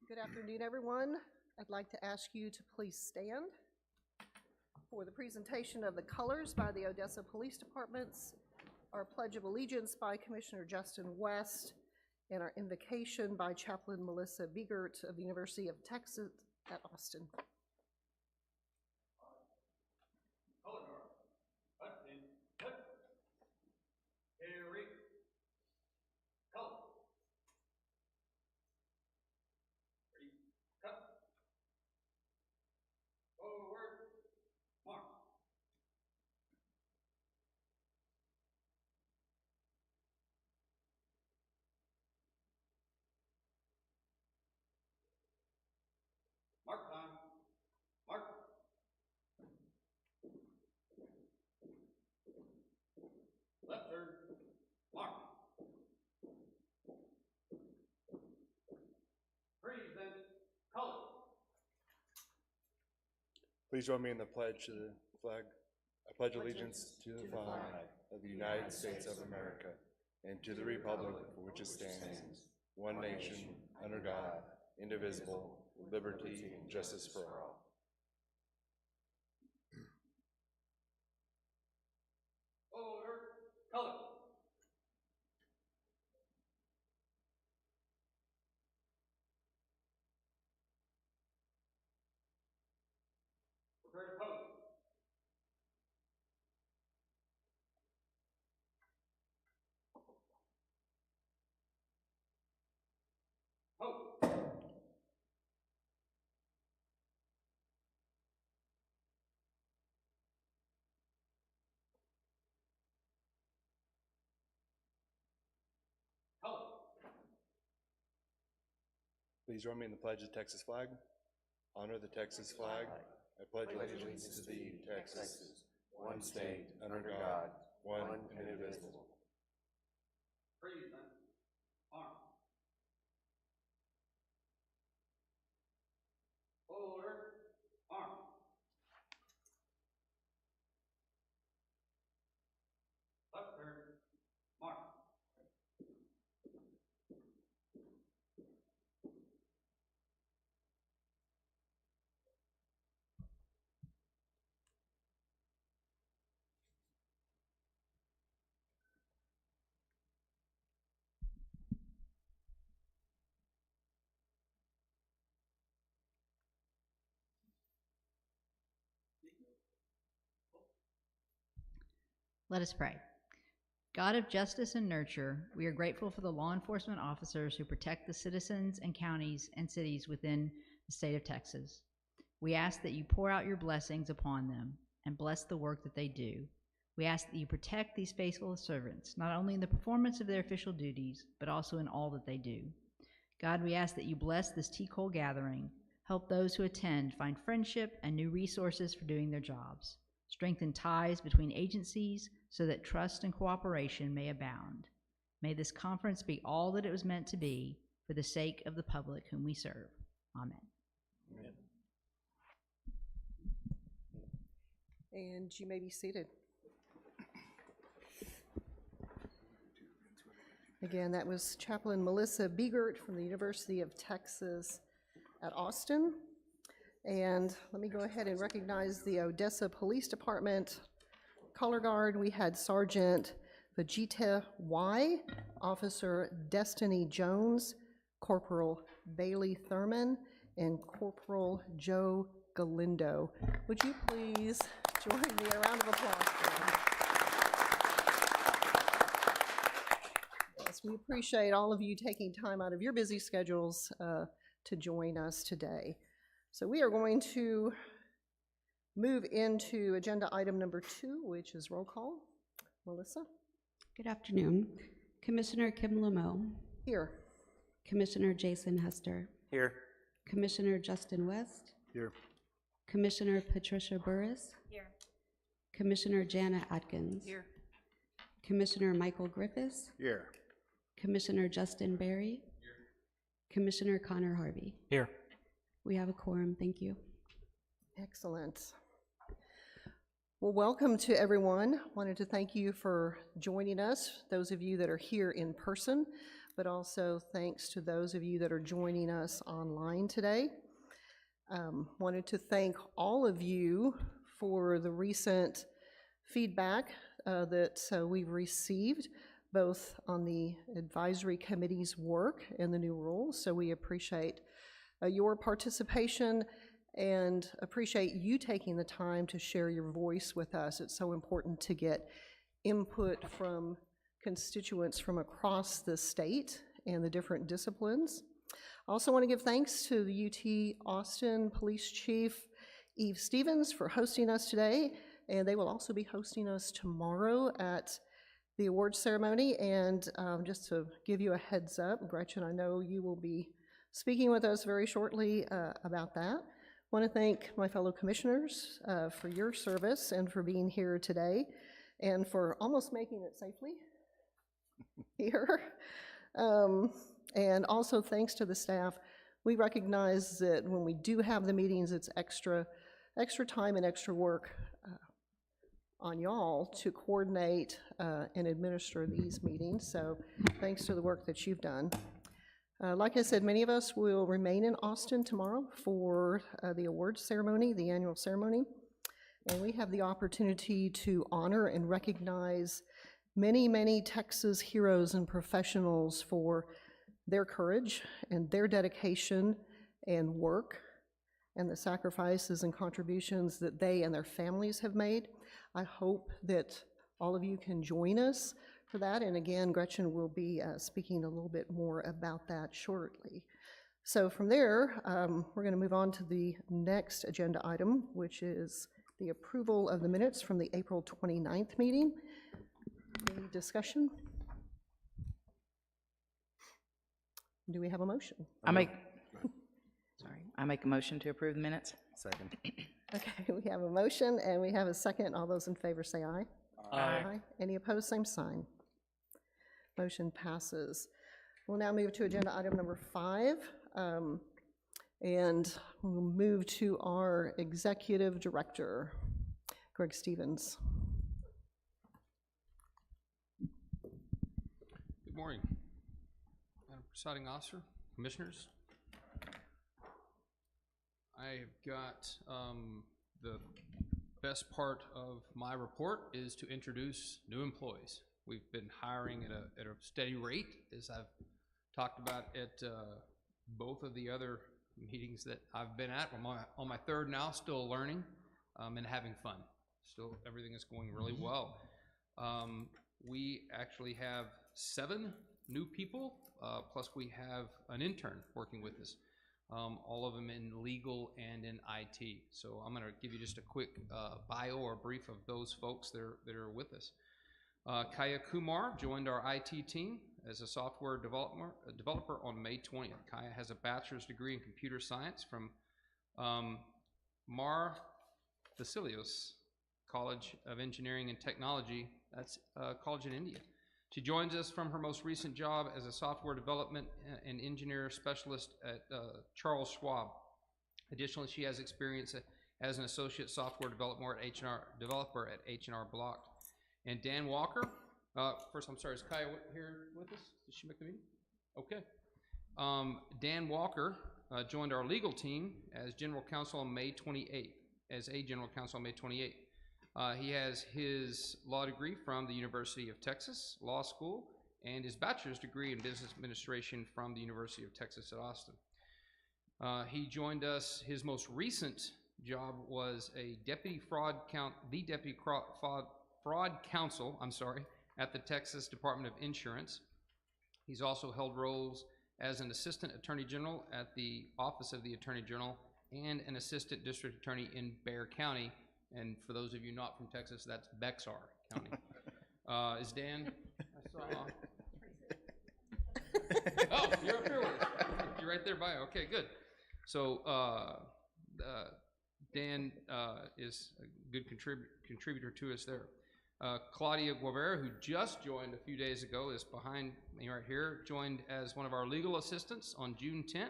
Good afternoon, everyone. I'd like to ask you to please stand for the presentation of the colors by the Odessa Police Departments, our Pledge of Allegiance by Commissioner Justin West, and our invocation by Chaplain Melissa Biegert of the University of Texas at Austin. Mark time. Mark. Left turn. Mark. Present. Color. Please join me in the pledge to the flag. I pledge allegiance to the flag of the United States of America and to the republic for which it stands, one nation, under God, indivisible, with liberty and justice for all. Order. Color. Prepare to pose. Pose. Color. Please join me in the pledge of the Texas flag. Honor the Texas flag. I pledge allegiance to thee, Texas, one state, under God, one and indivisible. Present. Arm. Order. Arm. Left turn. Mark. Let us pray. God of justice and nurture, we are grateful for the law enforcement officers who protect the citizens and counties and cities within the state of Texas. We ask that you pour out your blessings upon them and bless the work that they do. We ask that you protect these faithful servants, not only in the performance of their official duties, but also in all that they do. God, we ask that you bless this TCOLE gathering, help those who attend find friendship and new resources for doing their jobs. Strengthen ties between agencies so that trust and cooperation may abound. May this conference be all that it was meant to be for the sake of the public whom we serve. Amen. Amen. And you may be seated. Again, that was Chaplain Melissa Biegert from the University of Texas at Austin. And let me go ahead and recognize the Odessa Police Department color guard. We had Sergeant Vegeta Y, Officer Destiny Jones, Corporal Bailey Thurman, and Corporal Joe Galindo. Would you please join me in a round of applause for them? Yes, we appreciate all of you taking time out of your busy schedules to join us today. So we are going to move into agenda item number 2, which is roll call. Melissa? Good afternoon. Commissioner Kim Lamo. Here. Commissioner Jason Hester. Here. Commissioner Justin West. Here. Commissioner Patricia Burris. Here. Commissioner Jana Atkins. Here. Commissioner Michael Griffiths. Here. Commissioner Justin Berry. Here. Commissioner Connor Harvey. Here. We have a quorum. Thank you. Excellent. Well, welcome to everyone. Wanted to thank you for joining us, those of you that are here in person, but also thanks to those of you that are joining us online today. Wanted to thank all of you for the recent feedback that we've received, both on the advisory committee's work and the new rules. So we appreciate your participation and appreciate you taking the time to share your voice with us. It's so important to get input from constituents from across the state and the different disciplines. I also want to give thanks to the UT Austin Police Chief Eve Stevens for hosting us today, and they will also be hosting us tomorrow at the awards ceremony. And just to give you a heads up, Gretchen, I know you will be speaking with us very shortly about that. I want to thank my fellow commissioners for your service and for being here today and for almost making it safely here. And also thanks to the staff. We recognize that when we do have the meetings, it's extra time and extra work on y'all to coordinate and administer these meetings. So thanks to the work that you've done. Like I said, many of us will remain in Austin tomorrow for the awards ceremony, the annual ceremony. And we have the opportunity to honor and recognize many Texas heroes and professionals for their courage and their dedication and work and the sacrifices and contributions that they and their families have made. I hope that all of you can join us for that. And again, Gretchen will be speaking a little bit more about that shortly. So from there, we're going to move on to the next agenda item, which is the approval of the minutes from the April 29th meeting. Any discussion? Do we have a motion? I make a motion to approve the minutes. Second. Okay, we have a motion and we have a second. All those in favor say aye. Aye. Any opposed, same sign. Motion passes. We'll now move to agenda item number 5, and we'll move to our executive director, Greg Stevens. Good morning, Madam Presiding Officer, Commissioners. I've got the best part of my report is to introduce new employees. We've been hiring at a steady rate, as I've talked about at both of the other meetings that I've been at. I'm on my third now, still learning and having fun. Still, everything is going really well. We actually have 7 new people, plus we have an intern working with us, all of them in legal and in IT. So I'm going to give you just a quick bio or brief of those folks that are with us. Kaya Kumar joined our IT team as a software developer on May 20th. Kaya has a bachelor's degree in computer science from Mar Thesalios College of Engineering and Technology. That's a college in India. She joins us from her most recent job as a software development and engineer specialist at Charles Schwab. Additionally, she has experience as an associate software developer at H&R Block. And Dan Walker, first, I'm sorry, is Kaya here with us? Did she make the meeting? Okay. Dan Walker joined our legal team as general counsel on May 28th, he has his law degree from the University of Texas Law School and his bachelor's degree in business administration from the University of Texas at Austin. He joined us, his most recent job was a deputy fraud counsel, at the Texas Department of Insurance. He's also held roles as an assistant attorney general at the Office of the Attorney General and an assistant district attorney in Bexar County. And for those of you not from Texas, that's Bexar County. Is Dan? I saw. Oh, you're up here with us. You're right there by. Okay, good. So Dan is a good contributor to us there. Claudia Guevara, who just joined a few days ago, is behind me right here, joined as one of our legal assistants on June 10th.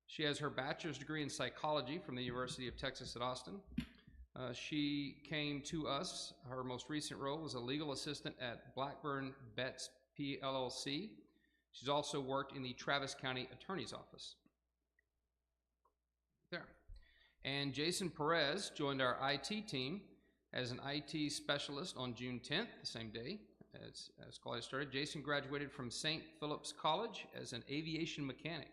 She has her bachelor's degree in psychology from the University of Texas at Austin. She came to us, her most recent role was a legal assistant at Blackburn Betts PLLC. She's also worked in the Travis County Attorney's Office. There. And Jason Perez joined our IT team as an IT specialist on June 10th, the same day as college started. Jason graduated from St. Philip's College as an aviation mechanic.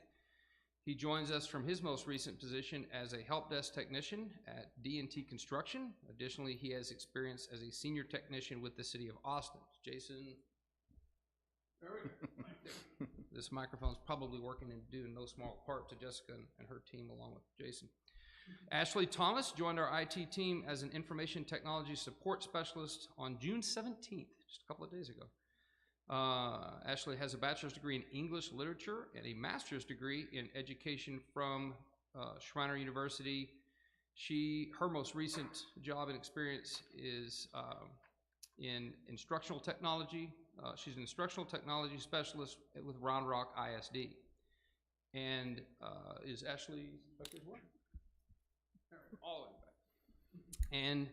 He joins us from his most recent position as a help desk technician at D&T Construction. Additionally, he has experience as a senior technician with the city of Austin. Jason, there we go. Right there. This microphone is probably working and due in no small part to Jessica and her team along with Jason. Ashley Thomas joined our IT team as an information technology support specialist on June 17th, just a couple of days ago. Ashley has a bachelor's degree in English literature and a master's degree in education from Schreiner University. Her most recent job and experience is in instructional technology. She's an instructional technology specialist with Round Rock ISD. And is Ashley back as well? All in back. And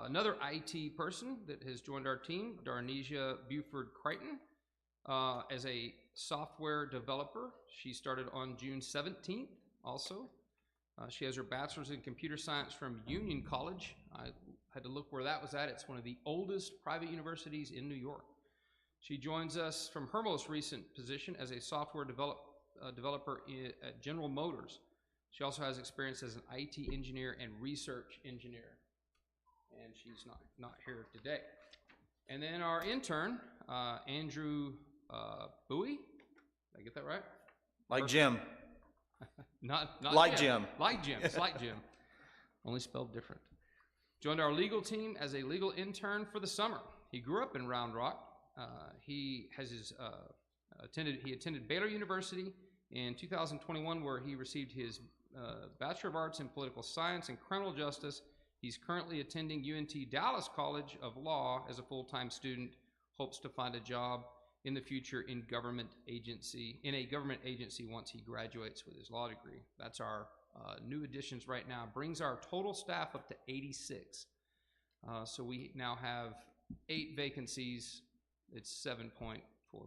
another IT person that has joined our team, Darnesia Buford-Crichton, as a software developer. She started on June 17th also. She has her bachelor's in computer science from Union College. I had to look where that was at. It's one of the oldest private universities in New York. She joins us from her most recent position as a software developer at General Motors. She also has experience as an IT engineer and research engineer. And she's not here today. And then our intern, Andrew Bowie. Did I get that right? Like Jim. Not like Jim. Like Jim. It's like Jim. Only spelled different. Joined our legal team as a legal intern for the summer. He grew up in Round Rock. He attended Baylor University in 2021, where he received his Bachelor of Arts in Political Science and Criminal Justice. He's currently attending UNT Dallas College of Law as a full-time student, hopes to find a job in the future in a government agency once he graduates with his law degree. That's our new additions right now. Brings our total staff up to 86. So we now have 8 vacancies. It's 7.4,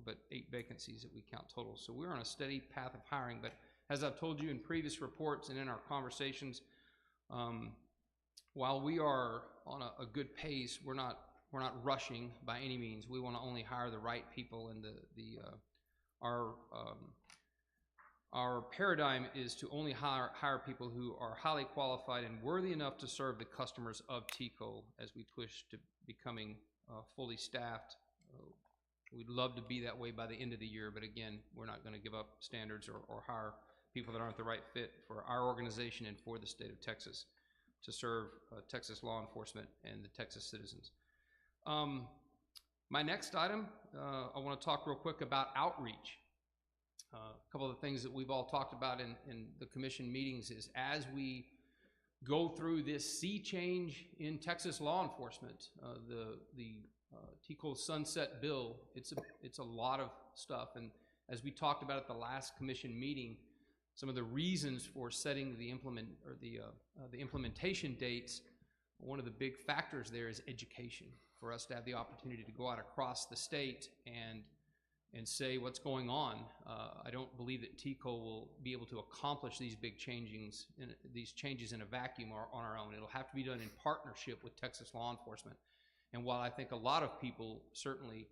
but 8 vacancies that we count total. So we're on a steady path of hiring. But as I've told you in previous reports and in our conversations, while we are on a good pace, we're not rushing by any means. We want to only hire the right people, and our paradigm is to only hire people who are highly qualified and worthy enough to serve the customers of TCOLE as we push to becoming fully staffed. We'd love to be that way by the end of the year, but again, we're not going to give up standards or hire people that aren't the right fit for our organization and for the state of Texas to serve Texas law enforcement and the Texas citizens. My next item, I want to talk real quick about outreach. A couple of the things that we've all talked about in the commission meetings is as we go through this sea change in Texas law enforcement, the TCOLE sunset bill, it's a lot of stuff. And as we talked about at the last commission meeting, some of the reasons for setting the implementation dates, one of the big factors there is education, for us to have the opportunity to go out across the state and say what's going on. I don't believe that TCOLE will be able to accomplish these big changes in a vacuum or on our own. It'll have to be done in partnership with Texas law enforcement. And while I think a lot of people certainly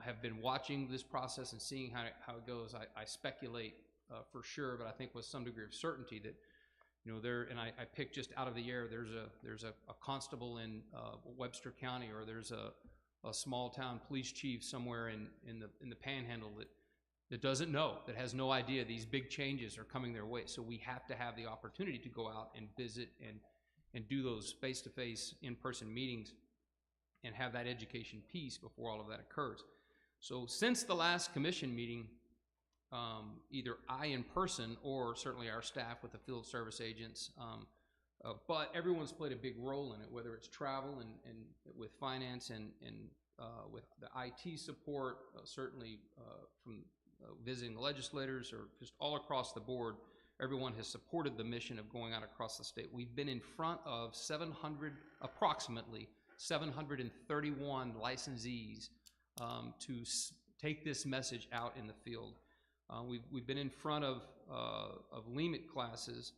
have been watching this process and seeing how it goes, I speculate for sure, but I think with some degree of certainty that, and I picked just out of the air, there's a constable in Webster County, or there's a small town police chief somewhere in the Panhandle that doesn't know, that has no idea these big changes are coming their way. So we have to have the opportunity to go out and visit and do those face-to-face, in-person meetings and have that education piece before all of that occurs. So since the last commission meeting, either I in person or certainly our staff with the field service agents, but everyone's played a big role in it, whether it's travel and with finance and with the IT support, certainly from visiting legislators or just all across the board. Everyone has supported the mission of going out across the state. We've been in front of approximately 731 licensees to take this message out in the field. We've been in front of LEMIT classes.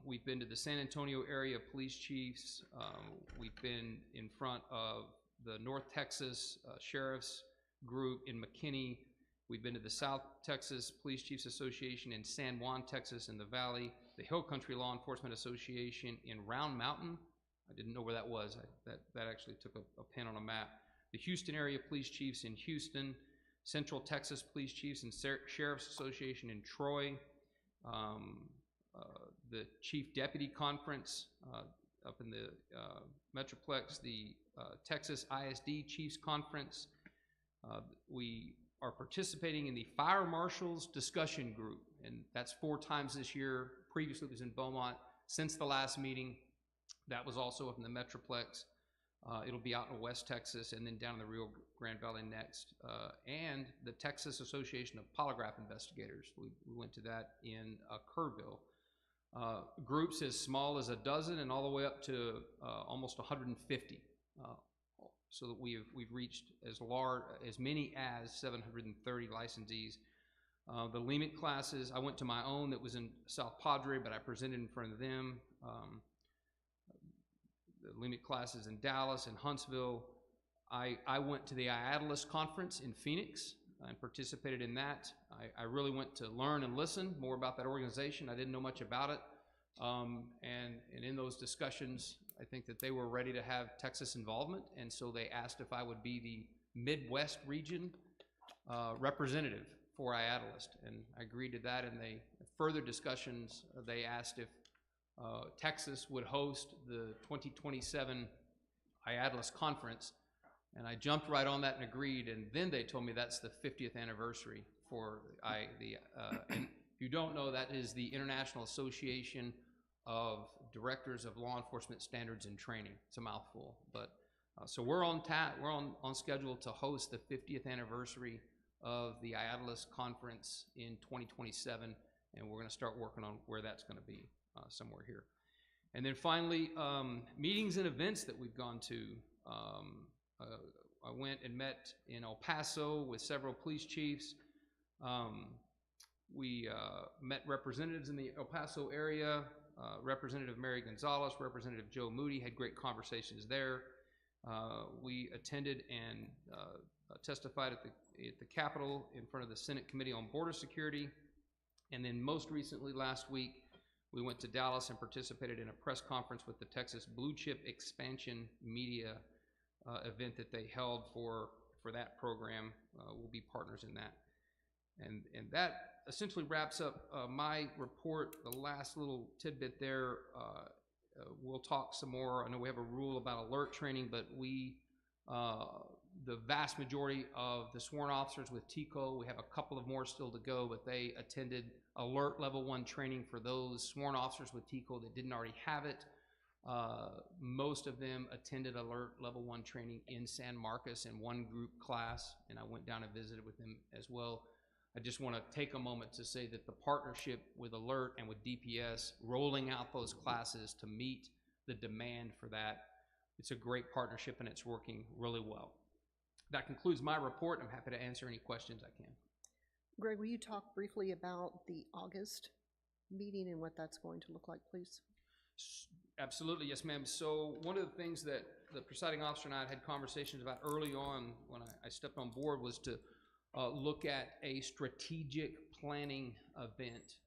We've been to the San Antonio area police chiefs. We've been in front of the North Texas Sheriff's Group in McKinney. We've been to the South Texas Police Chiefs Association in San Juan, Texas, in the Valley, the Hill Country Law Enforcement Association in Round Mountain. I didn't know where that was. That actually took a pin on a map. The Houston area police chiefs in Houston, Central Texas Police Chiefs and Sheriff's Association in Troy, the Chief Deputy Conference up in the Metroplex, the Texas ISD Chiefs Conference. We are participating in the Fire Marshals Discussion Group, and that's 4 times this year. Previously it was in Beaumont. Since the last meeting, that was also up in the Metroplex. It'll be out in West Texas and then down in the Rio Grande Valley next. And the Texas Association of Polygraph Investigators. We went to that in Kerrville. Groups as small as a dozen and all the way up to almost 150. So that we've reached as many as 730 licensees. The LEMIT classes, I went to my own that was in South Padre, but I presented in front of them. The LEMIT classes in Dallas and Huntsville. I went to the IADLS conference in Phoenix and participated in that. I really went to learn and listen more about that organization. I didn't know much about it. And in those discussions, I think that they were ready to have Texas involvement, and so they asked if I would be the Midwest region representative for IADLS, and I agreed to that. And further discussions, they asked if Texas would host the 2027 IADLS conference, and I jumped right on that and agreed. And then they told me that's the 50th anniversary for and if you don't know, that is the International Association of Directors of Law Enforcement Standards and Training. It's a mouthful, but so we're on schedule to host the 50th anniversary of the IADLS conference in 2027, and we're going to start working on where that's going to be, somewhere here. And then finally, meetings and events that we've gone to. I went and met in El Paso with several police chiefs. We met representatives in the El Paso area. Representative Mary Gonzalez, Representative Joe Moody, had great conversations there. We attended and testified at the Capitol in front of the Senate Committee on Border Security. And then most recently, last week, we went to Dallas and participated in a press conference with the Texas Blue Chip Expansion Media event that they held for that program. We'll be partners in that. And that essentially wraps up my report. The last little tidbit there, we'll talk some more. I know we have a rule about alert training, but the vast majority of the sworn officers with TCOLE, we have a couple of more still to go, but they attended alert level 1 training for those sworn officers with TCOLE that didn't already have it. Most of them attended alert level 1 training in San Marcos in one group class, and I went down and visited with them as well. I just want to take a moment to say that the partnership with Alert and with DPS, rolling out those classes to meet the demand for that, it's a great partnership and it's working really well. That concludes my report. I'm happy to answer any questions I can. Greg, will you talk briefly about the August meeting and what that's going to look like, please? Absolutely, yes, ma'am. So one of the things that the presiding officer and I had conversations about early on when I stepped on board was to look at a strategic planning event,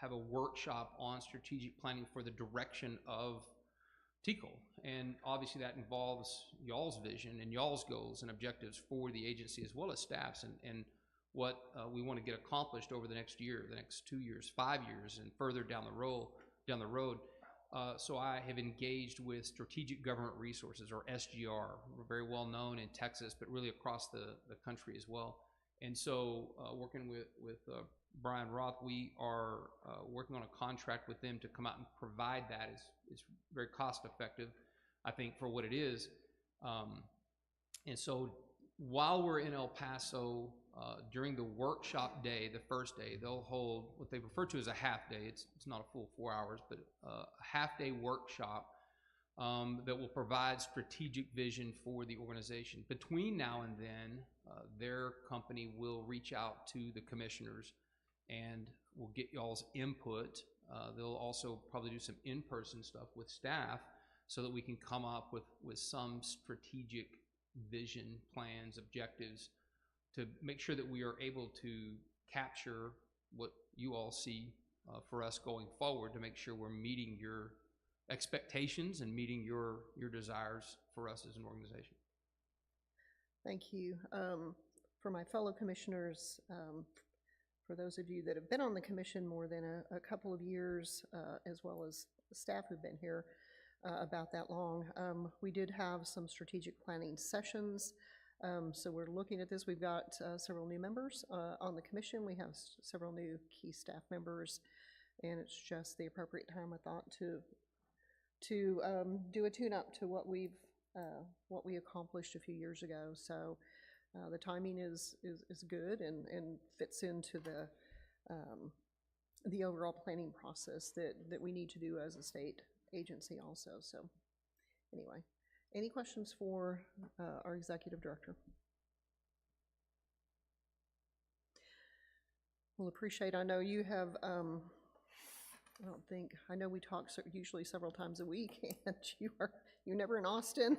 have a workshop on strategic planning for the direction of TCOLE. And obviously that involves y'all's vision and y'all's goals and objectives for the agency as well as staffs, and what we want to get accomplished over the next year, the next 2 years, 5 years, and further down the road. So I have engaged with Strategic Government Resources, or SGR. We're very well known in Texas, but really across the country as well. And so working with Brian Roth, we are working on a contract with them to come out and provide that. It's very cost effective, I think, for what it is. And so while we're in El Paso, during the workshop day, the first day, they'll hold what they refer to as a half day. It's not a full 4 hours, but a half day workshop that will provide strategic vision for the organization. Between now and then, their company will reach out to the commissioners and will get y'all's input. They'll also probably do some in-person stuff with staff so that we can come up with some strategic vision, plans, objectives to make sure that we are able to capture what you all see for us going forward, to make sure we're meeting your expectations and meeting your desires for us as an organization. Thank you. For my fellow commissioners, for those of you that have been on the commission more than a couple of years, as well as the staff who've been here about that long, we did have some strategic planning sessions. So we're looking at this. We've got several new members on the commission. We have several new key staff members, and it's just the appropriate time, I thought, to do a tune-up to what we accomplished a few years ago. So the timing is good and fits into the overall planning process that we need to do as a state agency also. So anyway, any questions for our executive director? We'll appreciate, I know you have, I know we talk usually several times a week, and you're never in Austin.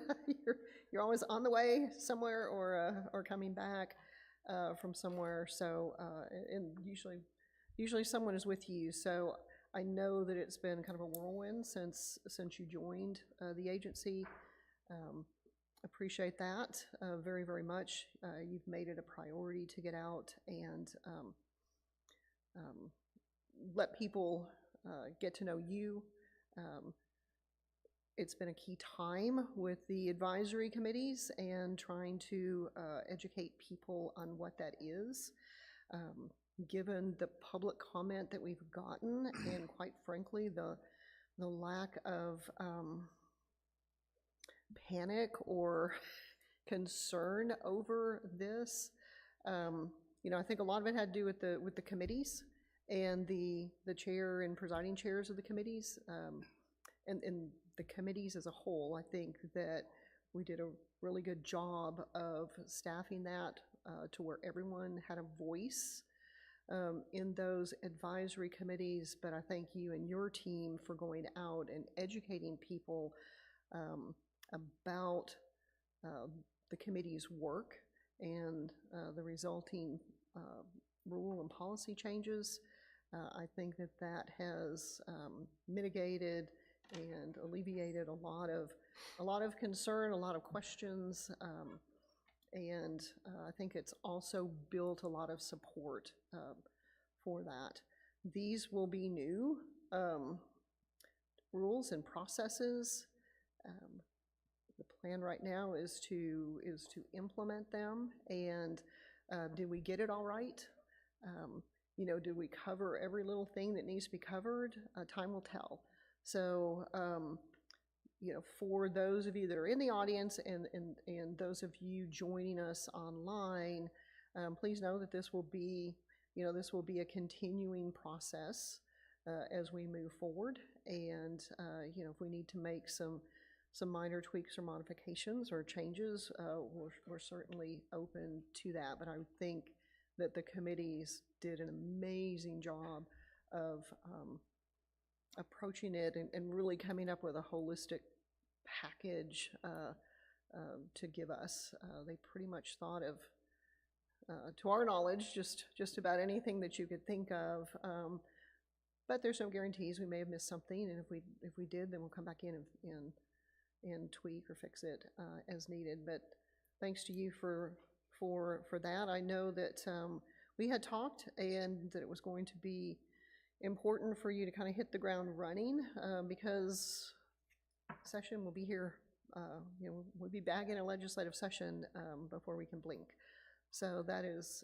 you're always on the way somewhere or coming back from somewhere. So and usually someone is with you. So I know that it's been kind of a whirlwind since you joined the agency. Appreciate that very, very much. You've made it a priority to get out and let people get to know you. It's been a key time with the advisory committees and trying to educate people on what that is. Given the public comment that we've gotten, and quite frankly, the lack of panic or concern over this, I think a lot of it had to do with the committees and the chair and presiding chairs of the committees, and the committees as a whole. I think that we did a really good job of staffing that to where everyone had a voice in those advisory committees. But I thank you and your team for going out and educating people about the committee's work and the resulting rule and policy changes. I think that has mitigated and alleviated a lot of concern, a lot of questions, and I think it's also built a lot of support for that. These will be new rules and processes. The plan right now is to implement them. And did we get it all right? Did we cover every little thing that needs to be covered? Time will tell. So, for those of you that are in the audience and those of you joining us online, please know that this will be a continuing process as we move forward. And if we need to make some minor tweaks or modifications or changes, we're certainly open to that. But I would think that the committees did an amazing job of approaching it and really coming up with a holistic package to give us. They pretty much thought of, to our knowledge, just about anything that you could think of. But there's no guarantees. We may have missed something, and if we did, then we'll come back in and tweak or fix it as needed. But thanks to you for that. I know that we had talked and that it was going to be important for you to kind of hit the ground running because session will be here. We'll be back in a legislative session before we can blink. So that is,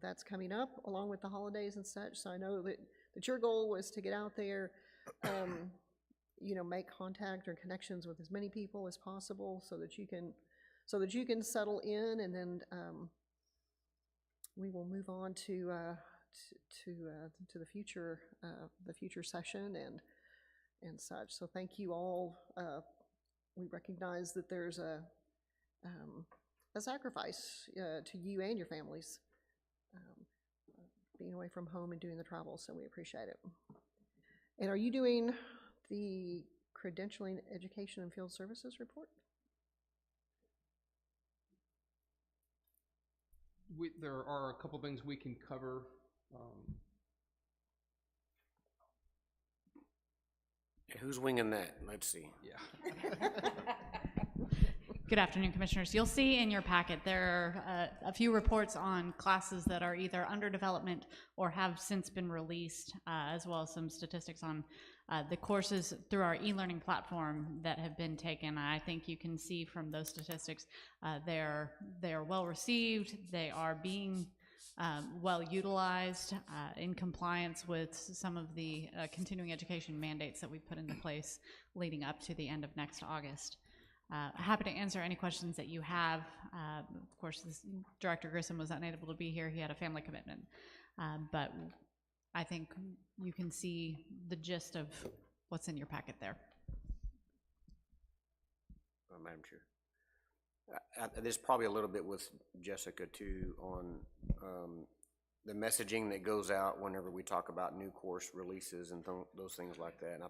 that's coming up along with the holidays and such. So I know that your goal was to get out there, make contact or connections with as many people as possible so that you can settle in, and then we will move on to the future session, and such. So thank you all. We recognize that there's a sacrifice to you and your families being away from home and doing the travel, so we appreciate it. And are you doing the credentialing, education, and field services report? There are a couple things we can cover. Who's winging that? Let's see. Yeah. Good afternoon, Commissioners. You'll see in your packet there are a few reports on classes that are either under development or have since been released, as well as some statistics on the courses through our e-learning platform that have been taken. I think you can see from those statistics they are well received. They are being well utilized in compliance with some of the continuing education mandates that we put into place leading up to the end of next August. Happy to answer any questions that you have. Of course, Director Grissom was unable to be here. He had a family commitment. But I think you can see the gist of what's in your packet there. Madam Chair. There's probably a little bit with Jessica too on the messaging that goes out whenever we talk about new course releases and those things like that. And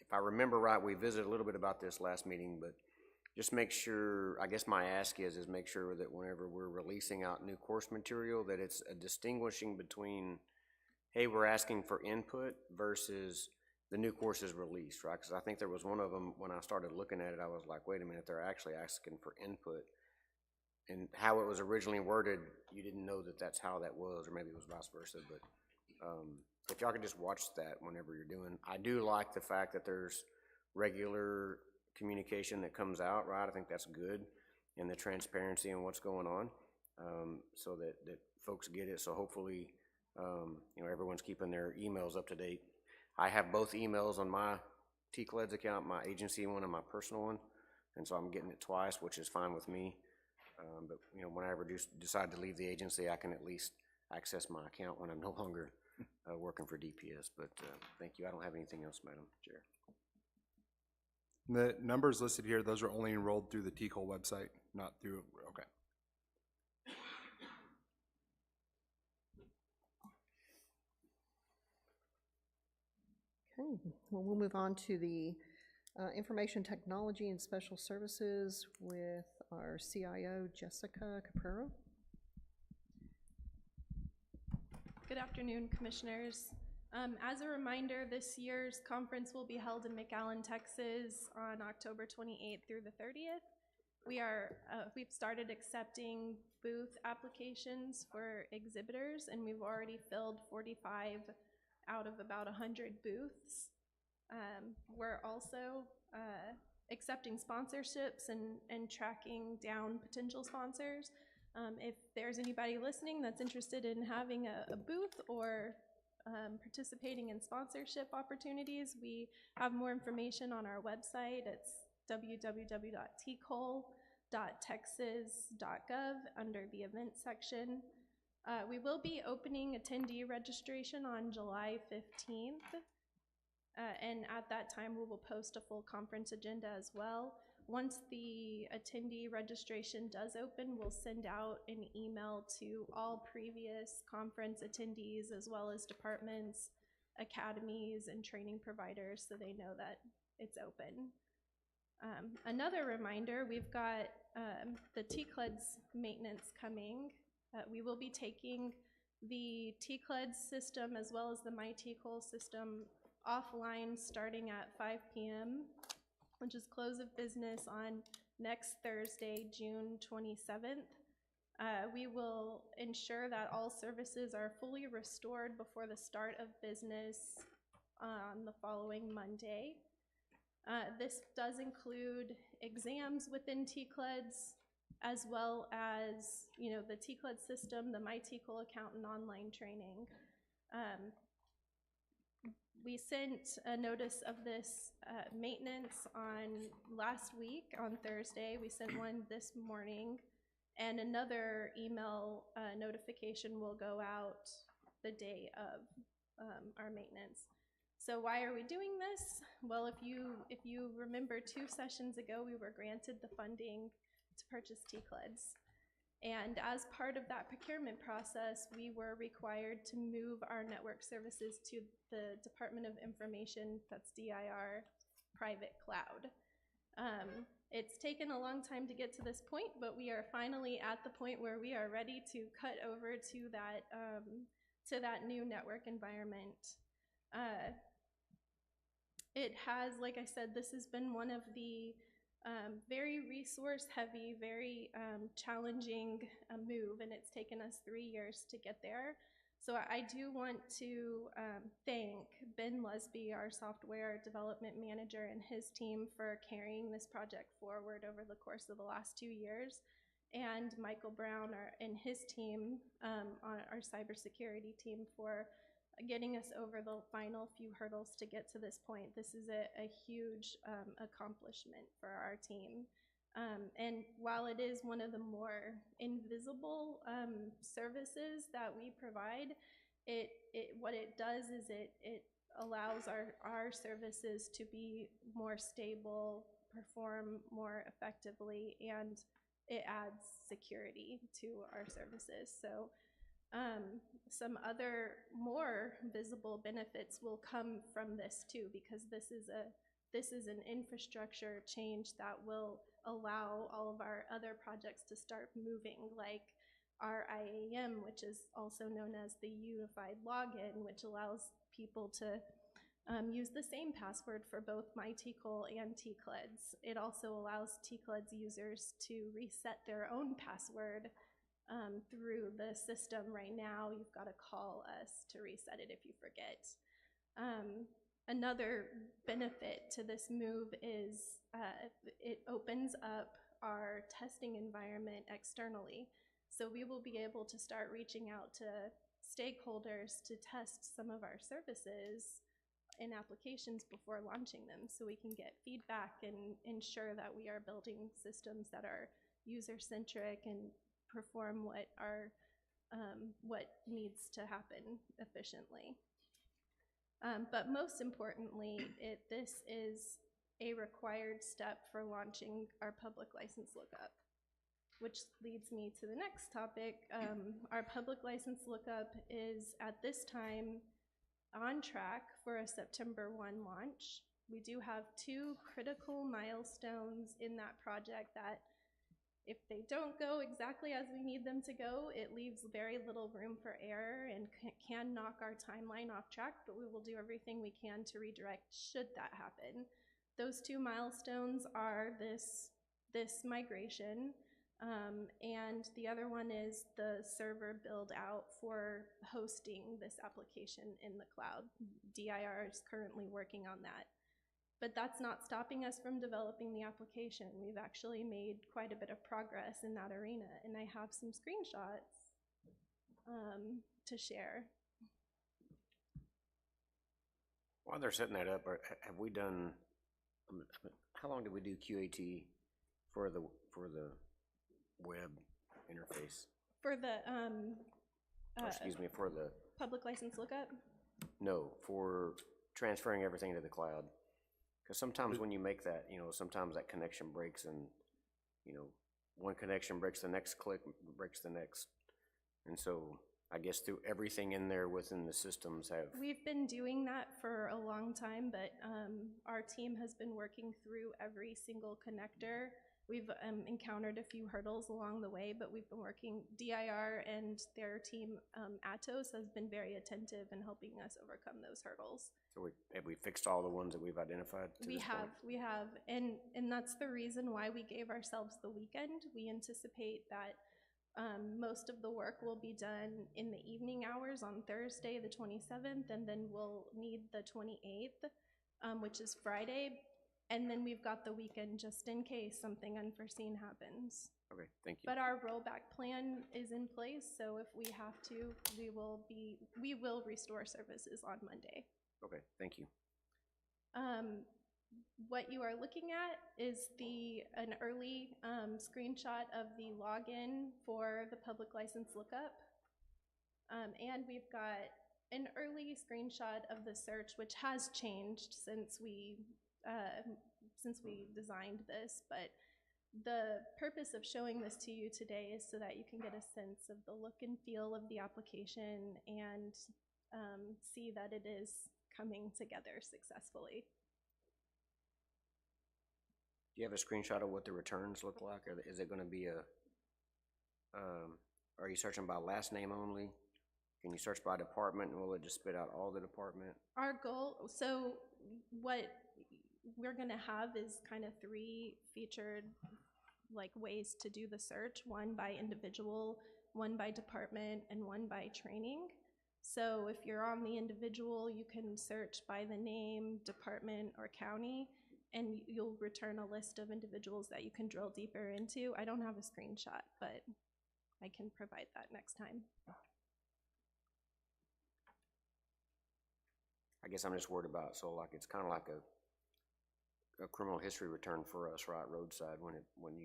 if I remember right, we visited a little bit about this last meeting, but just make sure, I guess my ask is make sure that whenever we're releasing out new course material, that it's a distinguishing between, hey, we're asking for input versus the new course is released, right? Because I think there was one of them, when I started looking at it, I was like, wait a minute, they're actually asking for input. And how it was originally worded, you didn't know that that's how that was, or maybe it was vice versa, but if y'all could just watch that whenever you're doing. I do like the fact that there's regular communication that comes out, right? I think that's good, and the transparency in what's going on, so that folks get it. So hopefully, you know, everyone's keeping their emails up to date. I have both emails on my TCOLE's account, my agency one and my personal one, and so I'm getting it twice, which is fine with me. But you know, when I ever decide to leave the agency, I can at least access my account when I'm no longer working for DPS. But thank you. I don't have anything else, Madam Chair. The numbers listed here, those are only enrolled through the TCOLE website, not through, okay. Okay, well, we'll move on to the information technology and special services with our CIO, Jessica Caprero. Good afternoon, Commissioners. As a reminder, this year's conference will be held in McAllen, Texas on October 28th through the 30th. We've started accepting booth applications for exhibitors, and we've already filled 45 out of about 100 booths. We're also accepting sponsorships and tracking down potential sponsors. If there's anybody listening that's interested in having a booth or participating in sponsorship opportunities, we have more information on our website. It's www.tcole.texas.gov under the events section. We will be opening attendee registration on July 15th. And at that time, we will post a full conference agenda as well. Once the attendee registration does open, we'll send out an email to all previous conference attendees, as well as departments, academies, and training providers, so they know that it's open. Another reminder, we've got the TCLEDS maintenance coming. We will be taking the TCLEDS system as well as the MyTCOLE system offline starting at 5 p.m., which is close of business on next Thursday, June 27th. We will ensure that all services are fully restored before the start of business on the following Monday. This does include exams within TCLEDS, as well as, you know, the TCLEDS system, the MyTCOLE account, and online training. We sent a notice of this maintenance on last week on Thursday. We sent one this morning, and another email notification will go out the day of our maintenance. So why are we doing this? Well, if you remember 2 sessions ago, we were granted the funding to purchase TCOLEs. And as part of that procurement process, we were required to move our network services to the Department of Information, that's DIR, private cloud. It's taken a long time to get to this point, but we are finally at the point where we are ready to cut over to that new network environment. It has, like I said, this has been one of the very resource heavy, very challenging move, and it's taken us 3 years to get there. So I do want to thank Ben Lesby, our software development manager, and his team for carrying this project forward over the course of the last 2 years, and Michael Brown and his team, our cybersecurity team, for getting us over the final few hurdles to get to this point. This is a huge accomplishment for our team. And while it is one of the more invisible services that we provide, what it does is it allows our services to be more stable, perform more effectively, and it adds security to our services. So some other more visible benefits will come from this too, because this is an infrastructure change that will allow all of our other projects to start moving, like our IAM, which is also known as the Unified Login, which allows people to use the same password for both My TCOLE and TCLEDS. It also allows TCLEDS users to reset their own password through the system. Right now, you've got to call us to reset it if you forget. Another benefit to this move is it opens up our testing environment externally. So we will be able to start reaching out to stakeholders to test some of our services in applications before launching them, so we can get feedback and ensure that we are building systems that are user-centric and perform what needs to happen efficiently. But most importantly, this is a required step for launching our public license lookup, which leads me to the next topic. Our public license lookup is at this time on track for a September 1 launch. We do have 2 critical milestones in that project that, if they don't go exactly as we need them to go, it leaves very little room for error and can knock our timeline off track, but we will do everything we can to redirect should that happen. Those 2 milestones are this migration, and the other one is the server build out for hosting this application in the cloud. DIR is currently working on that. But that's not stopping us from developing the application. We've actually made quite a bit of progress in that arena, and I have some screenshots to share. While they're setting that up, have we done, how long did we do QAT for the web interface? For the, Excuse me, for the, public license lookup? no, for transferring everything to the cloud. Because sometimes when you make that, sometimes that connection breaks, and, one connection breaks the next, click breaks the next. And so I guess through everything in there within the systems have. We've been doing that for a long time, but our team has been working through every single connector. We've encountered a few hurdles along the way, but we've been working, DIR and their team, Atos, has been very attentive in helping us overcome those hurdles. So have we fixed all the ones that we've identified to this point? We have, and that's the reason why we gave ourselves the weekend. We anticipate that most of the work will be done in the evening hours on Thursday, the 27th, and then we'll need the 28th, which is Friday. And then we've got the weekend just in case something unforeseen happens. Okay, thank you. But our rollback plan is in place, so if we have to, we will restore services on Monday. Okay, thank you. What you are looking at is an early screenshot of the login for the public license lookup. And we've got an early screenshot of the search, which has changed since we designed this, but the purpose of showing this to you today is so that you can get a sense of the look and feel of the application and see that it is coming together successfully. Do you have a screenshot of what the returns look like? Or is it gonna be are you searching by last name only? Can you search by department, and will it just spit out all the department? Our goal, so what we're gonna have is kind of 3 featured like ways to do the search, one by individual, one by department, and one by training. So if you're on the individual, you can search by the name, department, or county, and you'll return a list of individuals that you can drill deeper into. I don't have a screenshot, but I can provide that next time. I guess I'm just worried about, so like, it's kind of like a criminal history return for us, right, roadside, when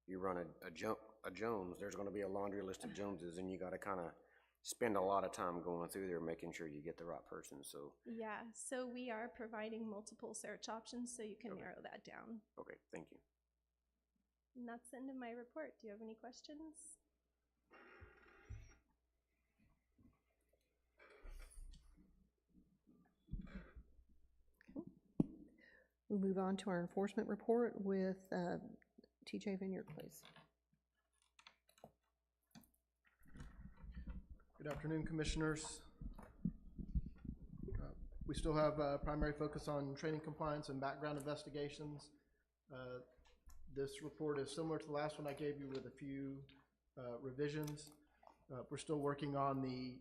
you run a Jones, there's gonna be a laundry list of Joneses, and you gotta kind of spend a lot of time going through there, making sure you get the right person, so. Yeah, so we are providing multiple search options so you can Okay. narrow that down. Okay, thank you. And that's the end of my report. Do you have any questions? We'll move on to our enforcement report with TJ Vineyard, please. Good afternoon, Commissioners. We still have a primary focus on training compliance and background investigations. This report is similar to the last one I gave you with a few revisions. We're still working on the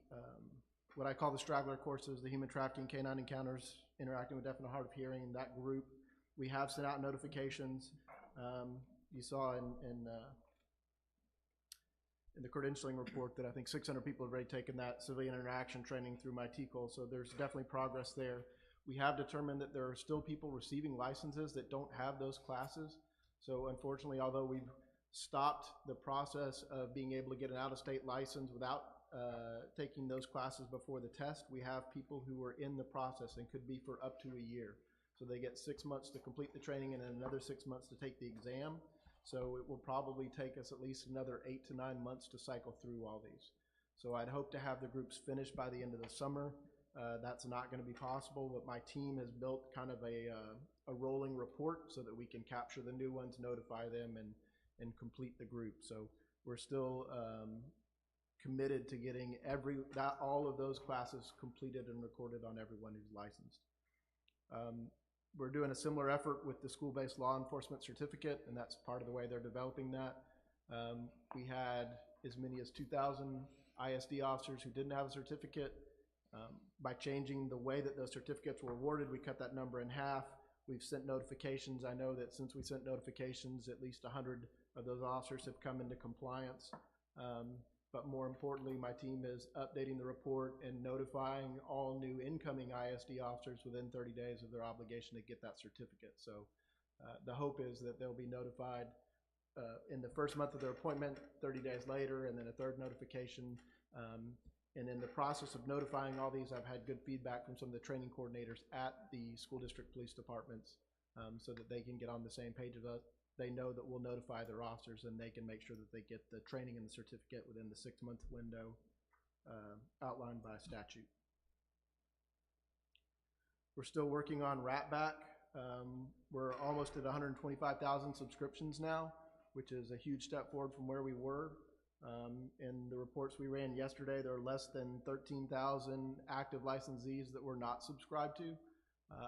what I call the straggler courses, the human trafficking, canine encounters, interacting with deaf and hard of hearing, that group. We have sent out notifications. You saw in the credentialing report that I think 600 people have already taken that civilian interaction training through my TCOLE, so there's definitely progress there. We have determined that there are still people receiving licenses that don't have those classes. So unfortunately, although we've stopped the process of being able to get an out-of-state license without taking those classes before the test, we have people who are in the process and could be for up to a year. So they get 6 months to complete the training and then another 6 months to take the exam. So it will probably take us at least another 8 to 9 months to cycle through all these. So I'd hope to have the groups finished by the end of the summer. That's not going to be possible, but my team has built kind of a rolling report so that we can capture the new ones, notify them, and complete the group. So we're still committed to getting all of those classes completed and recorded on everyone who's licensed. We're doing a similar effort with the school-based law enforcement certificate, and that's part of the way they're developing that. We had as many as 2,000 ISD officers who didn't have a certificate. By changing the way that those certificates were awarded, we cut that number in half. We've sent notifications. I know that since we sent notifications, at least 100 of those officers have come into compliance. But more importantly, my team is updating the report and notifying all new incoming ISD officers within 30 days of their obligation to get that certificate. So the hope is that they'll be notified in the first month of their appointment, 30 days later, and then a third notification. And in the process of notifying all these, I've had good feedback from some of the training coordinators at the school district police departments so that they can get on the same page of us. They know that we'll notify their officers and they can make sure that they get the training and the certificate within the 6-month window outlined by statute. We're still working on RATBAC. We're almost at 125,000 subscriptions now, which is a huge step forward from where we were. In the reports we ran yesterday, there are less than 13,000 active licensees that we're not subscribed to.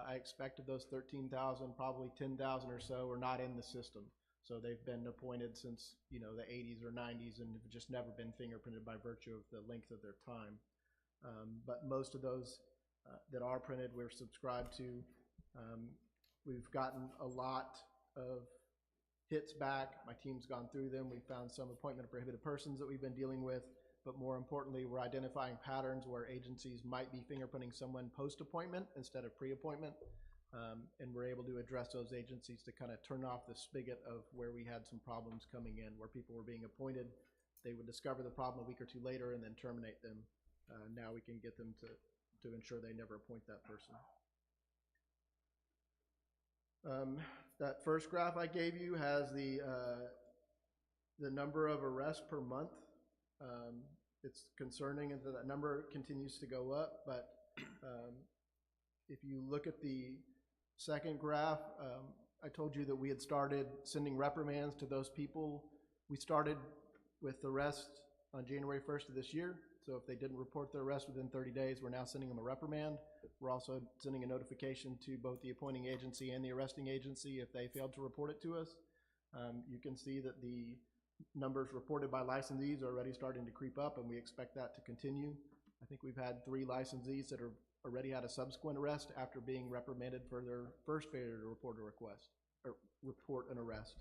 I expect of those 13,000, probably 10,000 or so are not in the system. So they've been appointed since, the 80s or 90s and have just never been fingerprinted by virtue of the length of their time. But most of those that are printed, we're subscribed to. We've gotten a lot of hits back. My team's gone through them. We found some appointment of prohibited persons that we've been dealing with. But more importantly, we're identifying patterns where agencies might be fingerprinting someone post-appointment instead of pre-appointment. And we're able to address those agencies to kind of turn off the spigot of where we had some problems coming in, where people were being appointed. They would discover the problem a week or two later and then terminate them. now we can get them to ensure they never appoint that person. That first graph I gave you has the number of arrests per month. It's concerning that that number continues to go up, but if you look at the second graph, I told you that we had started sending reprimands to those people. We started with arrests on January 1st of this year. So if they didn't report their arrest within 30 days, we're now sending them a reprimand. We're also sending a notification to both the appointing agency and the arresting agency if they failed to report it to us. You can see that the numbers reported by licensees are already starting to creep up, and we expect that to continue. I think we've had 3 licensees that are already had a subsequent arrest after being reprimanded for their first failure to report a request or report an arrest.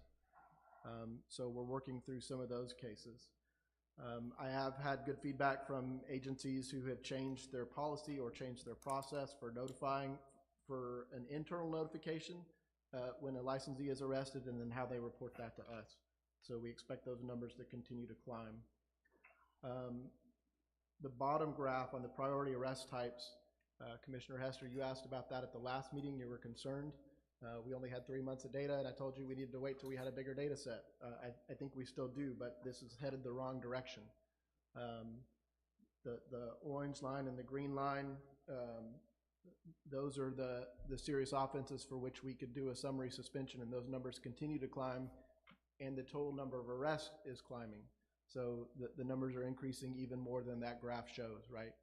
So we're working through some of those cases. I have had good feedback from agencies who have changed their policy or changed their process for notifying for an internal notification when a licensee is arrested, and then how they report that to us. So we expect those numbers to continue to climb. The bottom graph on the priority arrest types, Commissioner Hester, you asked about that at the last meeting. You were concerned. We only had 3 months of data, and I told you we needed to wait till we had a bigger data set. I think we still do, but this is headed the wrong direction. The orange line and the green line, those are the serious offenses for which we could do a summary suspension, and those numbers continue to climb, and the total number of arrests is climbing. So the numbers are increasing even more than that graph shows, right?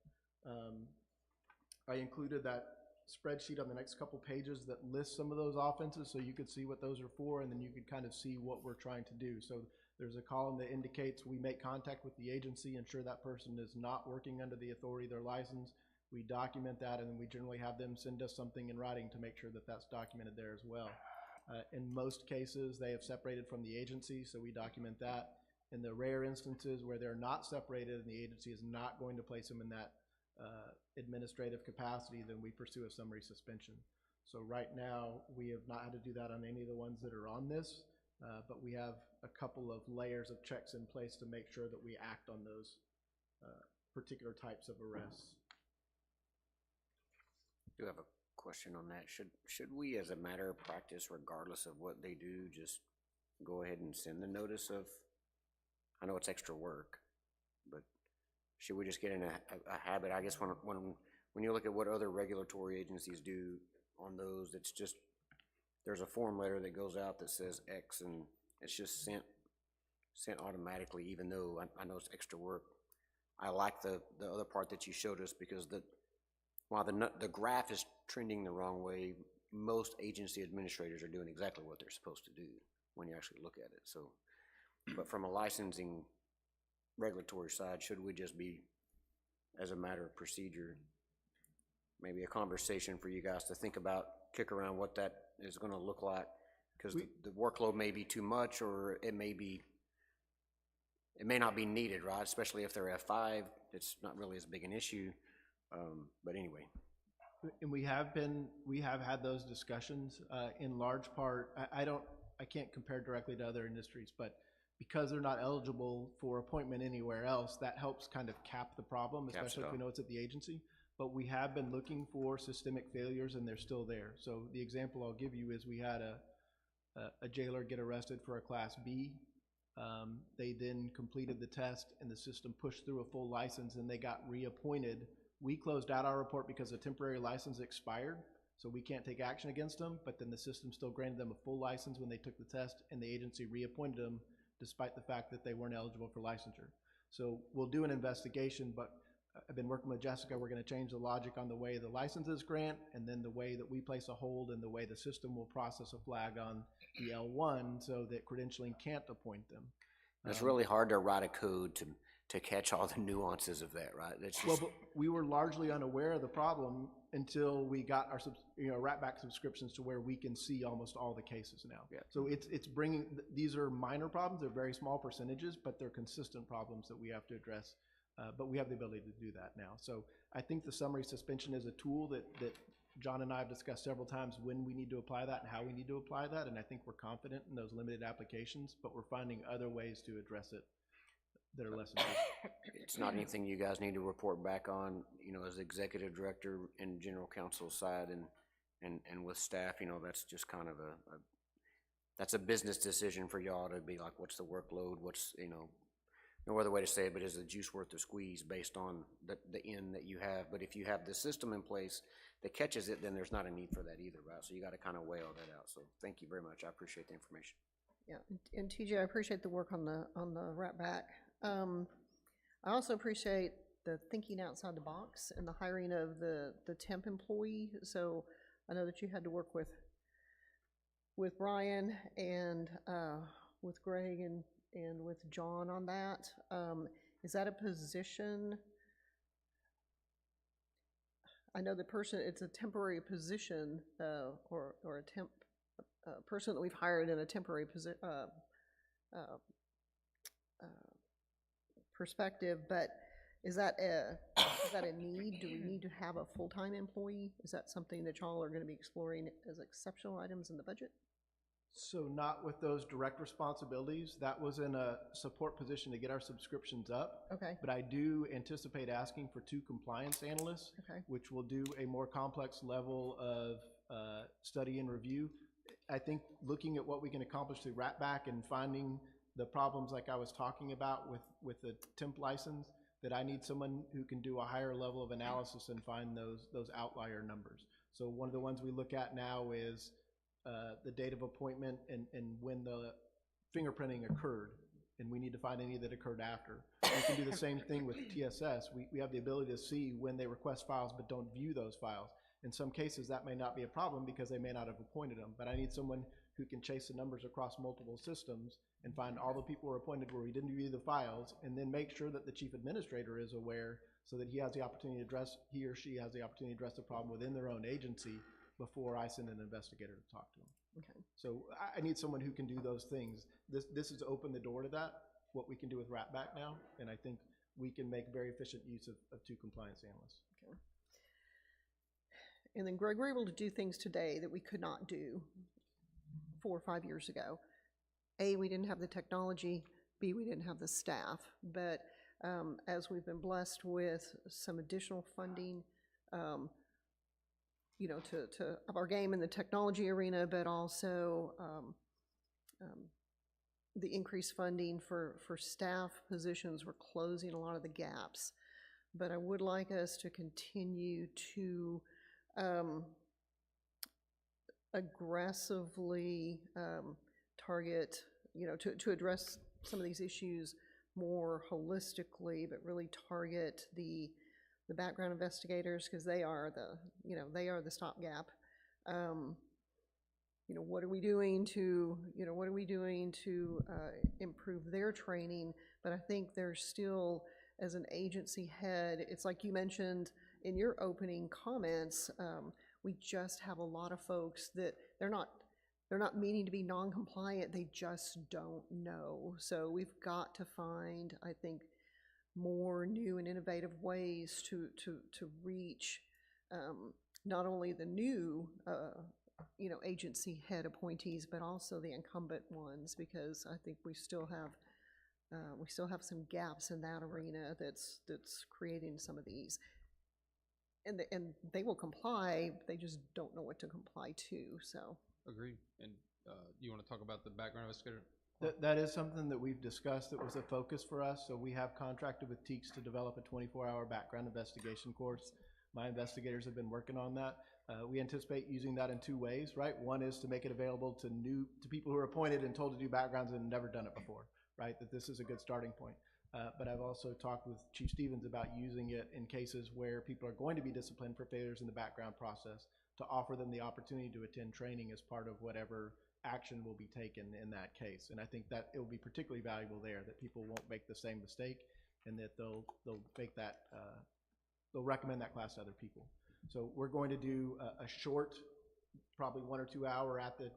I included that spreadsheet on the next couple pages that lists some of those offenses so you could see what those are for, and then you could kind of see what we're trying to do. So there's a column that indicates we make contact with the agency, ensure that person is not working under the authority of their license. We document that, and then we generally have them send us something in writing to make sure that that's documented there as well. In most cases, they have separated from the agency, so we document that. In the rare instances where they're not separated and the agency is not going to place them in that administrative capacity, then we pursue a summary suspension. So right now, we have not had to do that on any of the ones that are on this, but we have a couple of layers of checks in place to make sure that we act on those particular types of arrests. I do have a question on that. Should we, as a matter of practice, regardless of what they do, just go ahead and send the notice of, I know it's extra work, but should we just get in a habit? I guess when you look at what other regulatory agencies do on those, it's just, there's a form letter that goes out that says X, and it's just sent automatically, even though I know it's extra work. I like the other part that you showed us, because while the graph is trending the wrong way, most agency administrators are doing exactly what they're supposed to do when you actually look at it. So, but from a licensing regulatory side, should we just be, as a matter of procedure, maybe a conversation for you guys to think about, kick around what that is going to look like? Because the workload may be too much, or it may not be needed, right? Especially if they're F5, it's not really as big an issue. But anyway. And we have had those discussions in large part. I can't compare directly to other industries, but because they're not eligible for appointment anywhere else, that helps kind of cap the problem, especially if we know it's at the agency. But we have been looking for systemic failures, and they're still there. So the example I'll give you is we had a jailer get arrested for a Class B. They then completed the test, and the system pushed through a full license, and they got reappointed. We closed out our report because a temporary license expired, so we can't take action against them, but then the system still granted them a full license when they took the test, and the agency reappointed them despite the fact that they weren't eligible for licensure. So we'll do an investigation, but I've been working with Jessica. We're going to change the logic on the way the licenses grant, and then the way that we place a hold, and the way the system will process a flag on the L1 so that credentialing can't appoint them. It's really hard to write a code to catch all the nuances of that, right? That's just... Well, but we were largely unaware of the problem until we got our wrap-back subscriptions to where we can see almost all the cases now. Yeah. So it's bringing, these are minor problems, they're very small percentages, but they're consistent problems that we have to address. But we have the ability to do that now. So I think the summary suspension is a tool that John and I have discussed several times when we need to apply that and how we need to apply that, and I think we're confident in those limited applications, but we're finding other ways to address it that are less intrusive. It's not anything you guys need to report back on, as executive director and general counsel side and with staff, that's just kind of that's a business decision for y'all to be like, what's the workload, no other way to say it, but is the juice worth the squeeze based on the end that you have? But if you have the system in place that catches it, then there's not a need for that either, right? So you got to kind of weigh all that out. So thank you very much. I appreciate the information. Yeah, and TJ, I appreciate the work on the wrap back. I also appreciate the thinking outside the box and the hiring of the temp employee. So I know that you had to work with Brian and with Greg and with John on that. Is that a position? I know the person, it's a temporary position or a temp person that we've hired in a temporary perspective, but is that a need? Do we need to have a full-time employee? Is that something that y'all are going to be exploring as exceptional items in the budget? So not with those direct responsibilities. That was in a support position to get our subscriptions up. Okay. But I do anticipate asking for 2 compliance analysts, Okay. which will do a more complex level of study and review. I think looking at what we can accomplish through Ratback and finding the problems like I was talking about with the temp license, that I need someone who can do a higher level of analysis and find those outlier numbers. So one of the ones we look at now is the date of appointment and when the fingerprinting occurred, and we need to find any that occurred after. We can do the same thing with TSS. We have the ability to see when they request files but don't view those files. In some cases, that may not be a problem because they may not have appointed them, but I need someone who can chase the numbers across multiple systems and find all the people who are appointed where we didn't view the files, and then make sure that the chief administrator is aware so that he or she has the opportunity to address the problem within their own agency before I send an investigator to talk to them. Okay. So I need someone who can do those things. This has opened the door to that, what we can do with Ratback now, and I think we can make very efficient use of 2 compliance analysts. Okay. And then Greg, we're able to do things today that we could not do 4 or 5 years ago. A, we didn't have the technology. B, we didn't have the staff. But as we've been blessed with some additional funding, to up our game in the technology arena, but also the increased funding for staff positions, we're closing a lot of the gaps. But I would like us to continue to aggressively target, to address some of these issues more holistically, but really target the background investigators, because they are the stopgap. What are we doing to improve their training? But I think there's still, as an agency head, it's like you mentioned in your opening comments, we just have a lot of folks that they're not meaning to be non-compliant, they just don't know. So we've got to find, I think, more new and innovative ways to reach not only the new agency head appointees, but also the incumbent ones, because I think we still have some gaps in that arena that's creating some of these. And they will comply, they just don't know what to comply to. So Agreed. And you want to talk about the background investigator? That is something that we've discussed that was a focus for us. So we have contracted with TEACS to develop a 24-hour background investigation course. My investigators have been working on that. We anticipate using that in 2 ways, right? One is to make it available to people who are appointed and told to do backgrounds and never done it before, right? That this is a good starting point. But I've also talked with Chief Stevens about using it in cases where people are going to be disciplined for failures in the background process, to offer them the opportunity to attend training as part of whatever action will be taken in that case. And I think that it will be particularly valuable there, that people won't make the same mistake, and that they'll make that, they'll recommend that class to other people. So we're going to do a short, probably 1 or 2 hour at the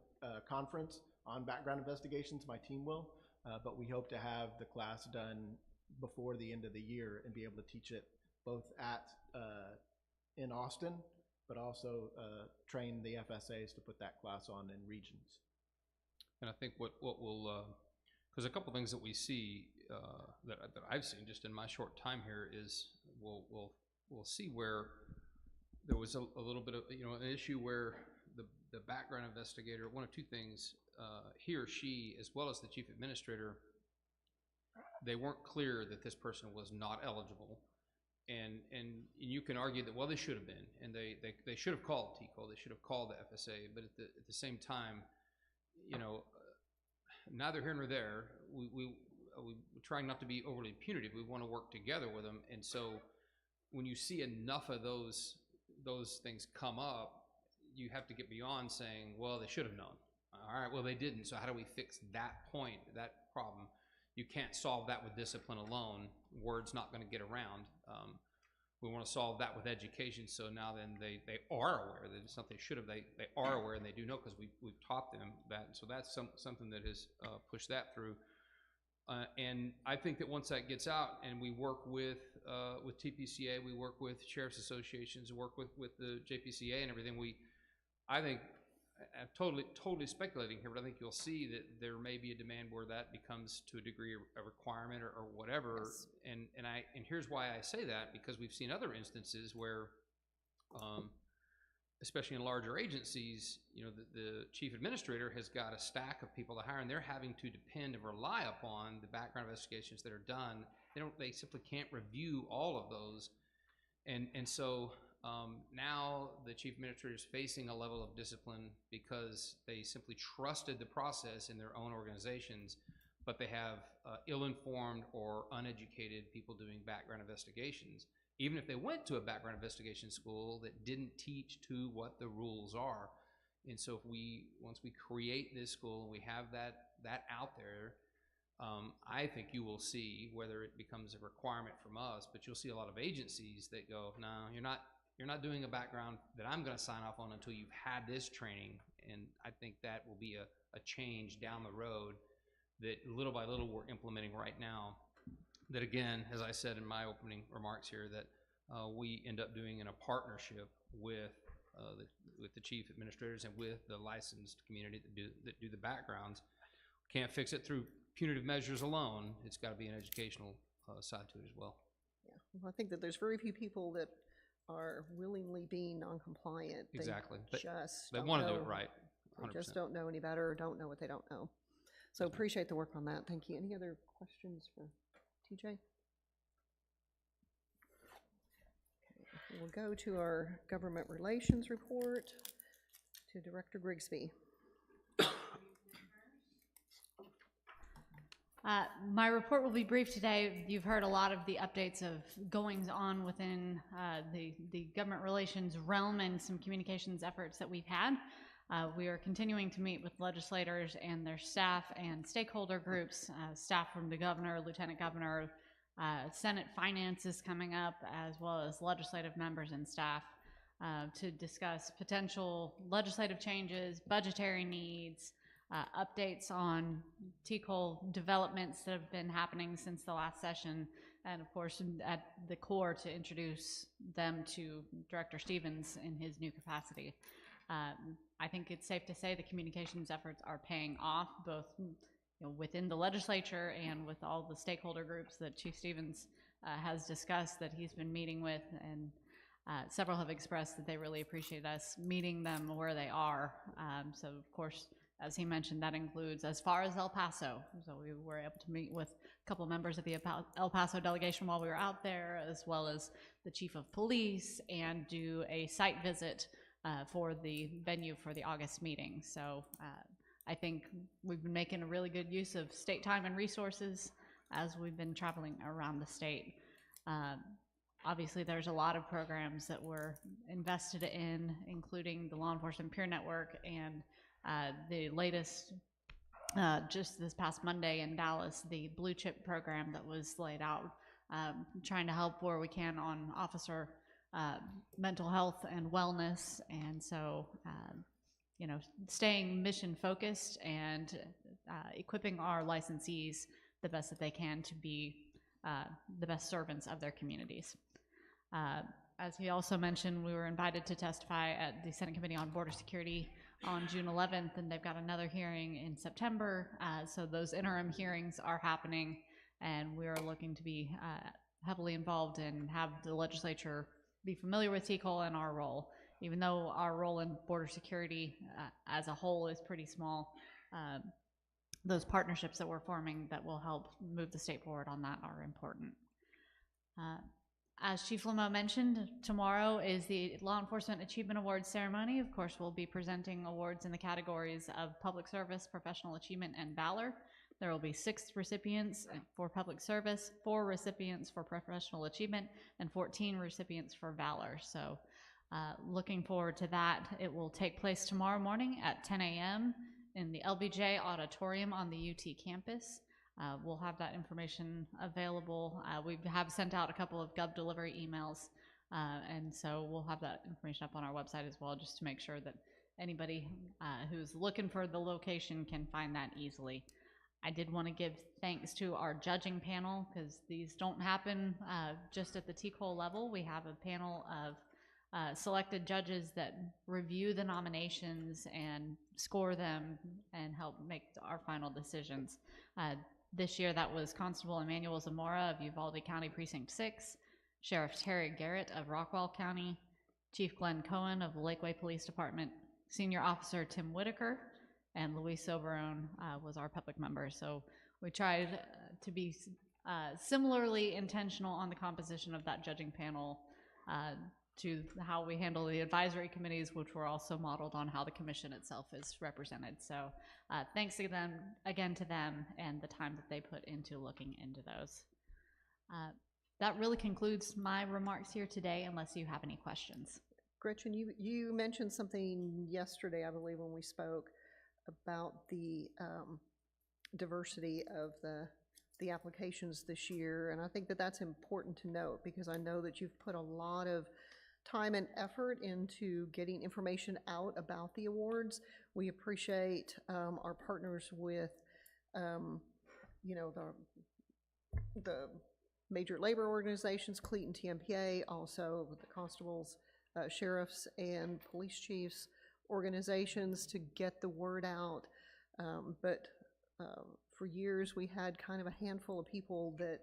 conference on background investigations, my team will, but we hope to have the class done before the end of the year and be able to teach it both in Austin, but also train the FSAs to put that class on in regions. And I think what will Because a couple things that we see, that I've seen just in my short time here is we'll see where there was a little bit of, an issue where the background investigator, one of two things, he or she, as well as the chief administrator, they weren't clear that this person was not eligible. And you can argue that, well, they should have been, and they should have called TCOLE, they should have called the FSA, but at the same time, neither here nor there. We're trying not to be overly punitive. We want to work together with them, and so when you see enough of those things come up, you have to get beyond saying, well, they should have known. All right, well, they didn't, so how do we fix that point, that problem? You can't solve that with discipline alone. Word's not going to get around. We want to solve that with education, so now then they are aware that it's something they should have. They are aware, and they do know because we've taught them that. So that's something that has pushed that through. And I think that once that gets out, and we work with TPCA, we work with sheriff's associations, work with the JPCA and everything. I think, I'm totally speculating here, but I think you'll see that there may be a demand where that becomes to a degree a requirement or whatever. Yes. And here's why I say that, because we've seen other instances where, especially in larger agencies, the chief administrator has got a stack of people to hire, and they're having to depend and rely upon the background investigations that are done. They simply can't review all of those, and so. Now the chief administrator is facing a level of discipline because they simply trusted the process in their own organizations, but they have ill-informed or uneducated people doing background investigations, even if they went to a background investigation school that didn't teach to what the rules are. And so once we create this school and we have that out there, I think you will see, whether it becomes a requirement from us, but you'll see a lot of agencies that go, no, you're not doing a background that I'm going to sign off on until you've had this training. And I think that will be a change down the road that little by little we're implementing right now. That, again, as I said in my opening remarks here, that we end up doing in a partnership with the chief administrators and with the licensed community that do the backgrounds. Can't fix it through punitive measures alone. It's got to be an educational side to it as well. Yeah, well, I think that there's very few people that are willingly being non-compliant. Exactly. They want to do it right. 100%. They just don't know any better or don't know what they don't know. So appreciate the work on that. Thank you. Any other questions for TJ? Okay, we'll go to our government relations report to Director Grigsby. My report will be brief today. You've heard a lot of the updates of goings on within the government relations realm and some communications efforts that we've had. We are continuing to meet with legislators and their staff and stakeholder groups, staff from the governor, lieutenant governor, Senate finance is coming up, as well as legislative members and staff to discuss potential legislative changes, budgetary needs, updates on TCOLE developments that have been happening since the last session, and of course at the core to introduce them to Director Stevens in his new capacity. I think it's safe to say the communications efforts are paying off, both within the legislature and with all the stakeholder groups that Chief Stevens has discussed that he's been meeting with, and several have expressed that they really appreciate us meeting them where they are. So of course, as he mentioned, that includes as far as El Paso. So we were able to meet with a couple members of the El Paso delegation while we were out there, as well as the chief of police, and do a site visit for the venue for the August meeting. So I think we've been making a really good use of state time and resources as we've been traveling around the state. Obviously, there's a lot of programs that we're invested in, including the Law Enforcement Peer Network and the latest, just this past Monday in Dallas, the Blue Chip program that was laid out, trying to help where we can on officer mental health and wellness. And so, staying mission focused and equipping our licensees the best that they can to be the best servants of their communities. As he also mentioned, we were invited to testify at the Senate Committee on Border Security on June 11th, and they've got another hearing in September. So those interim hearings are happening, and we are looking to be heavily involved and have the legislature be familiar with TCOLE and our role. Even though our role in border security as a whole is pretty small, those partnerships that we're forming that will help move the state forward on that are important. As Chief Lemo mentioned, tomorrow is the Law Enforcement Achievement Awards ceremony. Of course, we'll be presenting awards in the categories of public service, professional achievement, and valor. There will be 6 recipients for public service, 4 recipients for professional achievement, and 14 recipients for valor. So looking forward to that. It will take place tomorrow morning at 10 a.m. in the LBJ auditorium on the UT campus. We'll have that information available. We have sent out a couple of Gov delivery emails, and so we'll have that information up on our website as well, just to make sure that anybody who's looking for the location can find that easily. I did want to give thanks to our judging panel, because these don't happen just at the TCOLE level. We have a panel of selected judges that review the nominations and score them and help make our final decisions. This year that was Constable Emmanuel Zamora of Uvalde County Precinct 6, Sheriff Terry Garrett of Rockwall County, Chief Glenn Cohen of the Lakeway Police Department, Senior Officer Tim Whitaker, and Luis Soberone was our public member. So we tried to be similarly intentional on the composition of that judging panel to how we handle the advisory committees, which were also modeled on how the commission itself is represented. So thanks again to them and the time that they put into looking into those. That really concludes my remarks here today, unless you have any questions. Gretchen, you mentioned something yesterday, I believe, when we spoke about the diversity of the applications this year, and I think that that's important to note, because I know that you've put a lot of time and effort into getting information out about the awards. We appreciate our partners with, you know, the major labor organizations, CLEAT and TMPA, also with the constables, sheriffs, and police chiefs organizations to get the word out. But for years, we had kind of a handful of people that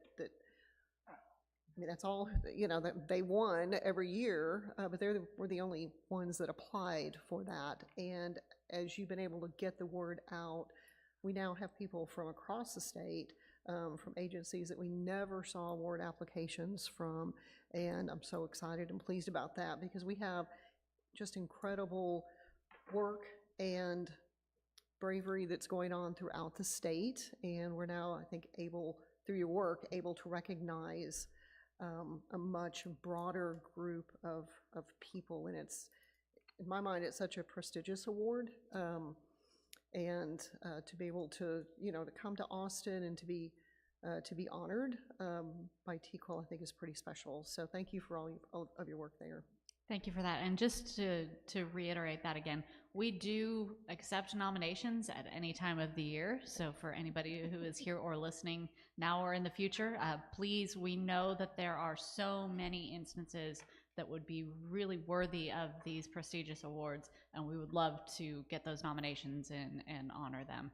I mean, that's all, you know, that they won every year, but they were the only ones that applied for that. And as you've been able to get the word out, we now have people from across the state, from agencies that we never saw award applications from, and I'm so excited and pleased about that, because we have just incredible work and bravery that's going on throughout the state, and we're now, I think, able, through your work, able to recognize a much broader group of people, and it's, in my mind, it's such a prestigious award, and to be able to, you know, to come to Austin and to be honored by TCOLE, I think is pretty special. So thank you for all of your work there. Thank you for that. And just to reiterate that again, we do accept nominations at any time of the year. So for anybody who is here or listening now or in the future, please, we know that there are so many instances that would be really worthy of these prestigious awards, and we would love to get those nominations in and honor them.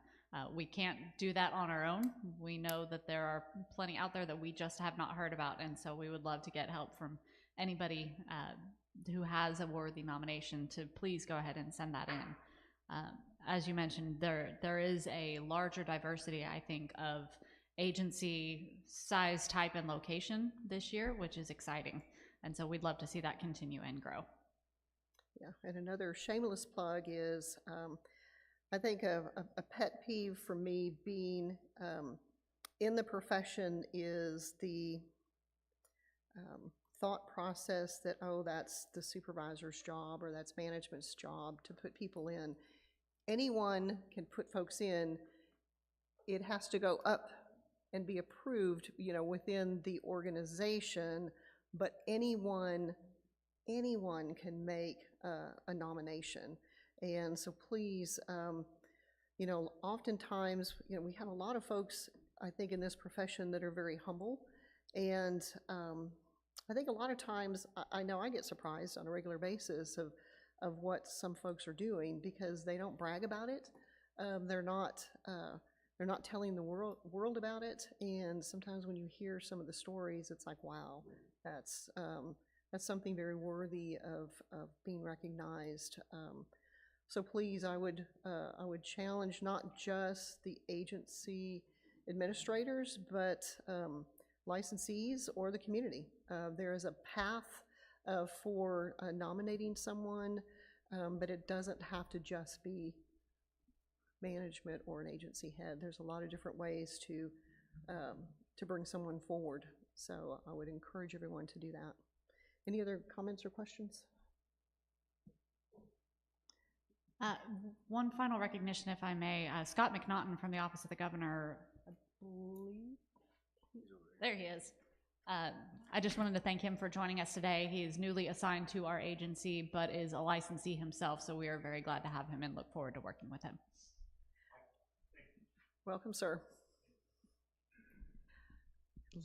We can't do that on our own. We know that there are plenty out there that we just have not heard about, and so we would love to get help from anybody who has a worthy nomination to please go ahead and send that in. As you mentioned, there is a larger diversity, I think, of agency size, type, and location this year, which is exciting. And so we'd love to see that continue and grow. Yeah, and another shameless plug is, I think a pet peeve for me being in the profession is the thought process that, oh, that's the supervisor's job or that's management's job to put people in. Anyone can put folks in. It has to go up and be approved, you know, within the organization, but anyone can make a nomination. And so please, you know, oftentimes, you know, we have a lot of folks, I think, in this profession that are very humble, and I think a lot of times, I know I get surprised on a regular basis of of what some folks are doing because they don't brag about it. They're not telling the world about it. And sometimes when you hear some of the stories, it's like, wow, that's something very worthy of being recognized. So please, I would challenge not just the agency administrators, but licensees or the community. There is a path for nominating someone, but it doesn't have to just be management or an agency head. There's a lot of different ways to bring someone forward. So I would encourage everyone to do that. Any other comments or questions? One final recognition, if I may. Scott McNaughton from the Office of the Governor, I believe. There he is. I just wanted to thank him for joining us today. He is newly assigned to our agency, but is a licensee himself, so we are very glad to have him and look forward to working with him. Welcome, sir.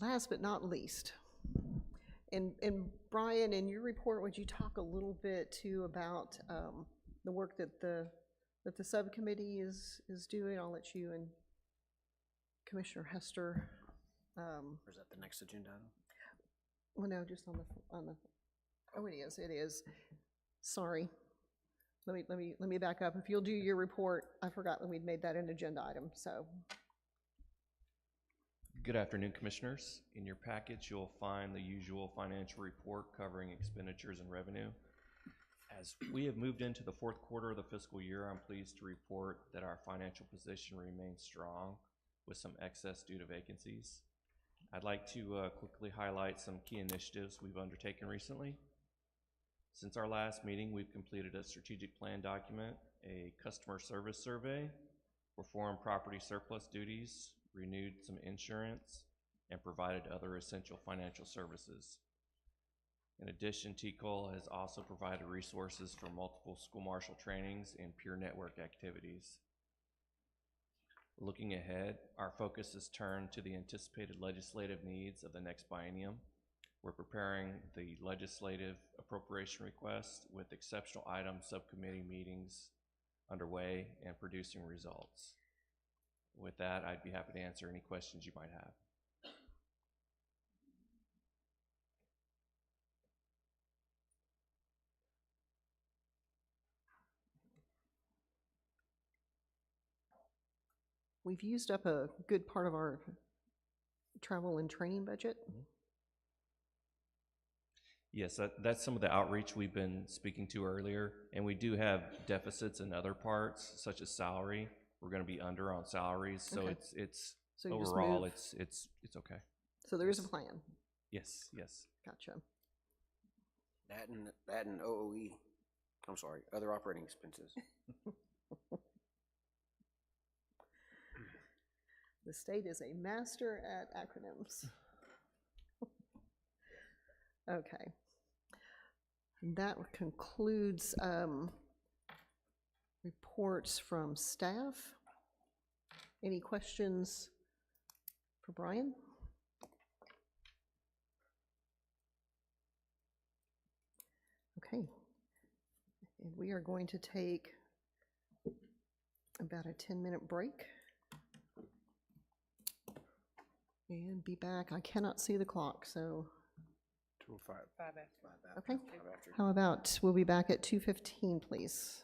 Last but not least, and Brian, in your report, would you talk a little bit too about the work that the subcommittee is doing? I'll let you and Commissioner Hester. Or is that the next agenda item? Well, no, just on the. Oh, it is. Sorry. Let me back up. If you'll do your report, I forgot that we'd made that an agenda item. So. Good afternoon, Commissioners. In your package, you'll find the usual financial report covering expenditures and revenue. As we have moved into the fourth quarter of the fiscal year, I'm pleased to report that our financial position remains strong with some excess due to vacancies. I'd like to quickly highlight some key initiatives we've undertaken recently. Since our last meeting, we've completed a strategic plan document, a customer service survey, performed property surplus duties, renewed some insurance, and provided other essential financial services. In addition, TCOLE has also provided resources for multiple school marshal trainings and peer network activities. Looking ahead, our focus is turned to the anticipated legislative needs of the next biennium. We're preparing the legislative appropriation request with exceptional item subcommittee meetings underway and producing results. With that, I'd be happy to answer any questions you might have. We've used up a good part of our travel and training budget. Yes, that's some of the outreach we've been speaking to earlier, and we do have deficits in other parts, such as salary. We're going to be under on salaries, so Okay. it's So you just overall move. it's okay. So there is a plan. Yes. Gotcha. That and OOE. I'm sorry, other operating expenses. The state is a master at acronyms. Okay. That concludes reports from staff. Any questions for Brian? Okay. And we are going to take about a 10-minute break and be back. I cannot see the clock, so. 2:05. 5 after. Okay. 5 after. How about we'll be back at 2:15, please.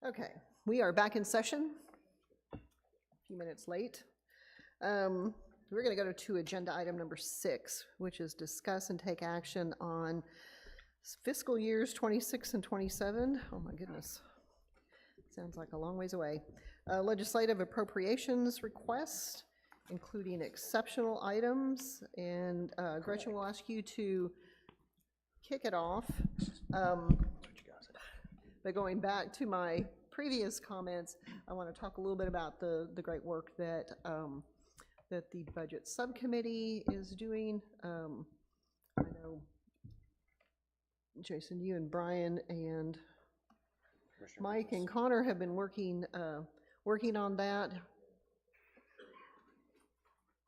Okay, we are back in session. A few minutes late. We're going to go to agenda item number 6, which is discuss and take action on fiscal years 26 and 27. Oh my goodness. Sounds like a long ways away. Legislative appropriations request, including exceptional items. And Gretchen will ask you to kick it off. But going back to my previous comments, I want to talk a little bit about the great work that that the budget subcommittee is doing. I know, Jason, you and Brian and Mike and Connor have been working on that.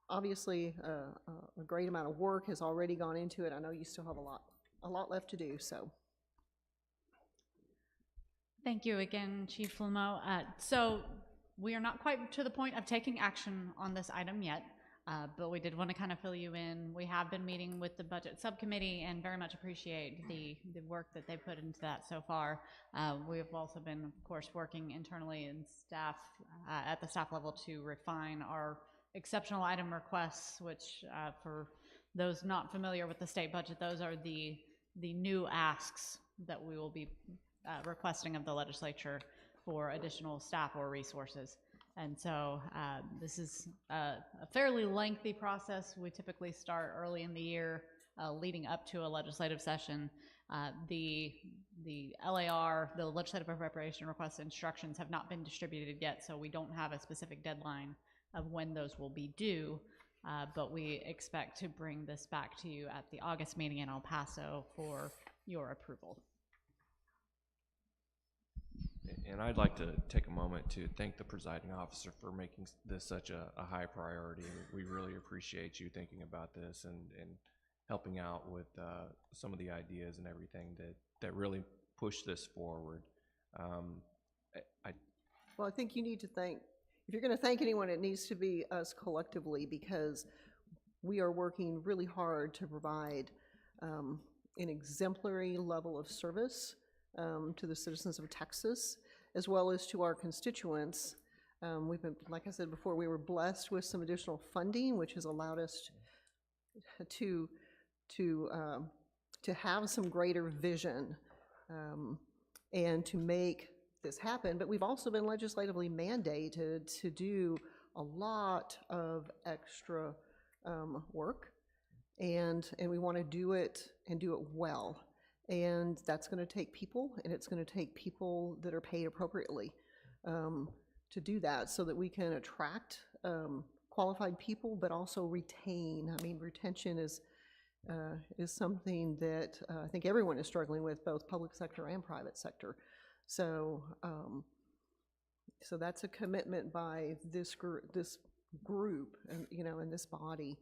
Obviously, a great amount of work has already gone into it. I know you still have a lot left to do, so. Thank you again, Chief Lamo. So we are not quite to the point of taking action on this item yet, but we did want to kind of fill you in. We have been meeting with the budget subcommittee and very much appreciate the work that they put into that so far. We have also been, of course, working internally in staff, at the staff level to refine our exceptional item requests, which for those not familiar with the state budget, those are the new asks that we will be requesting of the legislature for additional staff or resources. And so this is a fairly lengthy process. We typically start early in the year leading up to a legislative session. The LAR, the legislative appropriation request instructions, have not been distributed yet, so we don't have a specific deadline of when those will be due, but we expect to bring this back to you at the August meeting in El Paso for your approval. And I'd like to take a moment to thank the presiding officer for making this such a high priority. We really appreciate you thinking about this and helping out with some of the ideas and everything that really push this forward. Well, I think you need to thank, if you're going to thank anyone, it needs to be us collectively, because we are working really hard to provide an exemplary level of service to the citizens of Texas, as well as to our constituents. We've been, like I said before, we were blessed with some additional funding, which has allowed us to have some greater vision and to make this happen. But we've also been legislatively mandated to do a lot of extra work, and we want to do it and do it well. And that's going to take people, and it's going to take people that are paid appropriately to do that, so that we can attract qualified people, but also retain. I mean, retention is something that I think everyone is struggling with, both public sector and private sector. So, so that's a commitment by this group, and in this body,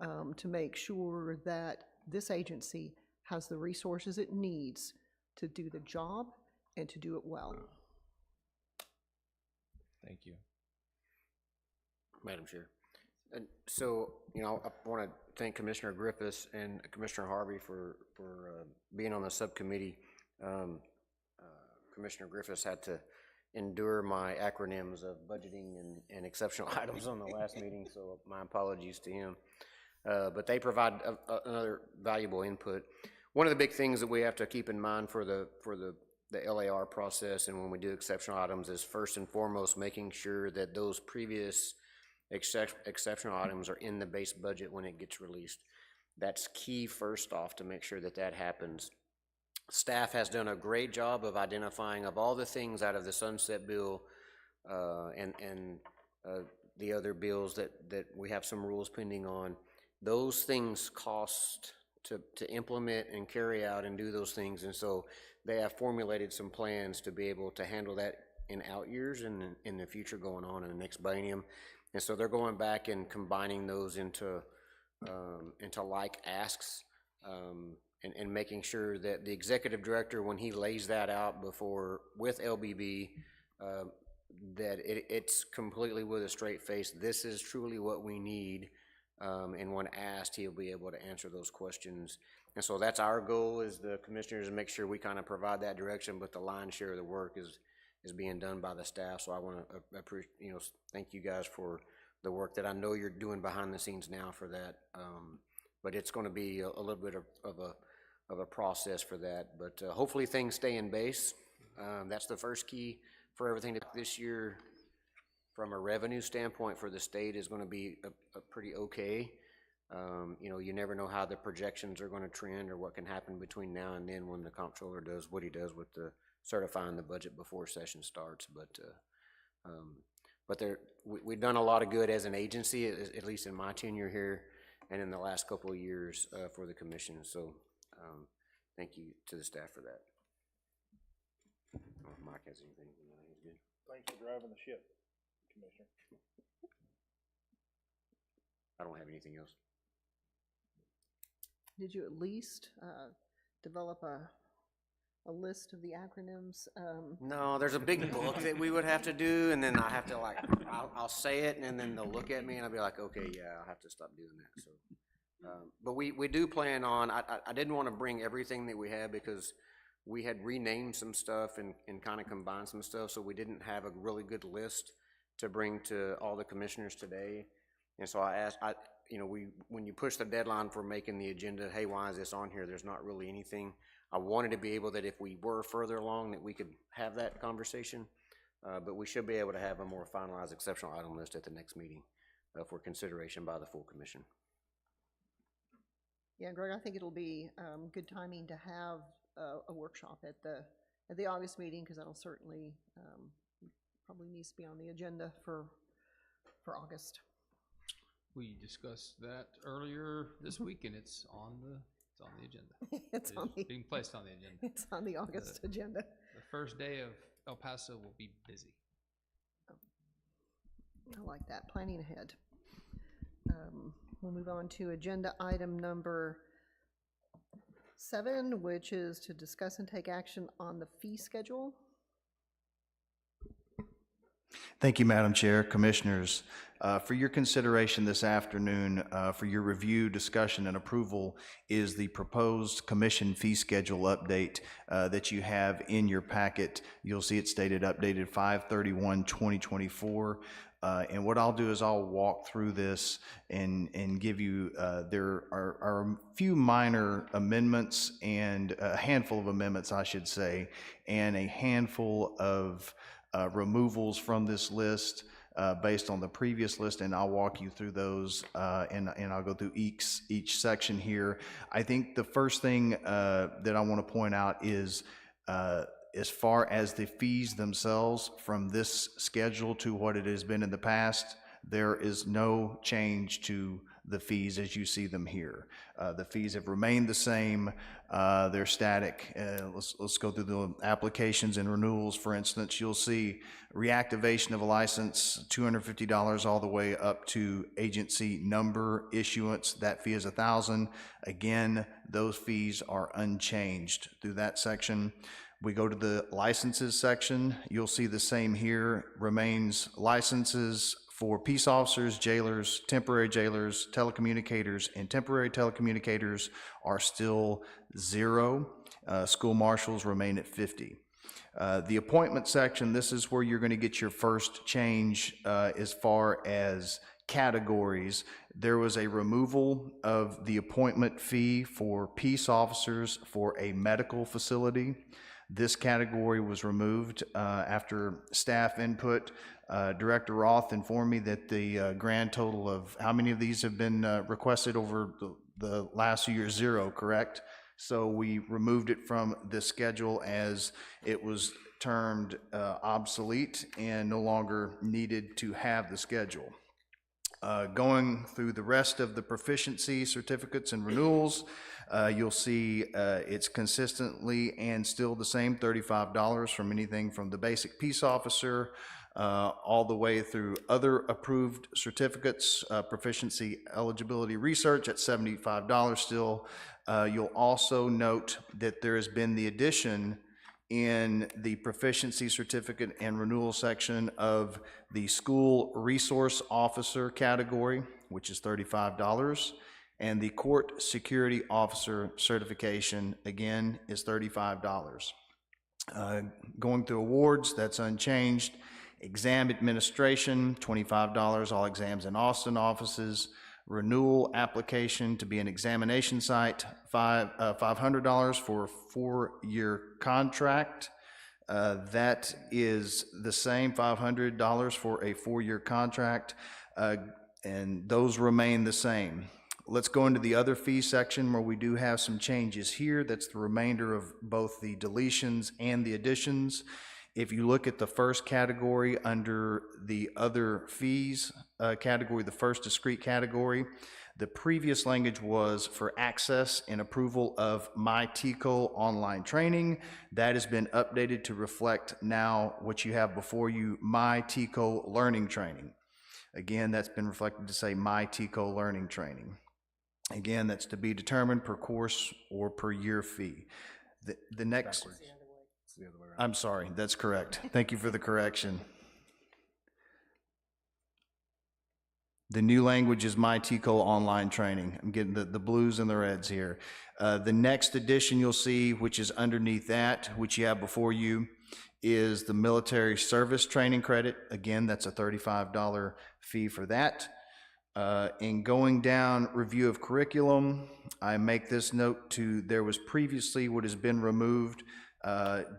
to make sure that this agency has the resources it needs to do the job and to do it well. Thank you. Madam Chair. And so, I want to thank Commissioner Griffiths and Commissioner Harvey for being on the subcommittee. Commissioner Griffiths had to endure my acronyms of budgeting and exceptional items on the last meeting, so my apologies to him. But they provide another valuable input. One of the big things that we have to keep in mind for the LAR process, and when we do exceptional items, is first and foremost making sure that those previous exceptional items are in the base budget when it gets released. That's key first off, to make sure that that happens. Staff has done a great job of identifying, of all the things out of the sunset bill and the other bills that we have some rules pending on, those things cost to implement and carry out and do those things. And so they have formulated some plans to be able to handle that in out years and in the future going on in the next biennium. And so they're going back and combining those into like asks, and making sure that the executive director, when he lays that out before with LBB, that it's completely with a straight face. This is truly what we need. And when asked, he'll be able to answer those questions. And so that's our goal, as the commissioners, to make sure we kind of provide that direction, but the lion's share of the work is being done by the staff. So I want to thank you guys for the work that I know you're doing behind the scenes now for that. But it's going to be a little bit of a process for that. But hopefully things stay in base. That's the first key for everything this year. From a revenue standpoint for the state is going to be a pretty okay. You never know how the projections are going to trend or what can happen between now and then when the comptroller does what he does with the certifying the budget before session starts. But we've done a lot of good as an agency, at least in my tenure here and in the last couple of years for the commission. So thank you to the staff for that. I don't know if Mike has anything. He's good. Thanks for driving the ship, Commissioner. I don't have anything else. Did you at least develop a list of the acronyms? No, there's a big book that we would have to do, and then I have to I'll say it, and then they'll look at me, and I'll be like, okay, yeah, I'll have to stop doing that. So, but we do plan on. I didn't want to bring everything that we had because we had renamed some stuff and kind of combined some stuff, so we didn't have a really good list to bring to all the commissioners today. And so I asked, when you push the deadline for making the agenda, hey, why is this on here? There's not really anything. I wanted to be able that if we were further along that we could have that conversation, but we should be able to have a more finalized exceptional item list at the next meeting for consideration by the full commission. Yeah, Greg, I think it'll be good timing to have a workshop at the August meeting, because that'll certainly probably needs to be on the agenda for August. We discussed that earlier this week, and it's on the agenda. It's being placed on the agenda. It's on the August agenda. The first day of El Paso will be busy. I like that, planning ahead. We'll move on to agenda item number 7, which is to discuss and take action on the fee schedule. Thank you, Madam Chair, Commissioners. For your consideration this afternoon, for your review, discussion, and approval is the proposed commission fee schedule update that you have in your packet. You'll see it stated updated 5/31/2024. And what I'll do is I'll walk through this and give you, there are a few minor amendments and a handful of amendments, I should say, and a handful of removals from this list based on the previous list, and I'll walk you through those and I'll go through each section here. I think the first thing that I want to point out is as far as the fees themselves from this schedule to what it has been in the past, there is no change to the fees as you see them here. The fees have remained the same. They're static. Let's go through the applications and renewals. For instance, you'll see reactivation of a license, $250 all the way up to agency number issuance. That fee is $1,000. Again, those fees are unchanged through that section. We go to the licenses section. You'll see the same here. Remains licenses for peace officers, jailers, temporary jailers, telecommunicators, and temporary telecommunicators are still 0. School marshals remain at 50. The appointment section, this is where you're going to get your first change as far as categories. There was a removal of the appointment fee for peace officers for a medical facility. This category was removed after staff input. Director Roth informed me that the grand total of how many of these have been requested over the last few years, 0, correct? So we removed it from the schedule as it was termed obsolete and no longer needed to have the schedule. Going through the rest of the proficiency certificates and renewals, you'll see it's consistently and still the same, $35 from anything from the basic peace officer all the way through other approved certificates, proficiency eligibility research at $75 still. You'll also note that there has been the addition in the proficiency certificate and renewal section of the school resource officer category, which is $35, and the court security officer certification, again, is $35. Going through awards, that's unchanged. Exam administration, $25, all exams in Austin offices. Renewal application to be an examination site, $500 for a 4-year contract. That is the same, $500 for a 4-year contract, and those remain the same. Let's go into the other fee section where we do have some changes here. That's the remainder of both the deletions and the additions. If you look at the first category under the other fees category, the first discrete category, the previous language was for access and approval of my TCOLE online training. That has been updated to reflect now what you have before you, my TCOLE learning training. Again, that's been reflected to say my TCOLE learning training. Again, that's to be determined per course or per year fee. The next, I'm sorry, that's correct. Thank you for the correction. The new language is my TCOLE online training. I'm getting the blues and the reds here. The next addition you'll see, which is underneath that, which you have before you, is the military service training credit. Again, that's a $35 fee for that. In going down review of curriculum, I make this note to there was previously what has been removed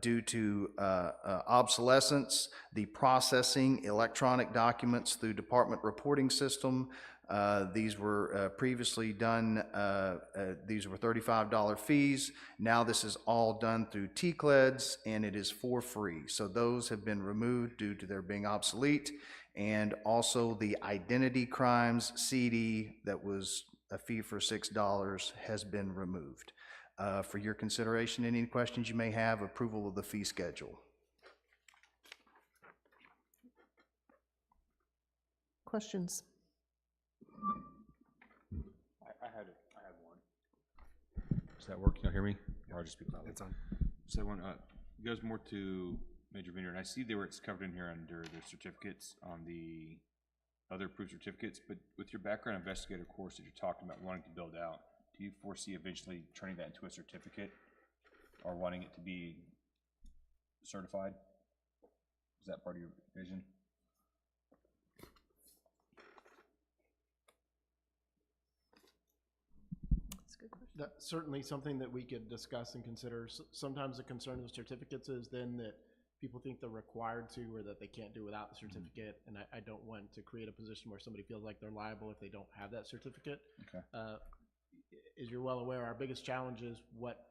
due to obsolescence, the processing electronic documents through department reporting system. These were previously done, these were $35 fees. Now this is all done through TCLEDs and it is for free. So those have been removed due to their being obsolete. And also the identity crimes CD that was a fee for $6 has been removed. For your consideration, any questions you may have, approval of the fee schedule. Questions? I had one. Does that work? Can you hear me? Or I'll just speak loudly. It's on. So one, it goes more to Major Vineyard. I see where it's covered in here under the certificates on the other approved certificates, but with your background investigator course that you're talking about wanting to build out, do you foresee eventually turning that into a certificate or wanting it to be certified? Is that part of your vision? That's certainly something that we could discuss and consider. Sometimes the concern with certificates is then that people think they're required to or that they can't do without the certificate, and I don't want to create a position where somebody feels like they're liable if they don't have that certificate. Okay. As you're well aware, our biggest challenge is what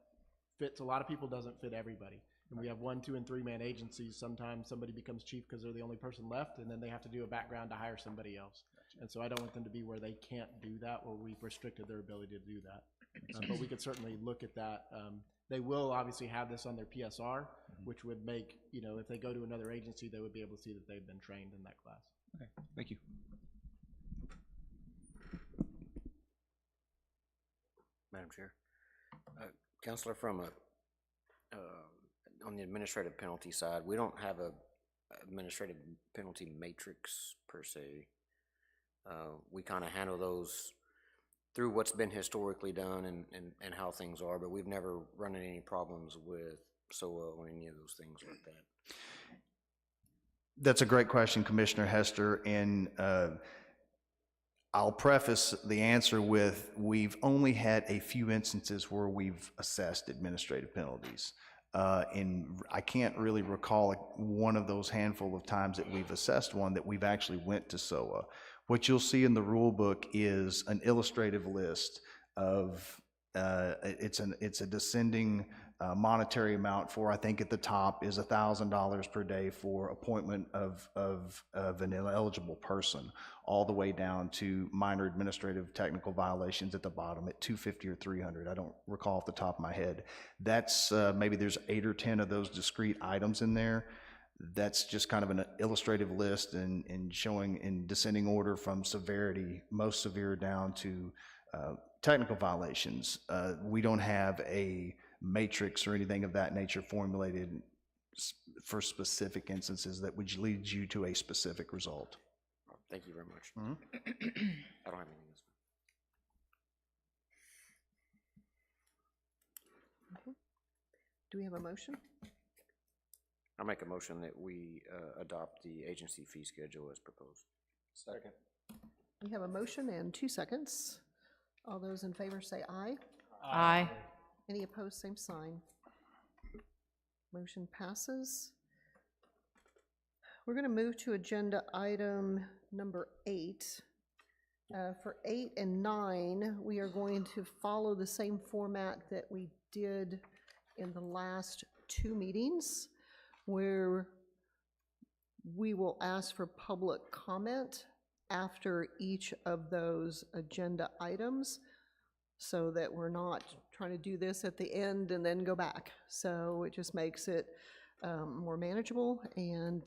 fits a lot of people doesn't fit everybody. And we have 1-, 2-, and 3-man agencies. Sometimes somebody becomes chief because they're the only person left, and then they have to do a background to hire somebody else. Gotcha. And so I don't want them to be where they can't do that, or we've restricted their ability to do that. But we could certainly look at that. They will obviously have this on their PSR, which would make, you know, if they go to another agency, they would be able to see that they've been trained in that class. Okay, thank you. Madam Chair. Counselor, from on the administrative penalty side, we don't have a administrative penalty matrix per se. We kind of handle those through what's been historically done and how things are, but we've never run into any problems with SOA or any of those things like that. That's a great question, Commissioner Hester, and I'll preface the answer with we've only had a few instances where we've assessed administrative penalties. And I can't really recall one of those handful of times that we've assessed one that we've actually went to SOA. What you'll see in the rule book is an illustrative list of, it's a descending monetary amount for, I think at the top is $1,000 per day for appointment of an ineligible person, all the way down to minor administrative technical violations at the bottom at $250 or $300. I don't recall off the top of my head. That's maybe there's 8 or 10 of those discrete items in there. That's just kind of an illustrative list and showing in descending order from severity, most severe down to technical violations. We don't have a matrix or anything of that nature formulated for specific instances that would lead you to a specific result. Thank you very much. Mm-hmm. I don't have anything else. Okay. Do we have a motion? I make a motion that we adopt the agency fee schedule as proposed. Second. We have a motion and 2 seconds. All those in favor say aye. Aye. Any opposed, same sign. Motion passes. We're going to move to agenda item number 8. For 8 and 9, we are going to follow the same format that we did in the last 2 meetings, where we will ask for public comment after each of those agenda items, so that we're not trying to do this at the end and then go back. So it just makes it more manageable and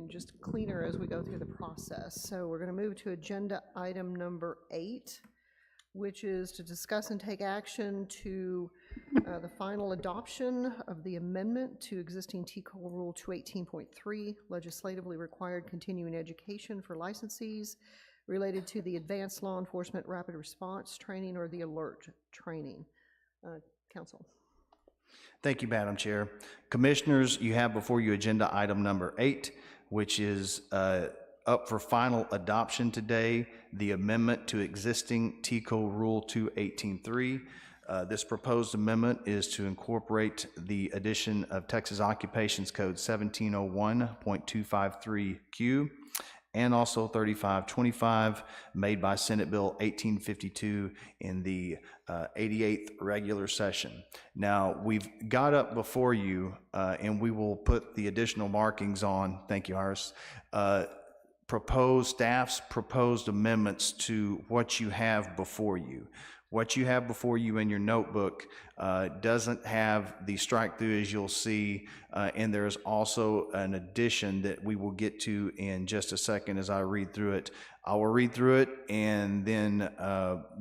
just cleaner as we go through the process. So we're going to move to agenda item number 8, which is to discuss and take action to the final adoption of the amendment to existing TCOLE Rule 218.3, legislatively required continuing education for licensees related to the Advanced Law Enforcement Rapid Response Training or the ALERT training. Council. Thank you, Madam Chair. Commissioners, you have before you agenda item number 8, which is up for final adoption today, the amendment to existing TCOLE Rule 218.3. This proposed amendment is to incorporate the addition of Texas Occupations Code 1701.253Q and also 3525, made by Senate Bill 1852 in the 88th regular session. Now, we've got up before you, and we will put the additional markings on, thank you, Iris, staff's proposed amendments to what you have before you. What you have before you in your notebook doesn't have the strike through, as you'll see, and there's also an addition that we will get to in just a second as I read through it. I will read through it, and then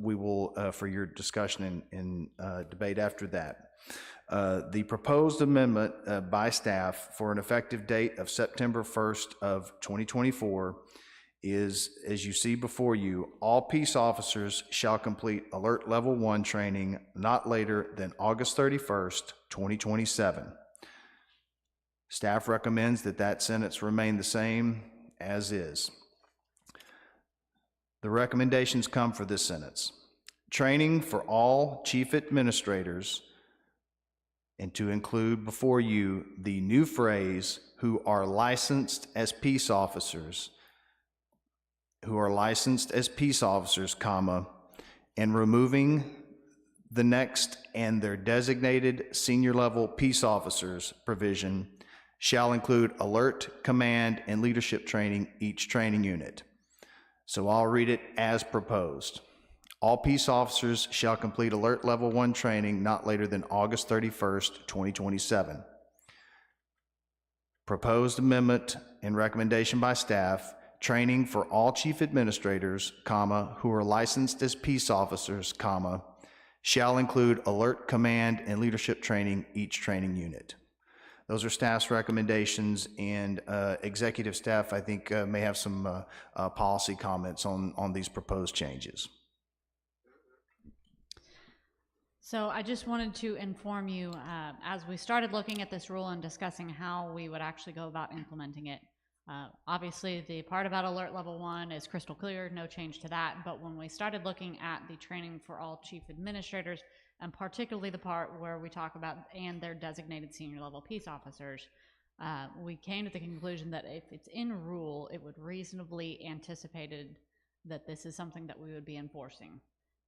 we will, for your discussion and debate after that. The proposed amendment by staff for an effective date of September 1st of 2024 is, as you see before you, all peace officers shall complete Alert Level 1 training not later than August 31st, 2027. Staff recommends that that sentence remain the same as is. The recommendations come for this sentence. Training for all chief administrators, and to include before you the new phrase, who are licensed as peace officers, comma, and removing the next and their designated senior level peace officers provision shall include alert, command, and leadership training each training unit. So I'll read it as proposed. All peace officers shall complete Alert Level 1 training not later than August 31st, 2027. Proposed amendment and recommendation by staff, training for all chief administrators, comma, who are licensed as peace officers, comma, shall include alert, command, and leadership training each training unit. Those are staff's recommendations, and executive staff, I think, may have some policy comments on these proposed changes. So I just wanted to inform you, as we started looking at this rule and discussing how we would actually go about implementing it, obviously the part about Alert Level 1 is crystal clear, no change to that, but when we started looking at the training for all chief administrators, and particularly the part where we talk about and their designated senior level peace officers, we came to the conclusion that if it's in rule, it would reasonably anticipated that this is something that we would be enforcing.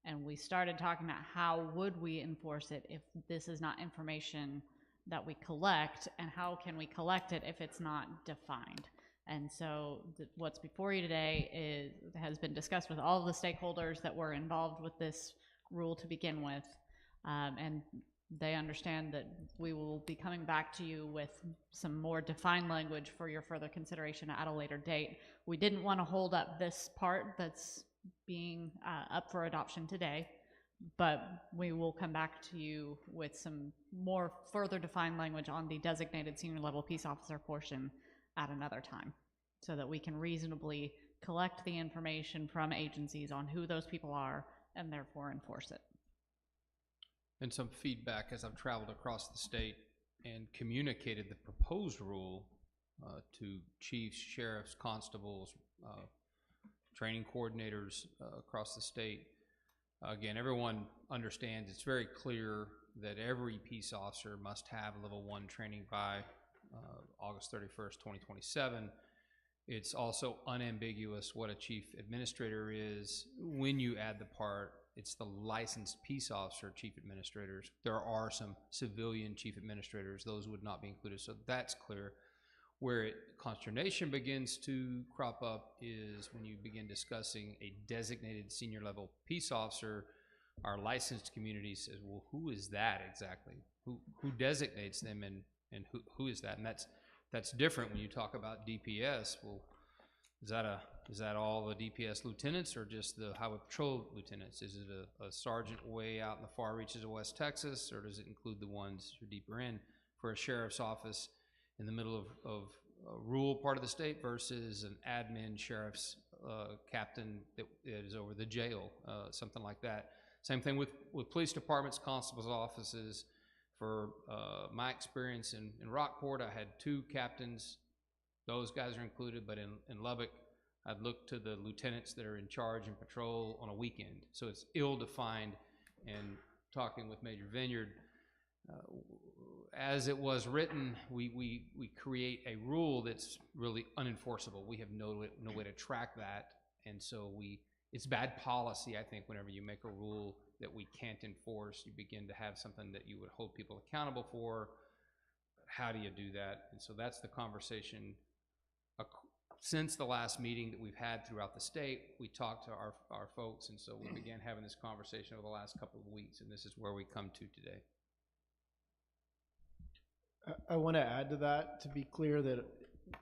And we started talking about how would we enforce it if this is not information that we collect, and how can we collect it if it's not defined. And so what's before you today has been discussed with all of the stakeholders that were involved with this rule to begin with, and they understand that we will be coming back to you with some more defined language for your further consideration at a later date. We didn't want to hold up this part that's being up for adoption today, but we will come back to you with some more further defined language on the designated senior level peace officer portion at another time, so that we can reasonably collect the information from agencies on who those people are and therefore enforce it. And some feedback as I've traveled across the state and communicated the proposed rule to chiefs, sheriffs, constables, training coordinators across the state. Again, everyone understands it's very clear that every peace officer must have level 1 training by August 31st, 2027. It's also unambiguous what a chief administrator is. When you add the part, it's the licensed peace officer chief administrators. There are some civilian chief administrators. Those would not be included, so that's clear. Where consternation begins to crop up is when you begin discussing a designated senior level peace officer. Our licensed community says, well, who is that exactly? Who designates them, and who is that? And that's different when you talk about DPS. Well, is that all the DPS lieutenants or just the highway patrol lieutenants? Is it a sergeant way out in the far reaches of West Texas, or does it include the ones who are deeper in? For a sheriff's office in the middle of a rural part of the state versus an admin sheriff's captain that is over the jail, something like that. Same thing with police departments, constables' offices. For my experience in Rockport, I had 2 captains. Those guys are included, but in Lubbock, I'd look to the lieutenants that are in charge and patrol on a weekend. So it's ill-defined, and talking with Major Vineyard, as it was written, we create a rule that's really unenforceable. We have no way to track that, and so it's bad policy, I think, whenever you make a rule that we can't enforce. You begin to have something that you would hold people accountable for. How do you do that? And so that's the conversation. Since the last meeting that we've had throughout the state, we talked to our folks, and so we began having this conversation over the last couple of weeks, and this is where we come to today. I want to add to that, to be clear, that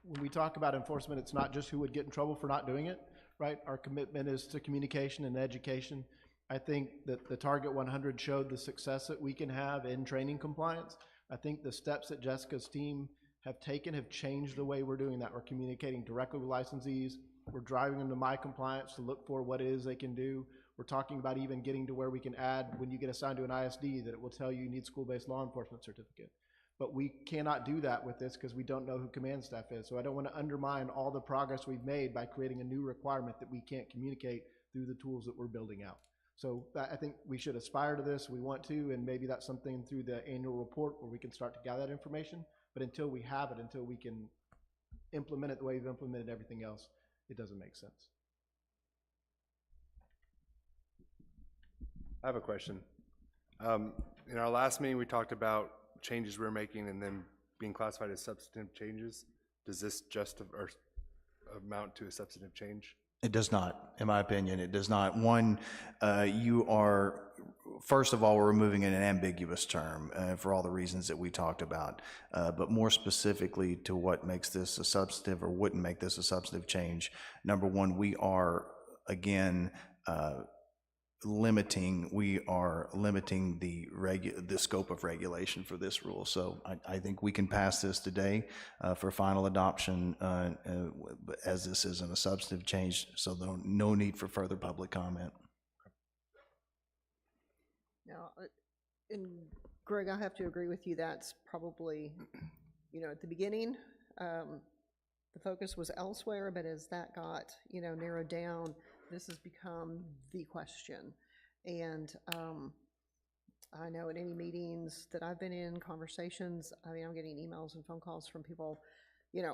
when we talk about enforcement, it's not just who would get in trouble for not doing it, right? Our commitment is to communication and education. I think that the Target 100 showed the success that we can have in training compliance. I think the steps that Jessica's team have taken have changed the way we're doing that. We're communicating directly with licensees. We're driving them to My Compliance to look for what it is they can do. We're talking about even getting to where we can add, when you get assigned to an ISD, that it will tell you need school-based law enforcement certificate. But we cannot do that with this because we don't know who command staff is. So I don't want to undermine all the progress we've made by creating a new requirement that we can't communicate through the tools that we're building out. So I think we should aspire to this. We want to, and maybe that's something through the annual report where we can start to gather that information. But until we have it, until we can implement it the way we've implemented everything else, it doesn't make sense. I have a question. In our last meeting, we talked about changes we're making and then being classified as substantive changes. Does this just amount to a substantive change? It does not, in my opinion. It does not. One, you are, first of all, we're removing an ambiguous term for all the reasons that we talked about. But more specifically to what makes this a substantive or wouldn't make this a substantive change. Number one, we are, again, limiting the scope of regulation for this rule. So I think we can pass this today for final adoption as this isn't a substantive change, so no need for further public comment. Now, and Greg, I have to agree with you. That's probably, at the beginning, the focus was elsewhere, but as that got, narrowed down, this has become the question. And I know in any meetings that I've been in, conversations, I'm getting emails and phone calls from people,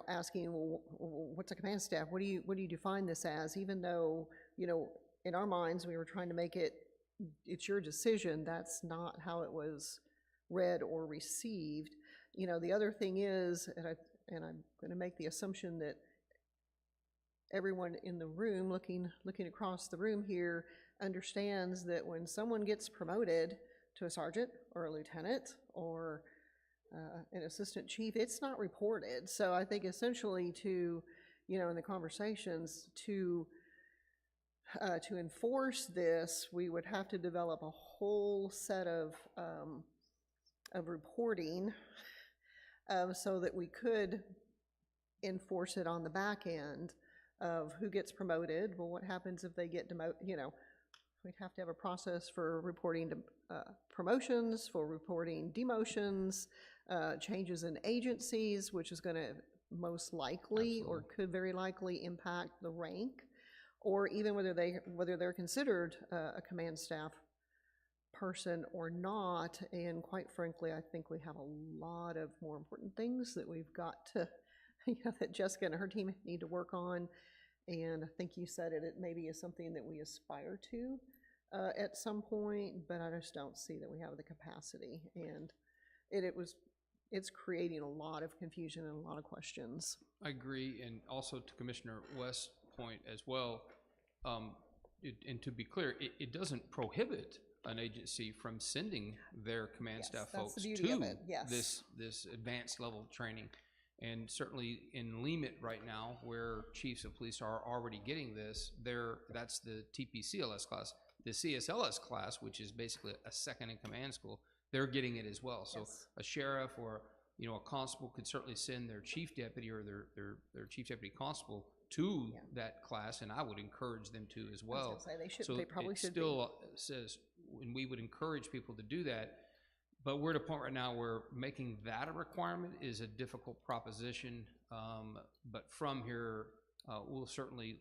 asking, well, what's a command staff? What do you define this as? Even though, in our minds, we were trying to make it's your decision. That's not how it was read or received. The other thing is, and I'm going to make the assumption that everyone in the room, looking across the room here, understands that when someone gets promoted to a sergeant or a lieutenant or an assistant chief, it's not reported. So I think essentially in the conversations to enforce this, we would have to develop a whole set of reporting so that we could enforce it on the back end of who gets promoted. Well, what happens if they get demoted? We'd have to have a process for reporting promotions, for reporting demotions, changes in agencies, which is going to most likely or could very likely impact the rank, or even whether they're considered a command staff person or not. And quite frankly, I think we have a lot of more important things that we've got to, that Jessica and her team need to work on. And I think you said it maybe is something that we aspire to at some point, but I just don't see that we have the capacity. And it's creating a lot of confusion and a lot of questions. I agree, and also to Commissioner West's point as well, and to be clear, it doesn't prohibit an agency from sending their command staff that's folks the beauty of to it, yes. this advanced level training. And certainly in LEMIT right now, where chiefs of police are already getting this, that's the TPCLS class. The CSLS class, which is basically a second in command school, they're getting it as well. So Yes. a sheriff or a constable could certainly send their chief deputy or their chief deputy constable to that class, and I would encourage them to as well. I was gonna say, they should, So they probably it should be. still says, and we would encourage people to do that, but we're at a point right now where making that a requirement is a difficult proposition. But from here, we'll certainly,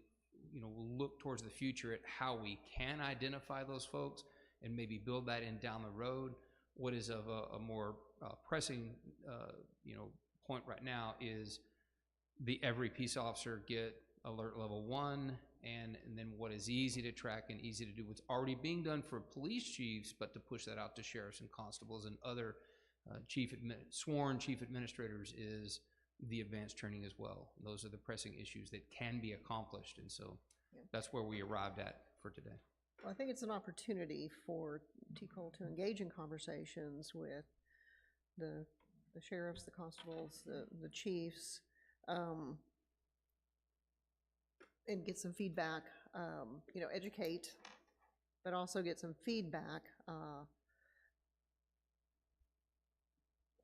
we'll look towards the future at how we can identify those folks and maybe build that in down the road. What is of a more pressing, point right now is every peace officer get alert level 1, and then what is easy to track and easy to do, what's already being done for police chiefs, but to push that out to sheriffs and constables and other sworn chief administrators is the advanced training as well. Those are the pressing issues that can be accomplished, and so that's where we arrived at for today. Well, I think it's an opportunity for TCOLE to engage in conversations with the sheriffs, the constables, the chiefs, and get some feedback, educate, but also get some feedback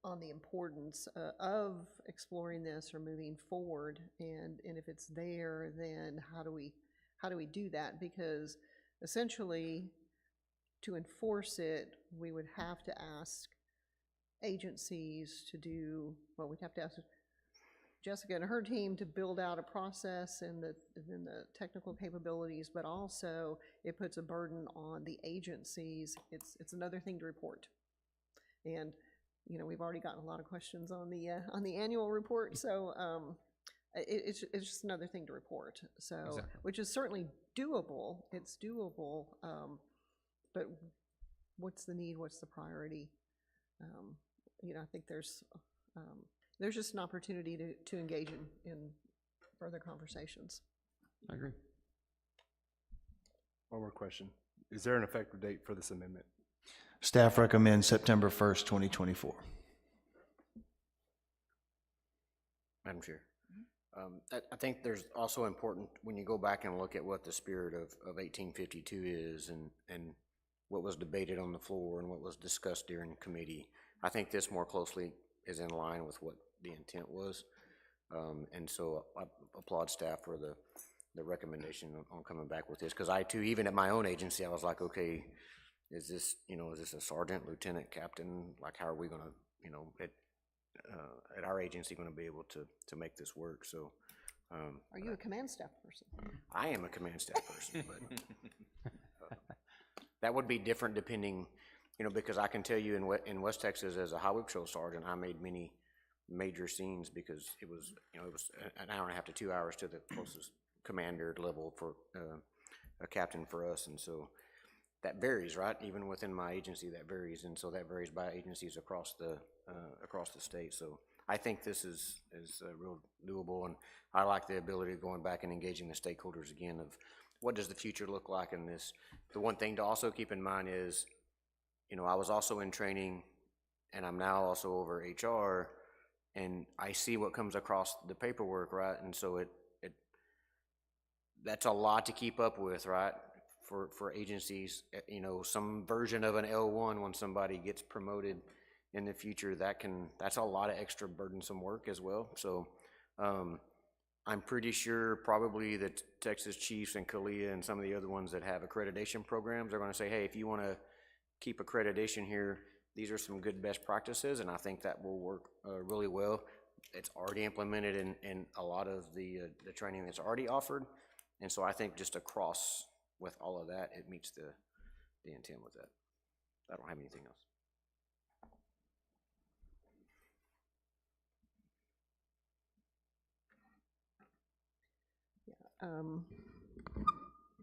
on the importance of exploring this or moving forward. And if it's there, then how do we do that? Because essentially, to enforce it, we would have to ask agencies to do, well, we'd have to ask Jessica and her team to build out a process and then the technical capabilities, but also it puts a burden on the agencies. It's another thing to report. And, we've already gotten a lot of questions on the annual report, so it's just another thing to report. So, exactly. Which is certainly doable. It's doable, but what's the need? What's the priority? I think there's just an opportunity to engage in further conversations. I agree. One more question. Is there an effective date for this amendment? Staff recommends September 1st, 2024. Madam Chair. I think there's also important, when you go back and look at what the spirit of 1852 is and what was debated on the floor and what was discussed during committee, I think this more closely is in line with what the intent was. And so I applaud staff for the recommendation on coming back with this, because I too, even at my own agency, I was like, okay, is this a sergeant, lieutenant, captain? Like, how are we gonna, at our agency gonna be able to make this work? So, are you a command staff person? I am a command staff person, but that would be different depending, because I can tell you in West Texas as a highway patrol sergeant, I made many major scenes because it was an hour and a half to 2 hours to the closest commander level for a captain for us, and so that varies, right? Even within my agency, that varies, and so that varies by agencies across the state. So I think this is real doable, and I like the ability of going back and engaging the stakeholders again of what does the future look like in this. The one thing to also keep in mind is, I was also in training, and I'm now also over HR, and I see what comes across the paperwork, right? And so that's a lot to keep up with, right? For agencies, some version of an L1 when somebody gets promoted in the future, that's a lot of extra burdensome work as well. So I'm pretty sure probably the Texas Chiefs and CALEA and some of the other ones that have accreditation programs are going to say, hey, if you want to keep accreditation here, these are some good best practices, and I think that will work really well. It's already implemented in a lot of the training that's already offered, and so I think just across with all of that, it meets the intent with that. I don't have anything else.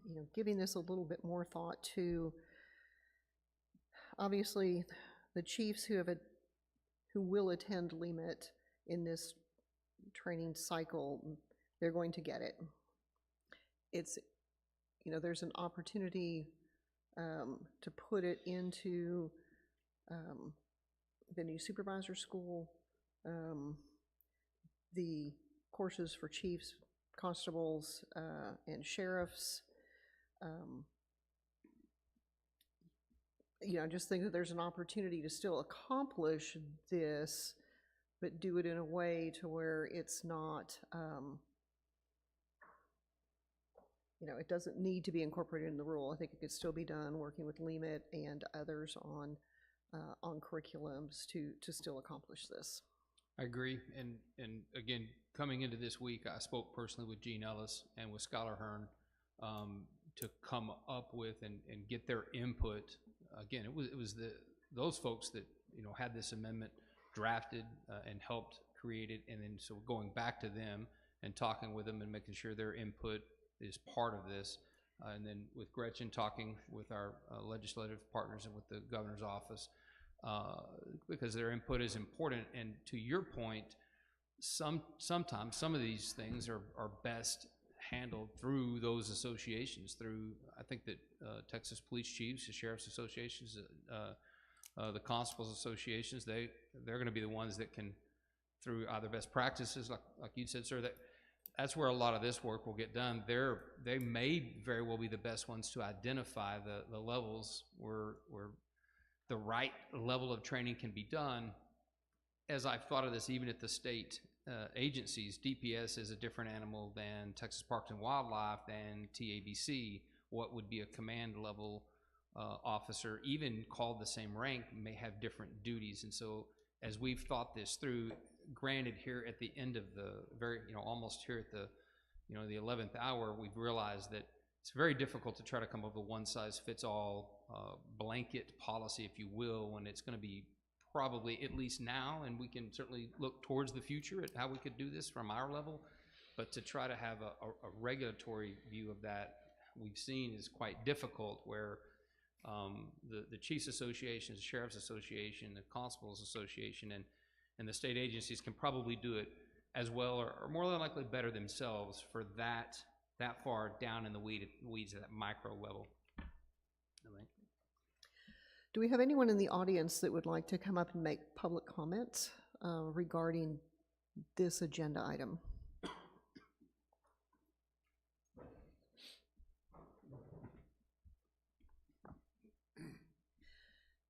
You know, giving this a little bit more thought to, obviously, the chiefs who will attend LEMIT in this training cycle, they're going to get it. It's, you know, there's an opportunity to put it into the new supervisor school, the courses for chiefs, constables, and sheriffs. You know, I just think that there's an opportunity to still accomplish this, but do it in a way to where it's not, you know, it doesn't need to be incorporated in the rule. I think it could still be done working with LEMIT and others on curriculums to still accomplish this. I agree, and again, coming into this week, I spoke personally with Gene Ellis and with Skylar Hearn to come up with and get their input. Again, it was those folks that, you know, had this amendment drafted and helped create it, and then so going back to them and talking with them and making sure their input is part of this, and then with Gretchen talking with our legislative partners and with the governor's office, because their input is important. And to your point, sometimes some of these things are best handled through those associations, through, I think that Texas Police Chiefs, the Sheriff's Associations, the Constables Associations, they're going to be the ones that can, through either best practices, like you said, sir, that's where a lot of this work will get done. They may very well be the best ones to identify the levels where the right level of training can be done. As I've thought of this, even at the state agencies, DPS is a different animal than Texas Parks and Wildlife, than TABC. What would be a command level officer, even called the same rank, may have different duties. And so as we've thought this through, granted here at the end of the almost here at the, the 11th hour, we've realized that it's very difficult to try to come up with a one-size-fits-all blanket policy, if you will, when it's going to be probably, at least now, and we can certainly look towards the future at how we could do this from our level, but to try to have a regulatory view of that, we've seen is quite difficult, where the Chiefs Association, the Sheriff's Association, the Constables Association, and the state agencies can probably do it as well, or more than likely better themselves for that far down in the weeds at that micro level. Do we have anyone in the audience that would like to come up and make public comments regarding this agenda item?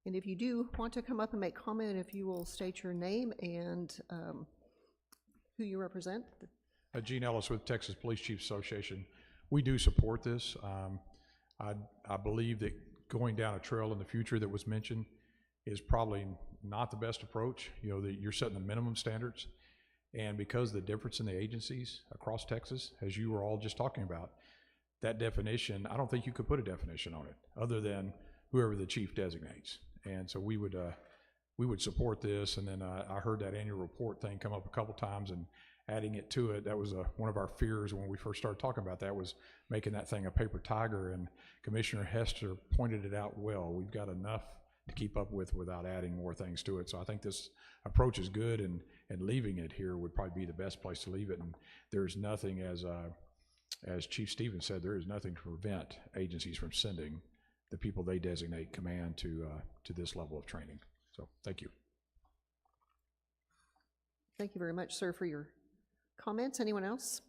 And if you do want to come up and make comment, if you will state your name and who you represent. Gene Ellis with Texas Police Chiefs Association. We do support this. I believe that going down a trail in the future that was mentioned is probably not the best approach. That you're setting the minimum standards, and because of the difference in the agencies across Texas, as you were all just talking about, that definition, I don't think you could put a definition on it other than whoever the chief designates. And so we would support this. And then I heard that annual report thing come up a couple times, and adding it to it, that was one of our fears when we first started talking about that, was making that thing a paper tiger, and Commissioner Hester pointed it out well. We've got enough to keep up with without adding more things to it. So I think this approach is good, and leaving it here would probably be the best place to leave it. And there's nothing, as Chief Stevens said, there is nothing to prevent agencies from sending the people they designate command to this level of training. So thank you. Thank you very much, sir, for your comments. Anyone else?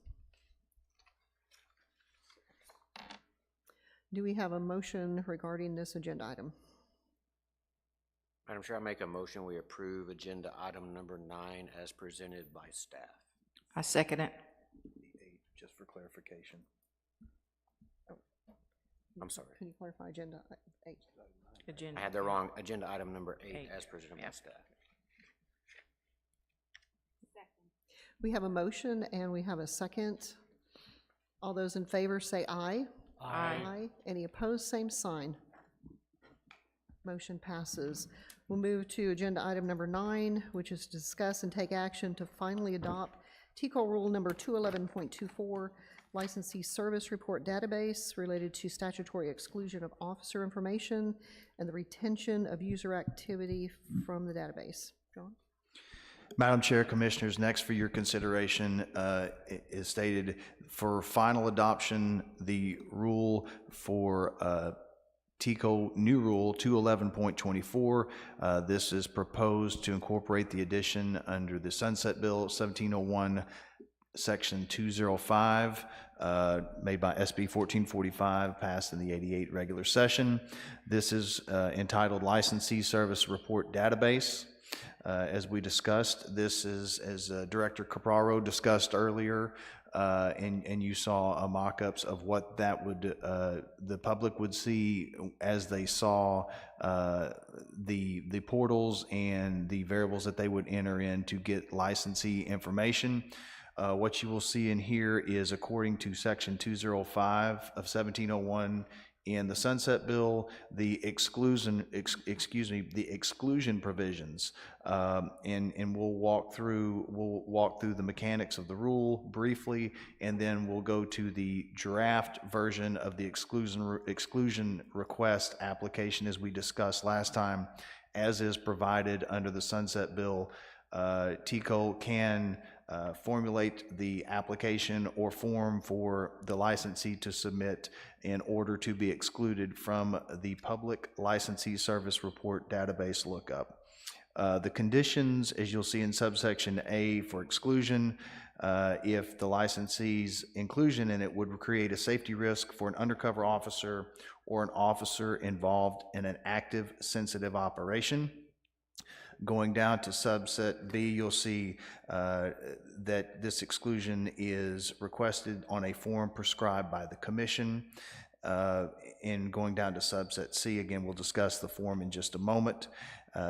Do we have a motion regarding this agenda item? Madam Chair, I make a motion we approve agenda item number 9 as presented by staff. I second it. Just for clarification. Oh. I'm sorry. Can you clarify agenda 8? Agenda. I had the wrong, agenda item number 8 as presented by Yep. staff. We have a motion and we have a second. All those in favor say aye. Aye. Any opposed, same sign. Motion passes. We'll move to agenda item number 9, which is to discuss and take action to finally adopt TCOLE rule number 211.24, licensee service report database related to statutory exclusion of officer information and the retention of user activity from the database. John? Madam Chair, Commissioners, next for your consideration is stated for final adoption, the rule for TCOLE new rule 211.24. This is proposed to incorporate the addition under the Sunset Bill 1701, Section 205, made by SB 1445, passed in the 88 regular session. This is entitled Licensee Service Report Database. As we discussed, this is, as Director Capraro discussed earlier, and you saw mock-ups of what that would, the public would see as they saw the portals and the variables that they would enter in to get licensee information. What you will see in here is, according to Section 205 of 1701 in the Sunset Bill, the exclusion provisions, and we'll walk through the mechanics of the rule briefly, and then we'll go to the draft version of the exclusion request application as we discussed last time, as is provided under the Sunset Bill. TCOLE can formulate the application or form for the licensee to submit in order to be excluded from the public licensee service report database lookup. The conditions, as you'll see in subsection A for exclusion, if the licensee's inclusion in it would create a safety risk for an undercover officer or an officer involved in an active sensitive operation. Going down to subset B, you'll see that this exclusion is requested on a form prescribed by the Commission. And going down to subset C, again, we'll discuss the form in just a moment.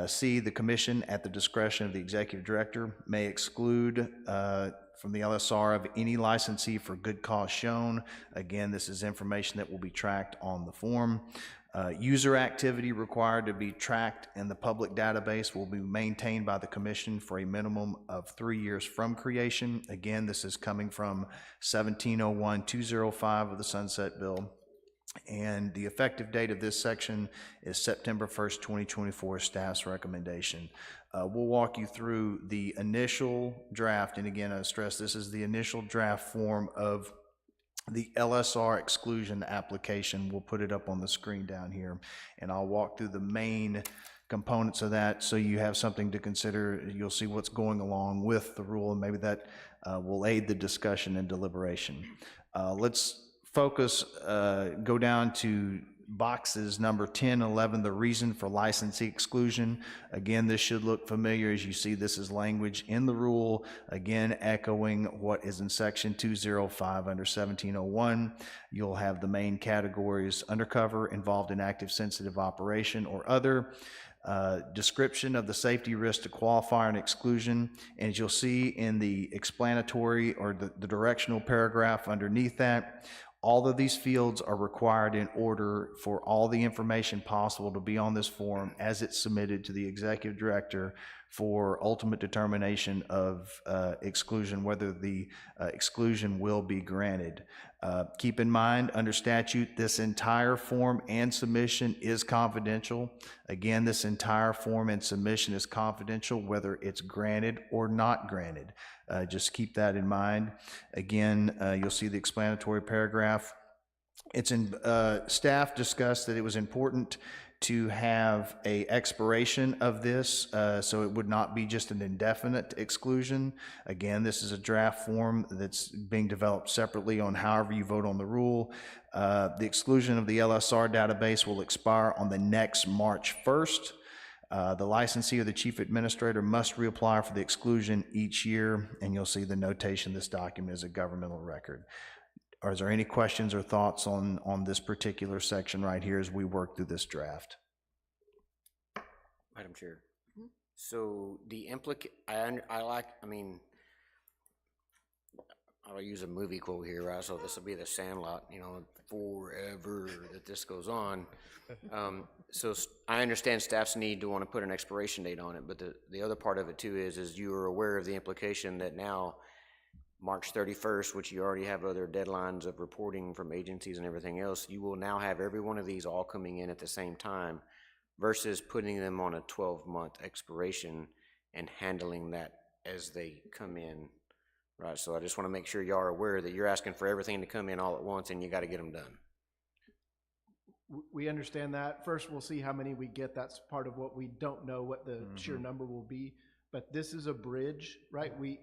C, the Commission, at the discretion of the Executive Director, may exclude from the LSR of any licensee for good cause shown. Again, this is information that will be tracked on the form. User activity required to be tracked in the public database will be maintained by the Commission for a minimum of 3 years from creation. Again, this is coming from 1701-205 of the Sunset Bill. And the effective date of this section is September 1st, 2024, staff's recommendation. We'll walk you through the initial draft, and again, I stress this is the initial draft form of the LSR exclusion application. We'll put it up on the screen down here, and I'll walk through the main components of that so you have something to consider. You'll see what's going along with the rule, and maybe that will aid the discussion and deliberation. Let's focus, go down to boxes number 10, 11, the reason for licensee exclusion. Again, this should look familiar as you see this is language in the rule, again echoing what is in section 205 under 1701. You'll have the main categories: undercover, involved in active sensitive operation or other, description of the safety risk to qualify an exclusion, and as you'll see in the explanatory or the directional paragraph underneath that, all of these fields are required in order for all the information possible to be on this form as it's submitted to the Executive Director for ultimate determination of exclusion, whether the exclusion will be granted. Keep in mind, under statute, this entire form and submission is confidential. Again, this entire form and submission is confidential, whether it's granted or not granted. Just keep that in mind. Again, you'll see the explanatory paragraph. It's in, staff discussed that it was important to have a expiration of this, so it would not be just an indefinite exclusion. Again, this is a draft form that's being developed separately on however you vote on the rule. The exclusion of the LSR database will expire on the next March 1st. The licensee or the chief administrator must reapply for the exclusion each year, and you'll see the notation this document is a governmental record. Is there any questions or thoughts on this particular section right here as we work through this draft? Madam Chair. Mhm. So the I'll use a movie quote here, right? So this will be the Sandlot, you know, forever that this goes on. I understand staff's need to want to put an expiration date on it, but the other part of it too is you are aware of the implication that now March 31st, which you already have other deadlines of reporting from agencies and everything else, you will now have every one of these all coming in at the same time versus putting them on a 12-month expiration and handling that as they come in, right? So I just want to make sure y'all are aware that you're asking for everything to come in all at once and you got to get them done. We understand that. First, we'll see how many we get. That's part of what we don't know what the sheer number will be. But this is a bridge, right? We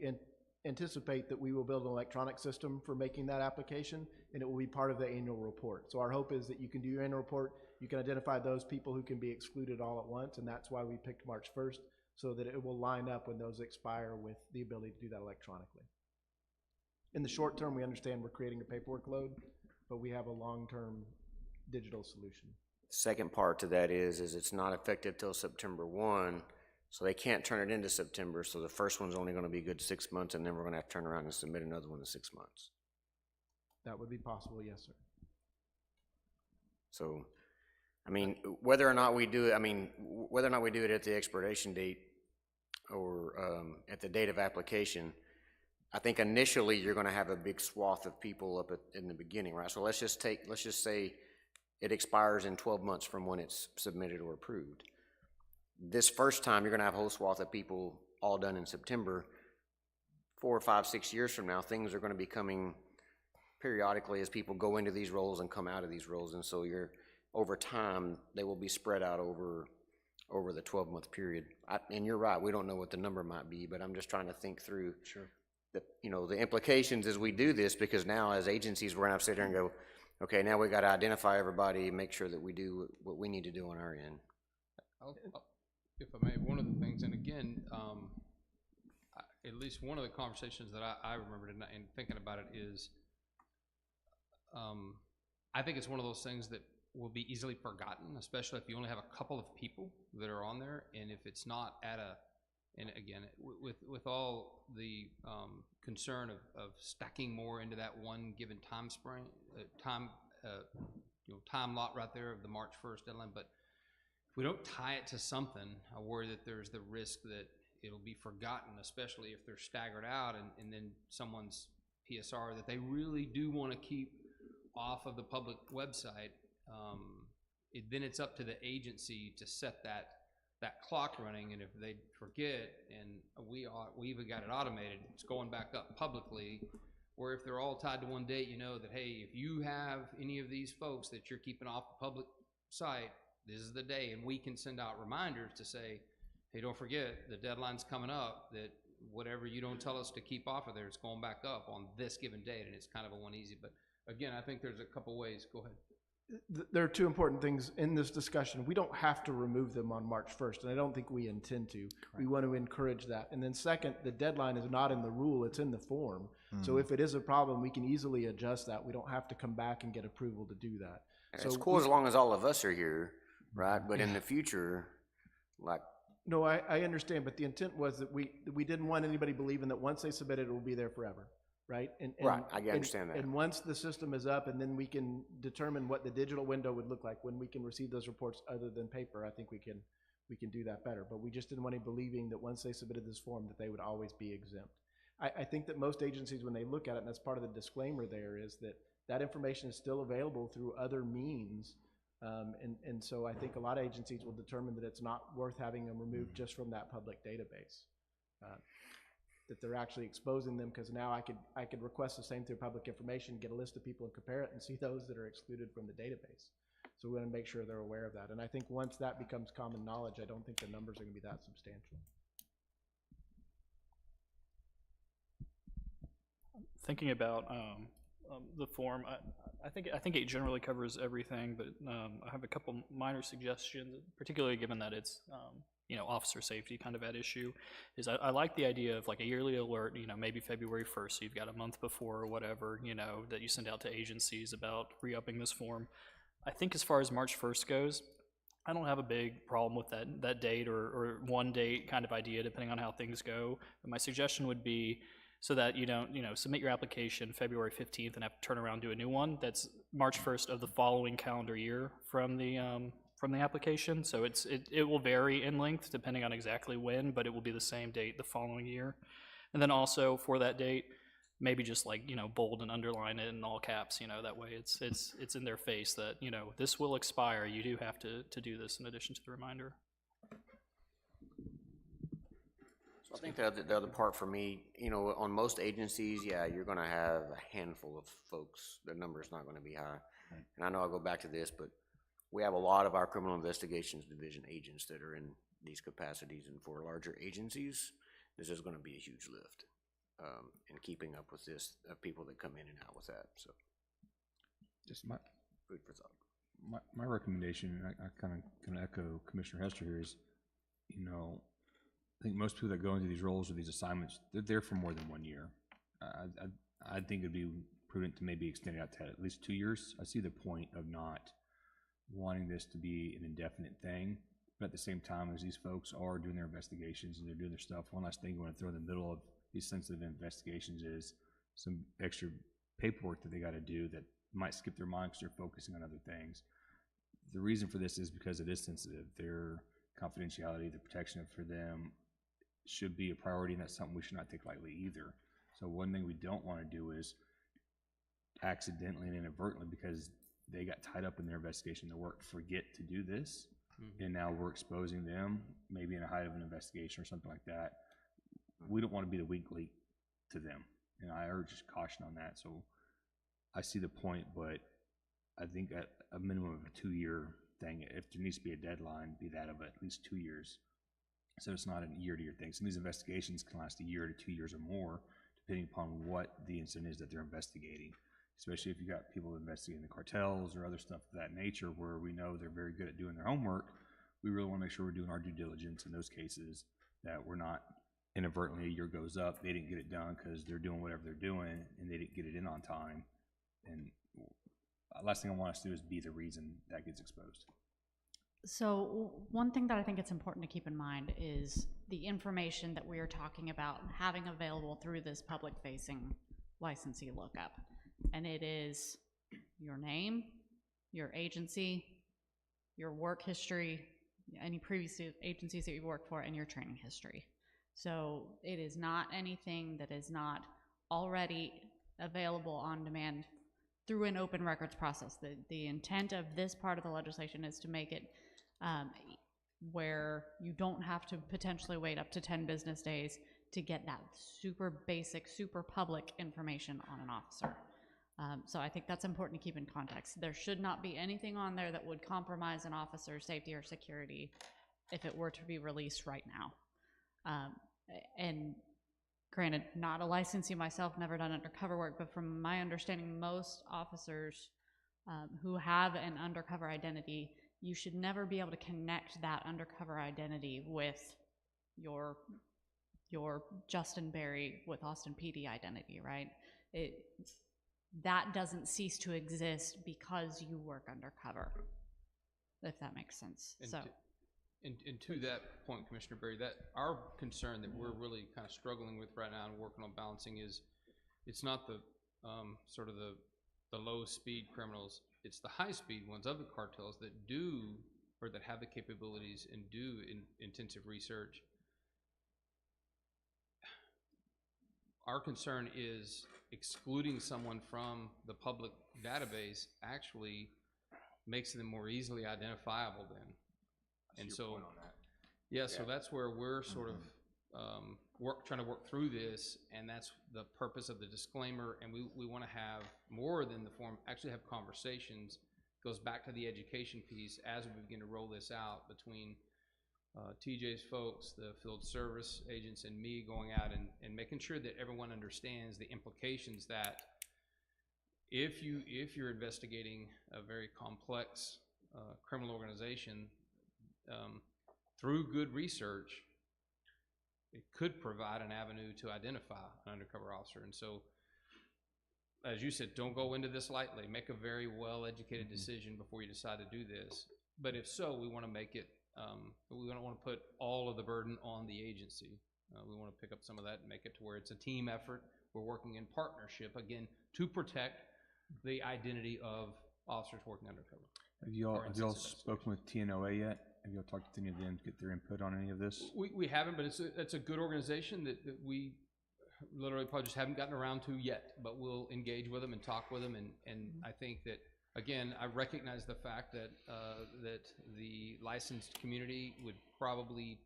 anticipate that we will build an electronic system for making that application, and it will be part of the annual report. So our hope is that you can do your annual report, you can identify those people who can be excluded all at once, and that's why we picked March 1st, so that it will line up when those expire with the ability to do that electronically. In the short term, we understand we're creating a paperwork load, but we have a long-term digital solution. Second part to that is it's not effective till September 1, so they can't turn it into September, so the first one's only going to be good 6 months, and then we're going to have to turn around and submit another one in 6 months. That would be possible, yes, sir. So, I mean, whether or not we do it at the expiration date or at the date of application, I think initially you're going to have a big swath of people up in the beginning, right? So let's just say it expires in 12 months from when it's submitted or approved. This first time, you're going to have a whole swath of people all done in September. 4 or 5, 6 years from now, things are going to be coming periodically as people go into these roles and come out of these roles. And so over time, they will be spread out over the 12-month period. And you're right, we don't know what the number might be, but I'm just trying to think through the implications as we do this, because now as agencies, we're going to have to sit there and go, okay, now we got to identify everybody and make sure that we do what we need to do on our end. If I may, one of the things, and again, at least one of the conversations that I remembered in thinking about it is, I think it's one of those things that will be easily forgotten, especially if you only have a couple of people that are on there, and if it's not and again, with all the concern of stacking more into that one given time lot right there of the March 1st deadline, but if we don't tie it to something, I worry that there's the risk that it'll be forgotten, especially if they're staggered out and then someone's PSR that they really do want to keep off of the public website. Then it's up to the agency to set that clock running, and if they forget, and we even got it automated, it's going back up publicly, where if they're all tied to one date, you know that, hey, if you have any of these folks that you're keeping off the public site, this is the day, and we can send out reminders to say, hey, don't forget, the deadline's coming up, that whatever you don't tell us to keep off of there, it's going back up on this given date, and it's kind of a one easy, but again, I think there's a couple ways. Go ahead. There are two important things in this discussion. We don't have to remove them on March 1st, and I don't think we intend to. Correct. We want to encourage that. And then second, the deadline is not in the rule, it's in the form. So if it is a problem, we can easily adjust that. We don't have to come back and get approval to do that. And so it's cool as long as all of us are here, right? But in the future, No, I understand, but the intent was that we didn't want anybody believing that once they submit it, it will be there forever. Right? Right, I understand that. And once the system is up, and then we can determine what the digital window would look like when we can receive those reports other than paper, I think we can do that better. But we just didn't want any believing that once they submitted this form that they would always be exempt. I think that most agencies, when they look at it, and that's part of the disclaimer there, is that information is still available through other means. And so I think a lot of agencies will determine that it's not worth having them removed just from that public database. That they're actually exposing them, because now I could request the same through public information, get a list of people and compare it and see those that are excluded from the database. So we want to make sure they're aware of that. And I think once that becomes common knowledge, I don't think the numbers are going to be that substantial. Thinking about the form, I think it generally covers everything, but I have a couple minor suggestions, particularly given that it's officer safety kind of at issue. Is I like the idea of like a yearly alert, maybe February 1st, so you've got a month before or whatever, that you send out to agencies about re-upping this form. I think as far as March 1st goes, I don't have a big problem with that date or one date kind of idea, depending on how things go. But my suggestion would be so that you don't, submit your application February 15th and have to turn around and do a new one. That's March 1st of the following calendar year from the application. So it will vary in length depending on exactly when, but it will be the same date the following year. And then also for that date, maybe just bold and underline it in all caps, that way it's in their face that, this will expire. You do have to do this in addition to the reminder. So I think the other part for me, on most agencies, yeah, you're gonna have a handful of folks. The number's not gonna be high. And I know I'll go back to this, but we have a lot of our criminal investigations division agents that are in these capacities, and for larger agencies, this is gonna be a huge lift. And keeping up with this, people that come in and out with that, so. Just food for thought. My recommendation, I kind of echo Commissioner Hester here, is, I think most people that go into these roles or these assignments, they're there for more than 1 year. I think it'd be prudent to maybe extend it out to at least 2 years. I see the point of not wanting this to be an indefinite thing, but at the same time, as these folks are doing their investigations and they're doing their stuff, one last thing I want to throw in the middle of these sensitive investigations is some extra paperwork that they got to do that might skip their mind because they're focusing on other things. The reason for this is because it is sensitive. Their confidentiality, the protection for them should be a priority, and that's something we should not take lightly either. So one thing we don't want to do is accidentally and inadvertently, because they got tied up in their investigation, their work, forget to do this, and now we're exposing them, maybe in the height of an investigation or something like that. We don't want to be the weak link to them, and I urge caution on that. So I see the point, but I think at a minimum of a 2-year thing, if there needs to be a deadline, be that of at least 2 years. So it's not a year-to-year thing. Some of these investigations can last 1 year to 2 years or more, depending upon what the incident is that they're investigating. Especially if you got people investigating the cartels or other stuff of that nature, where we know they're very good at doing their homework. We really want to make sure we're doing our due diligence in those cases, that we're not inadvertently, a year goes up, they didn't get it done because they're doing whatever they're doing and they didn't get it in on time. And last thing I want us to do is be the reason that gets exposed. So one thing that I think it's important to keep in mind is the information that we are talking about having available through this public-facing licensee lookup. And it is your name, your agency, your work history, any previous agencies that you've worked for, and your training history. So it is not anything that is not already available on demand through an open records process. The intent of this part of the legislation is to make it where you don't have to potentially wait up to 10 business days to get that super basic, super public information on an officer. So I think that's important to keep in context. There should not be anything on there that would compromise an officer's safety or security if it were to be released right now. And granted, not a licensee myself, never done undercover work, but from my understanding, most officers who have an undercover identity, you should never be able to connect that undercover identity with your Justin Berry with Austin PD identity, right? That doesn't cease to exist because you work undercover, if that makes sense. And to that point, Commissioner Berry, that our concern that we're really kind of struggling with right now and working on balancing is, it's not the sort of the low speed criminals, it's the high speed ones of the cartels that do, or that have the capabilities and do intensive research. Our concern is excluding someone from the public database actually makes them more easily identifiable then. And so, yeah, so that's where we're sort of trying to work through this, and that's the purpose of the disclaimer. And we want to have more than the form, actually have conversations. Goes back to the education piece as we begin to roll this out between TJ's folks, the field service agents, and me going out and making sure that everyone understands the implications that if you're investigating a very complex criminal organization, through good research, it could provide an avenue to identify an undercover officer. And so as you said, don't go into this lightly. Make a very well-educated decision before you decide to do this. But if so, we want to make it, we don't want to put all of the burden on the agency. We want to pick up some of that and make it to where it's a team effort. We're working in partnership, again, to protect the identity of officers working undercover. Have y'all spoken with TNOA yet? Have y'all talked to any of them to get their input on any of this? We haven't, but it's a good organization that we literally probably just haven't gotten around to yet, but we'll engage with them and talk with them, and I think that, again, I recognize the fact that that the licensed community would probably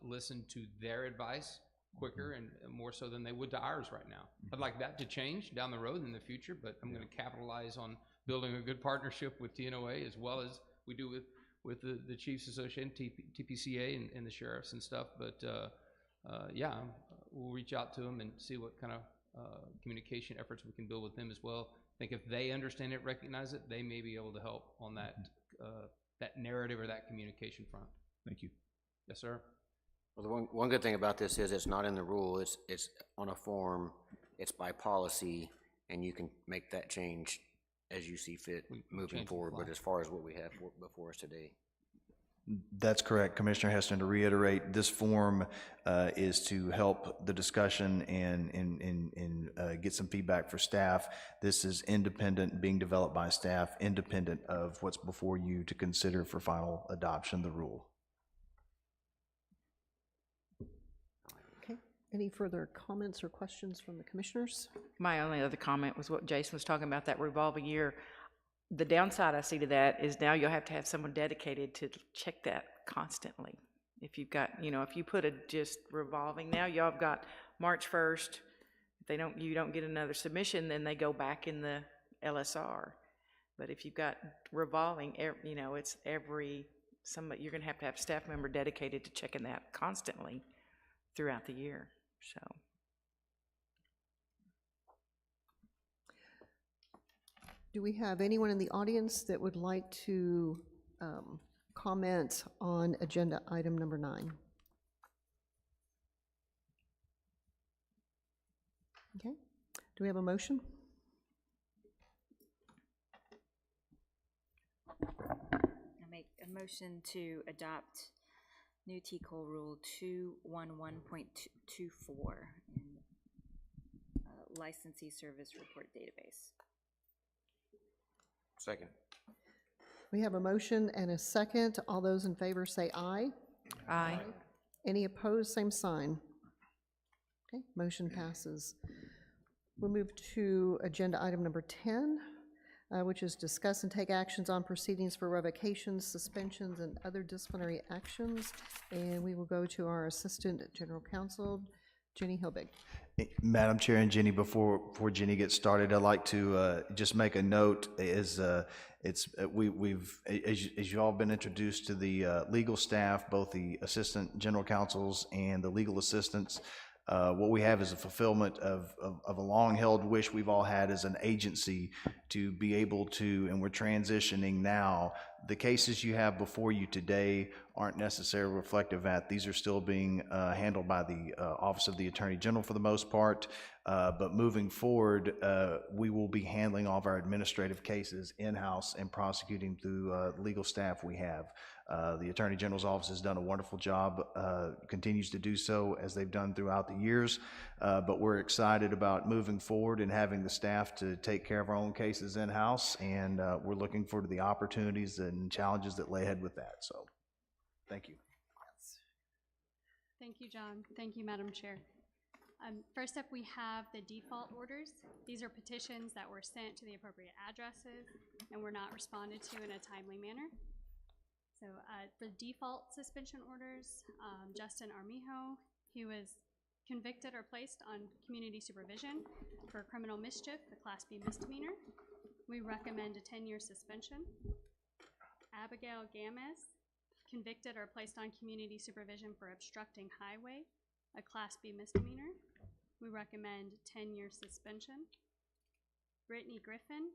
listen to their advice quicker and more so than they would to ours right now. I'd like that to change down the road in the future, but I'm going to capitalize on building a good partnership with TNOA as well as we do with the Chiefs Association, TPCA, and the sheriffs and stuff. But yeah, we'll reach out to them and see what kind of communication efforts we can build with them as well. I think if they understand it, recognize it, they may be able to help on that that narrative or that communication front. Thank you. Yes, sir. Well, the one good thing about this is it's not in the rule, it's on a form, it's by policy, and you can make that change as you see fit moving forward, but as far as what we have before us today. That's correct, Commissioner Heston. To reiterate, this form is to help the discussion and get some feedback for staff. This is independent, being developed by staff, independent of what's before you to consider for final adoption of the rule. Okay. Any further comments or questions from the commissioners? My only other comment was what Jason was talking about, that revolving year. The downside I see to that is now you'll have to have someone dedicated to check that constantly. If you've got, if you put a just revolving, now y'all have got March 1st, if you don't get another submission, then they go back in the LSR. But if you've got revolving, it's you're gonna have a staff member dedicated to checking that constantly throughout the year, so. Do we have anyone in the audience that would like to comment on agenda item number 9? Okay. Do we have a motion? I make a motion to adopt new TCOLE Rule 211.24 in Licensee Service Report Database. Second. We have a motion and a second. All those in favor say aye. Aye. Any opposed, same sign. Okay, motion passes. We'll move to agenda item number 10, which is discuss and take actions on proceedings for revocations, suspensions, and other disciplinary actions. And we will go to our Assistant General Counsel, Jenny Hilbig. Madam Chair and Jenny, before Jenny gets started, I'd like to just make a note. As you all been introduced to the legal staff, both the assistant general counsels and the legal assistants. What we have is a fulfillment of a long-held wish we've all had as an agency to be able to, and we're transitioning now. The cases you have before you today aren't necessarily reflective of that. These are still being handled by the Office of the Attorney General for the most part, but moving forward, we will be handling all of our administrative cases in-house and prosecuting through legal staff we have. The Attorney General's office has done a wonderful job, continues to do so as they've done throughout the years, but we're excited about moving forward and having the staff to take care of our own cases in-house, and we're looking forward to the opportunities and challenges that lay ahead with that. So, thank you. Thank you, John. Thank you, Madam Chair. First up, we have the default orders. These are petitions that were sent to the appropriate addresses and were not responded to in a timely manner. So for default suspension orders, Justin Armijo, he was convicted or placed on community supervision for criminal mischief, a Class B misdemeanor. We recommend a 10-year suspension. Abigail Gamis, convicted or placed on community supervision for obstructing highway, a Class B misdemeanor. We recommend 10-year suspension. Brittany Griffin,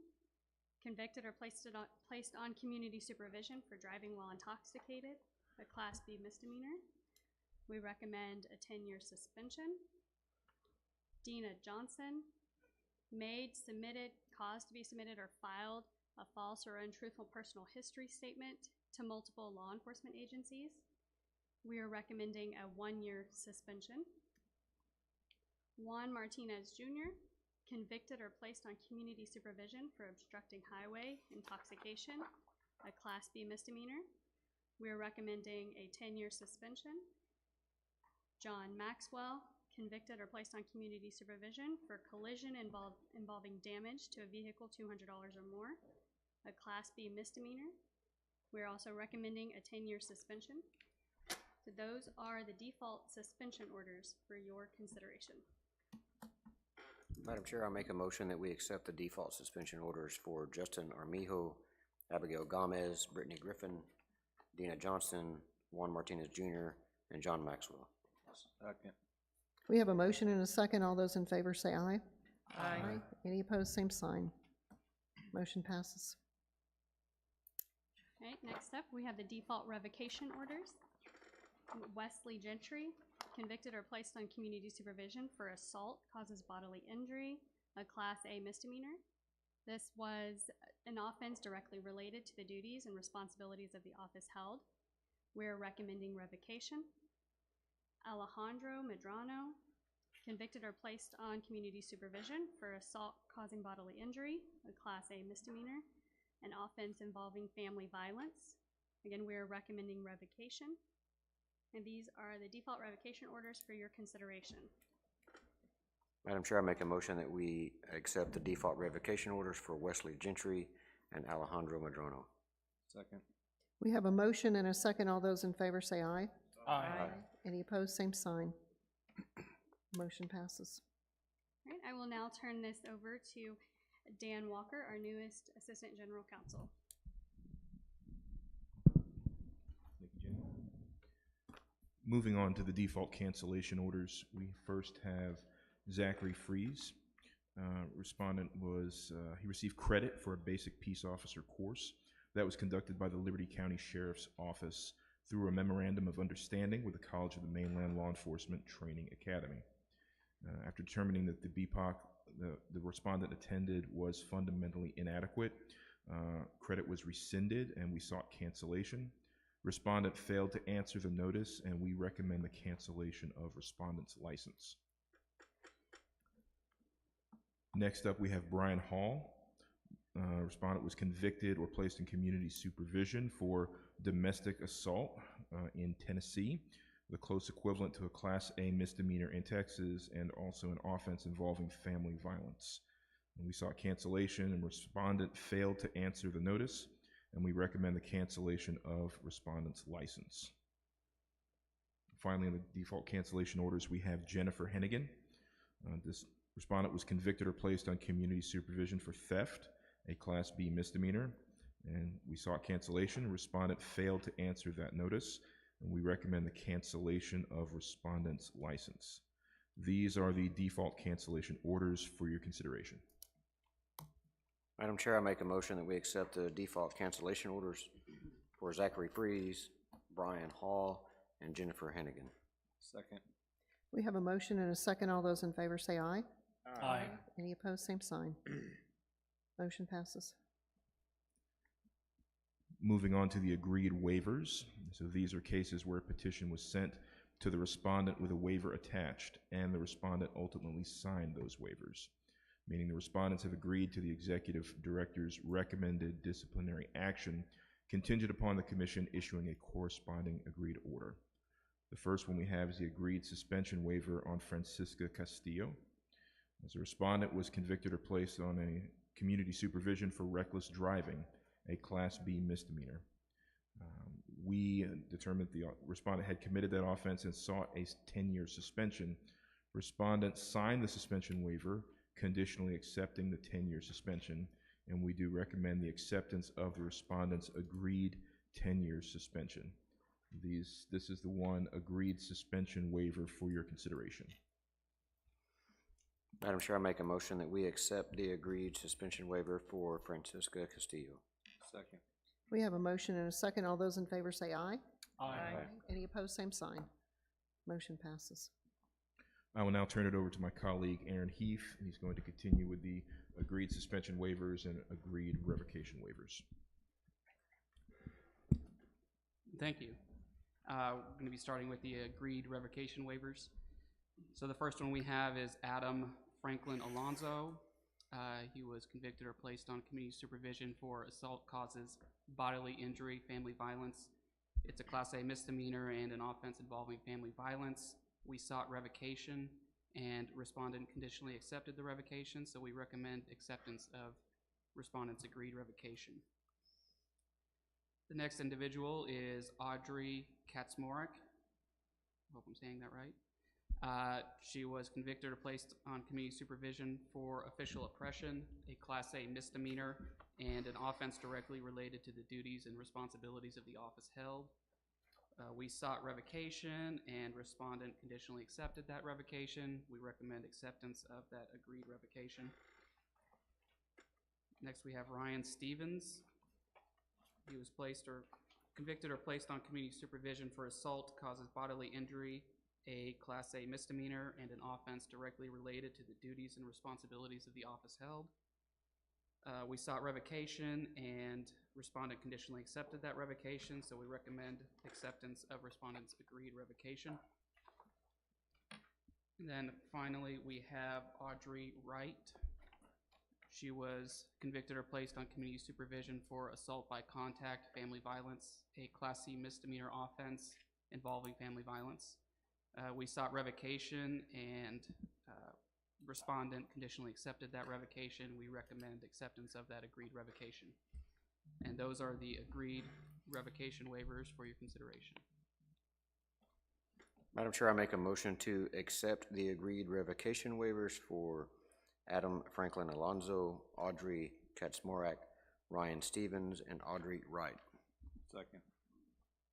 convicted or placed on community supervision for driving while intoxicated, a Class B misdemeanor. We recommend a 10-year suspension. Dina Johnson, made, submitted, caused to be submitted, or filed a false or untruthful personal history statement to multiple law enforcement agencies. We are recommending a 1-year suspension. Juan Martinez Jr., convicted or placed on community supervision for obstructing highway intoxication, a Class B misdemeanor. We are recommending a 10-year suspension. John Maxwell, convicted or placed on community supervision for collision involving damage to a vehicle $200 or more, a Class B misdemeanor. We're also recommending a 10-year suspension. So those are the default suspension orders for your consideration. Madam Chair, I make a motion that we accept the default suspension orders for Justin Armijo, Abigail Gomez, Brittany Griffin, Dina Johnston, Juan Martinez Jr., and John Maxwell. Second. We have a motion and a second. All those in favor say aye. Aye. Any opposed, same sign. Motion passes. All right, next up, we have the default revocation orders. Wesley Gentry, convicted or placed on community supervision for assault causes bodily injury, a Class A misdemeanor. This was an offense directly related to the duties and responsibilities of the office held. We're recommending revocation. Alejandro Medrano, convicted or placed on community supervision for assault causing bodily injury, a Class A misdemeanor, an offense involving family violence. Again, we're recommending revocation. And these are the default revocation orders for your consideration. Madam Chair, I make a motion that we accept the default revocation orders for Wesley Gentry and Alejandro Medrano. Second. We have a motion and a second. All those in favor say aye. Aye. Any opposed, same sign. Motion passes. All right, I will now turn this over to Dan Walker, our newest Assistant General Counsel. Moving on to the default cancellation orders, we first have Zachary Freeze. Respondent was, he received credit for a basic peace officer course that was conducted by the Liberty County Sheriff's Office through a memorandum of understanding with the College of the Mainland Law Enforcement Training Academy. After determining that the BPOC the respondent attended was fundamentally inadequate, credit was rescinded and we sought cancellation. Respondent failed to answer the notice, and we recommend the cancellation of respondent's license. Next up, we have Brian Hall. Respondent was convicted or placed in community supervision for domestic assault in Tennessee, the close equivalent to a Class A misdemeanor in Texas, and also an offense involving family violence. And we sought cancellation, and respondent failed to answer the notice, and we recommend the cancellation of respondent's license. Finally, in the default cancellation orders, we have Jennifer Hennigan. This respondent was convicted or placed on community supervision for theft, a Class B misdemeanor, and we sought cancellation. Respondent failed to answer that notice, and we recommend the cancellation of respondent's license. These are the default cancellation orders for your consideration. Madam Chair, I make a motion that we accept the default cancellation orders for Zachary Freeze, Brian Hall, and Jennifer Hennigan. Second. We have a motion and a second. All those in favor say aye. Aye. Any opposed, same sign. Motion passes. Moving on to the agreed waivers. So these are cases where a petition was sent to the respondent with a waiver attached, and the respondent ultimately signed those waivers, meaning the respondents have agreed to the executive director's recommended disciplinary action contingent upon the commission issuing a corresponding agreed order. The first one we have is the agreed suspension waiver on Francisca Castillo. As a respondent was convicted or placed on a community supervision for reckless driving, a Class B misdemeanor. We determined the respondent had committed that offense and sought a 10-year suspension. Respondent signed the suspension waiver, conditionally accepting the 10-year suspension, and we do recommend the acceptance of the respondent's agreed 10-year suspension. This is the one agreed suspension waiver for your consideration. Madam Chair, I make a motion that we accept the agreed suspension waiver for Francisca Castillo. Second. We have a motion and a second. All those in favor say aye. Aye. Any opposed, same sign. Motion passes. I will now turn it over to my colleague, Aaron Heath, and he's going to continue with the agreed suspension waivers and agreed revocation waivers. Thank you. We're going to be starting with the agreed revocation waivers. So the first one we have is Adam Franklin Alonzo. He was convicted or placed on community supervision for assault causes bodily injury, family violence. It's a Class A misdemeanor and an offense involving family violence. We sought revocation, and respondent conditionally accepted the revocation, so we recommend acceptance of respondent's agreed revocation. The next individual is Audrey Kaczmarek. I hope I'm saying that right. She was convicted or placed on community supervision for official oppression, a Class A misdemeanor, and an offense directly related to the duties and responsibilities of the office held. We sought revocation, and respondent conditionally accepted that revocation. We recommend acceptance of that agreed revocation. Next, we have Ryan Stevens. He was convicted or placed on community supervision for assault causes bodily injury, a Class A misdemeanor, and an offense directly related to the duties and responsibilities of the office held. We sought revocation, and respondent conditionally accepted that revocation, so we recommend acceptance of respondent's agreed revocation. And then finally, we have Audrey Wright. She was convicted or placed on community supervision for assault by contact, family violence, a Class C misdemeanor offense involving family violence. We sought revocation, and respondent conditionally accepted that revocation. We recommend acceptance of that agreed revocation. And those are the agreed revocation waivers for your consideration. Madam Chair, I make a motion to accept the agreed revocation waivers for Adam Franklin Alonzo, Audrey Kaczmarek, Ryan Stevens, and Audrey Wright. Second.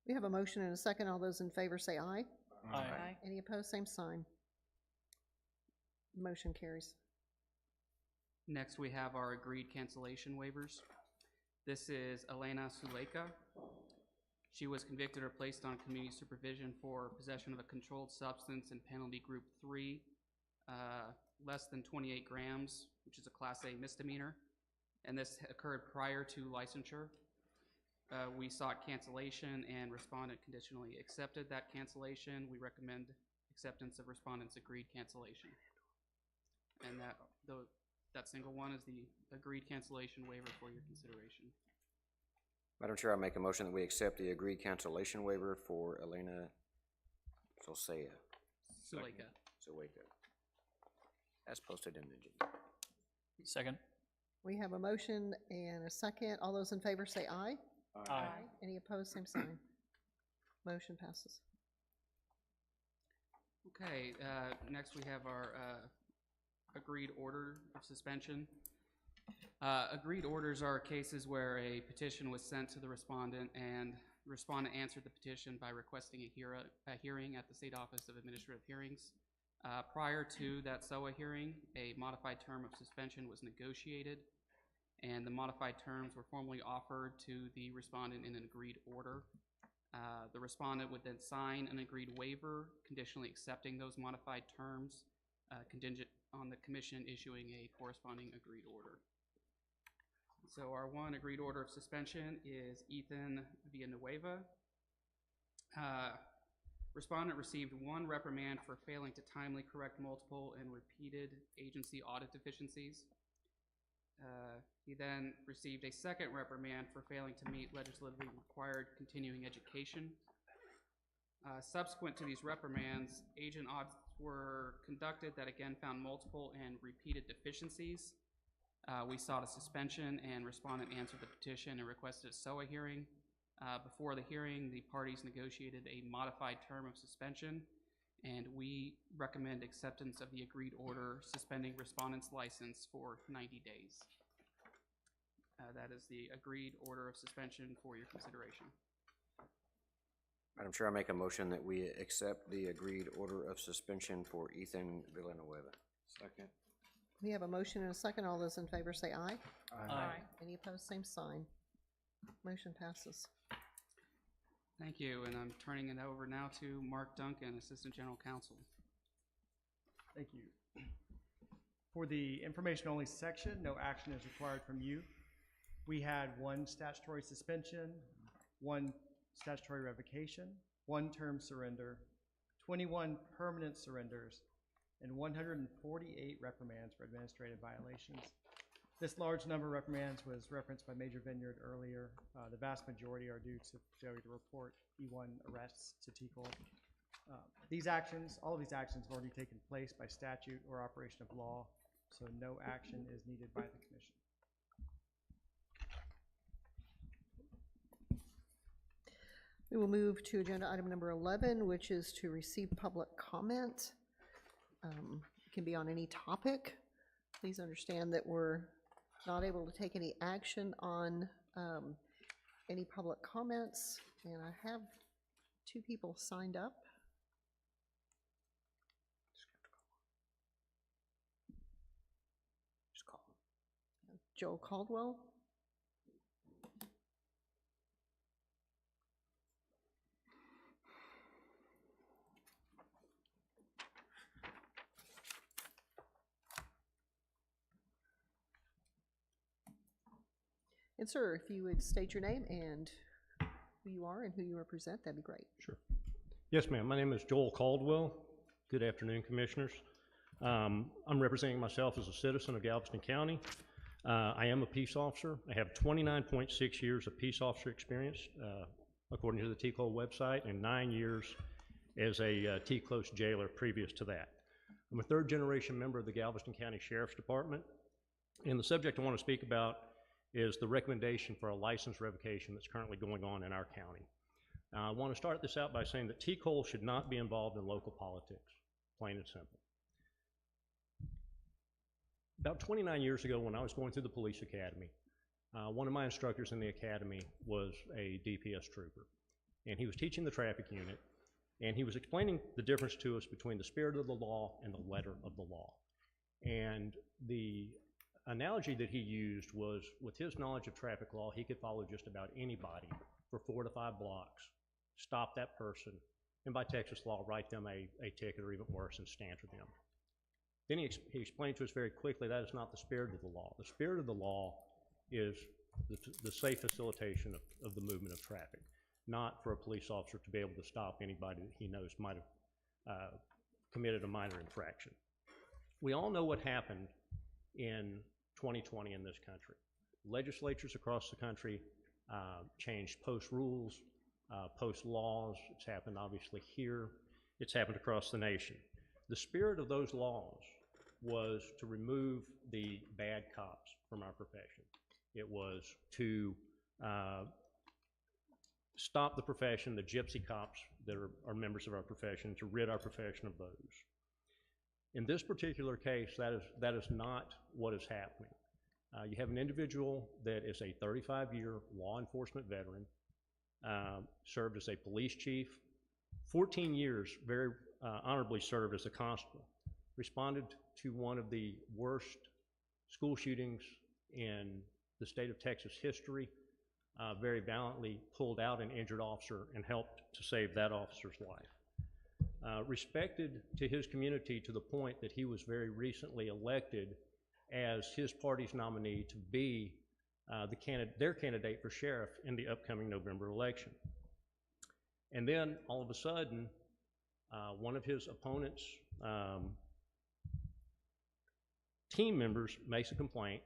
We have a motion and a second. All those in favor say aye. Aye. Any opposed, same sign. Motion carries. Next, we have our agreed cancellation waivers. This is Elena Suleka. She was convicted or placed on community supervision for possession of a controlled substance in penalty group 3, less than 28 grams, which is a Class A misdemeanor, and this occurred prior to licensure. We sought cancellation, and respondent conditionally accepted that cancellation. We recommend acceptance of respondent's agreed cancellation. And that single one is the agreed cancellation waiver for your consideration. Madam Chair, I make a motion that we accept the agreed cancellation waiver for Elena Suleka, as posted in the agenda. Second. We have a motion and a second. All those in favor say aye. Aye. Any opposed, same sign. Motion passes. Okay, next we have our agreed order of suspension. Agreed orders are cases where a petition was sent to the respondent, and the respondent answered the petition by requesting a hearing at the State Office of Administrative Hearings. Prior to that SOA hearing, a modified term of suspension was negotiated, and the modified terms were formally offered to the respondent in an agreed order. The respondent would then sign an agreed waiver, conditionally accepting those modified terms, contingent on the commission issuing a corresponding agreed order. So our one agreed order of suspension is Ethan Villanueva. Respondent received one reprimand for failing to timely correct multiple and repeated agency audit deficiencies. He then received a second reprimand for failing to meet legislatively required continuing education. Subsequent to these reprimands, agent audits were conducted that again found multiple and repeated deficiencies. We sought a suspension, and respondent answered the petition and requested a SOA hearing. Before the hearing, the parties negotiated a modified term of suspension, and we recommend acceptance of the agreed order suspending respondent's license for 90 days. That is the agreed order of suspension for your consideration. Madam Chair, I make a motion that we accept the agreed order of suspension for Ethan Villanueva. Second. We have a motion and a second. All those in favor say aye. Aye. Any opposed, same sign. Motion passes. Thank you, and I'm turning it over now to Mark Duncan, Assistant General Counsel. Thank you. For the information-only section, no action is required from you. We had 1 statutory suspension, 1 statutory revocation, 1 term surrender, 21 permanent surrenders, and 148 reprimands for administrative violations. This large number of reprimands was referenced by Major Vineyard earlier. The vast majority are due to failure to report E1 arrests to TCOLE. All of these actions have already taken place by statute or operation of law, so no action is needed by the commission. We will move to agenda item number 11, which is to receive public comment. It can be on any topic. Please understand that we're not able to take any action on any public comments, and I have 2 people signed up. Just call. Joe Caldwell. And sir, if you would state your name and who you are and who you represent, that'd be great. Sure. Yes, ma'am. My name is Joel Caldwell. Good afternoon, Commissioners. I'm representing myself as a citizen of Galveston County. I am a peace officer. I have 29.6 years of peace officer experience, according to the TCOLE website, and 9 years as a T-close jailer previous to that. I'm a 3rd-generation member of the Galveston County Sheriff's Department, and the subject I want to speak about is the recommendation for a license revocation that's currently going on in our county. I want to start this out by saying that TCOLE should not be involved in local politics, plain and simple. About 29 years ago, when I was going through the police academy, one of my instructors in the academy was a DPS trooper, and he was teaching the traffic unit, and he was explaining the difference to us between the spirit of the law and the letter of the law. And the analogy that he used was, with his knowledge of traffic law, he could follow just about anybody for 4 to 5 blocks, stop that person, and by Texas law, write them a ticket or even worse and stancher them. Then he explained to us very quickly that is not the spirit of the law. The spirit of the law is the safe facilitation of the movement of traffic, not for a police officer to be able to stop anybody that he knows might have committed a minor infraction. We all know what happened in 2020 in this country. Legislatures across the country changed post rules, post laws. It's happened obviously here. It's happened across the nation. The spirit of those laws was to remove the bad cops from our profession. It was to stop the profession, the gypsy cops that are members of our profession, to rid our profession of those. In this particular case, that is not what is happening. You have an individual that is a 35-year law enforcement veteran, served as a police chief, 14 years very honorably served as a constable, responded to one of the worst school shootings in the state of Texas history, very valiantly pulled out an injured officer and helped to save that officer's life. Respected to his community to the point that he was very recently elected as his party's nominee to be their candidate for sheriff in the upcoming November election. And then all of a sudden, one of his opponent's team members makes a complaint,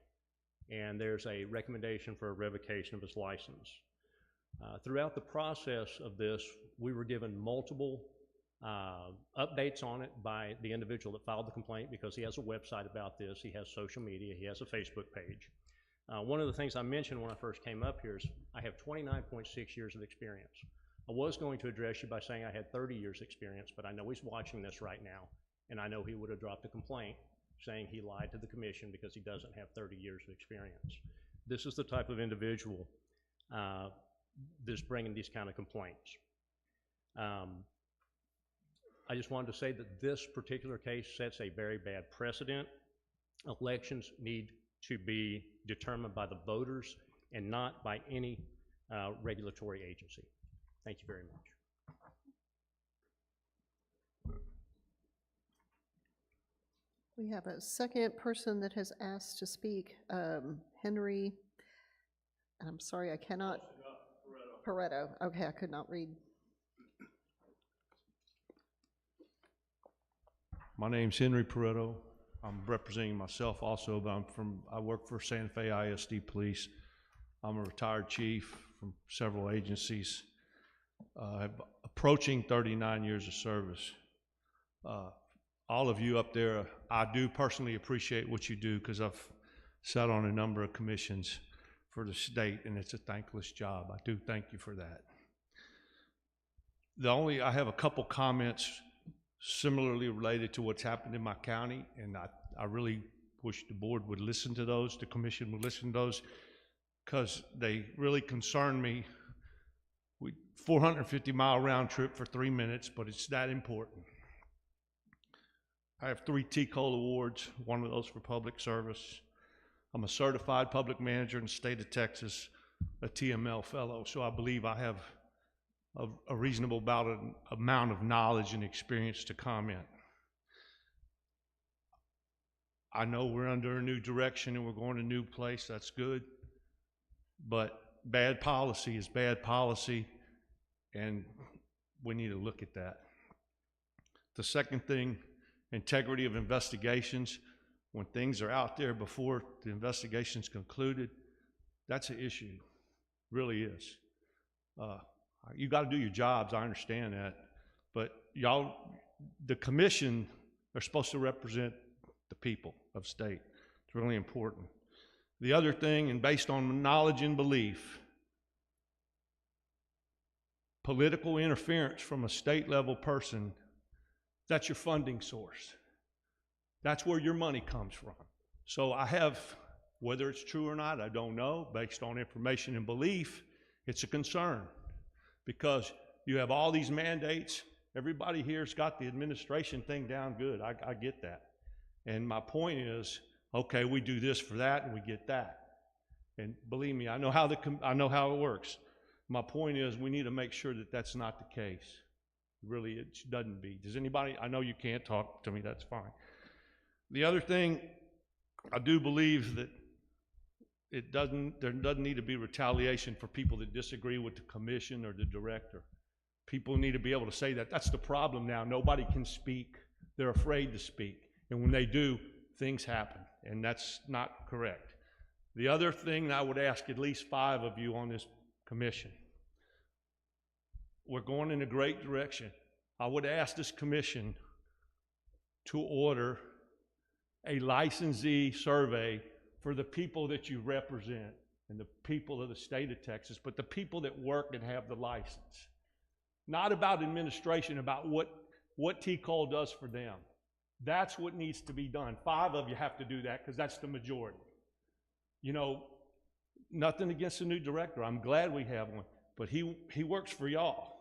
and there's a recommendation for a revocation of his license. Throughout the process of this, we were given multiple updates on it by the individual that filed the complaint, because he has a website about this, he has social media, he has a Facebook page. One of the things I mentioned when I first came up here is I have 29.6 years of experience. I was going to address you by saying I had 30 years experience, but I know he's watching this right now, and I know he would have dropped a complaint saying he lied to the commission because he doesn't have 30 years of experience. This is the type of individual that's bringing these kind of complaints. I just wanted to say that this particular case sets a very bad precedent. Elections need to be determined by the voters and not by any regulatory agency. Thank you very much. We have a second person that has asked to speak, Henry, and I'm sorry, I cannot. Pareto. Okay, I could not read. My name's Henry Pareto. I'm representing myself also, but I work for Santa Fe ISD Police. I'm a retired chief from several agencies. Approaching 39 years of service. All of you up there, I do personally appreciate what you do because I've sat on a number of commissions for the state, and it's a thankless job. I do thank you for that. I have a couple comments similarly related to what's happened in my county, and I really wish the board would listen to those, the commission would listen to those, because they really concern me. 450-mile round trip for 3 minutes, but it's that important. I have 3 TCOLE awards, one of those for public service. I'm a certified public manager in the state of Texas, a TML fellow, so I believe I have a reasonable amount of knowledge and experience to comment. I know we're under a new direction and we're going a new place, that's good, but bad policy is bad policy, and we need to look at that. The second thing, integrity of investigations. When things are out there before the investigation's concluded, that's an issue, really is. You got to do your jobs, I understand that, but y'all, the commission are supposed to represent the people of state. It's really important. The other thing, and based on knowledge and belief, political interference from a state level person, that's your funding source. That's where your money comes from. So I have, whether it's true or not, I don't know, based on information and belief, it's a concern because you have all these mandates. Everybody here's got the administration thing down good. I get that. And my point is, okay, we do this for that and we get that. And believe me, I know how it works. My point is we need to make sure that that's not the case. Really, it doesn't be. Does anybody, I know you can't talk to me, that's fine. The other thing, I do believe that there doesn't need to be retaliation for people that disagree with the commission or the director. People need to be able to say that. That's the problem now. Nobody can speak. They're afraid to speak. And when they do, things happen. And that's not correct. The other thing I would ask at least 5 of you on this commission, we're going in a great direction. I would ask this commission to order a licensee survey for the people that you represent and the people of the state of Texas, but the people that work and have the license. Not about administration, about what TCOLE does for them. That's what needs to be done. 5 of you have to do that because that's the majority. You know, nothing against the new director. I'm glad we have one, but he works for y'all.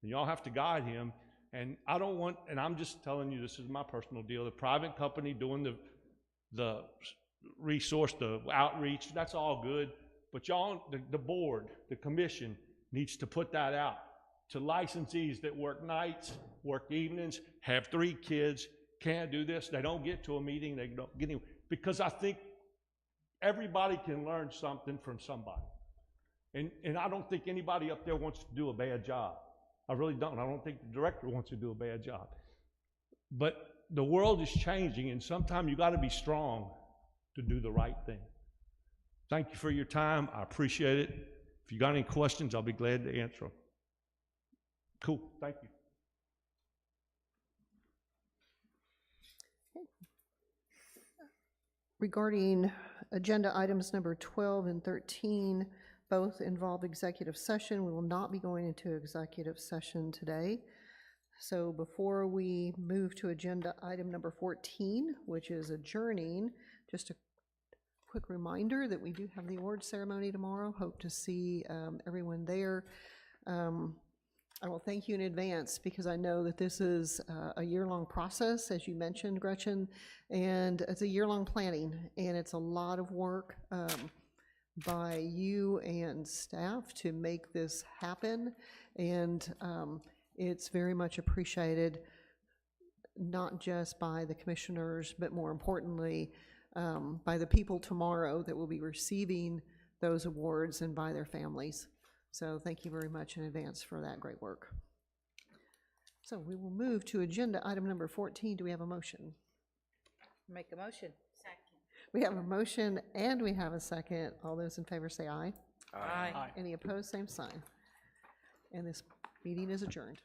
And y'all have to guide him. And I don't want, and I'm just telling you, this is my personal deal, the private company doing the resource, the outreach, that's all good. But y'all, the board, the commission needs to put that out to licensees that work nights, work evenings, have 3 kids, can't do this, they don't get to a meeting, they don't get anywhere. Because I think everybody can learn something from somebody. And I don't think anybody up there wants to do a bad job. I really don't. I don't think the director wants to do a bad job. But the world is changing, and sometimes you got to be strong to do the right thing. Thank you for your time. I appreciate it. If you got any questions, I'll be glad to answer them. Cool. Thank you. Regarding agenda items number 12 and 13, both involve executive session. We will not be going into executive session today. So before we move to agenda item number 14, which is adjourning, just a quick reminder that we do have the award ceremony tomorrow. Hope to see everyone there. I will thank you in advance because I know that this is a year-long process, as you mentioned, Gretchen, and it's a year-long planning, and it's a lot of work by you and staff to make this happen, and it's very much appreciated. not just by the commissioners, but more importantly, by the people tomorrow that will be receiving those awards and by their families. So thank you very much in advance for that great work. So we will move to agenda item number 14. Do we have a motion? Make a motion. We have a motion and we have a second. All those in favor say aye. Aye. Any opposed, same sign. And this meeting is adjourned.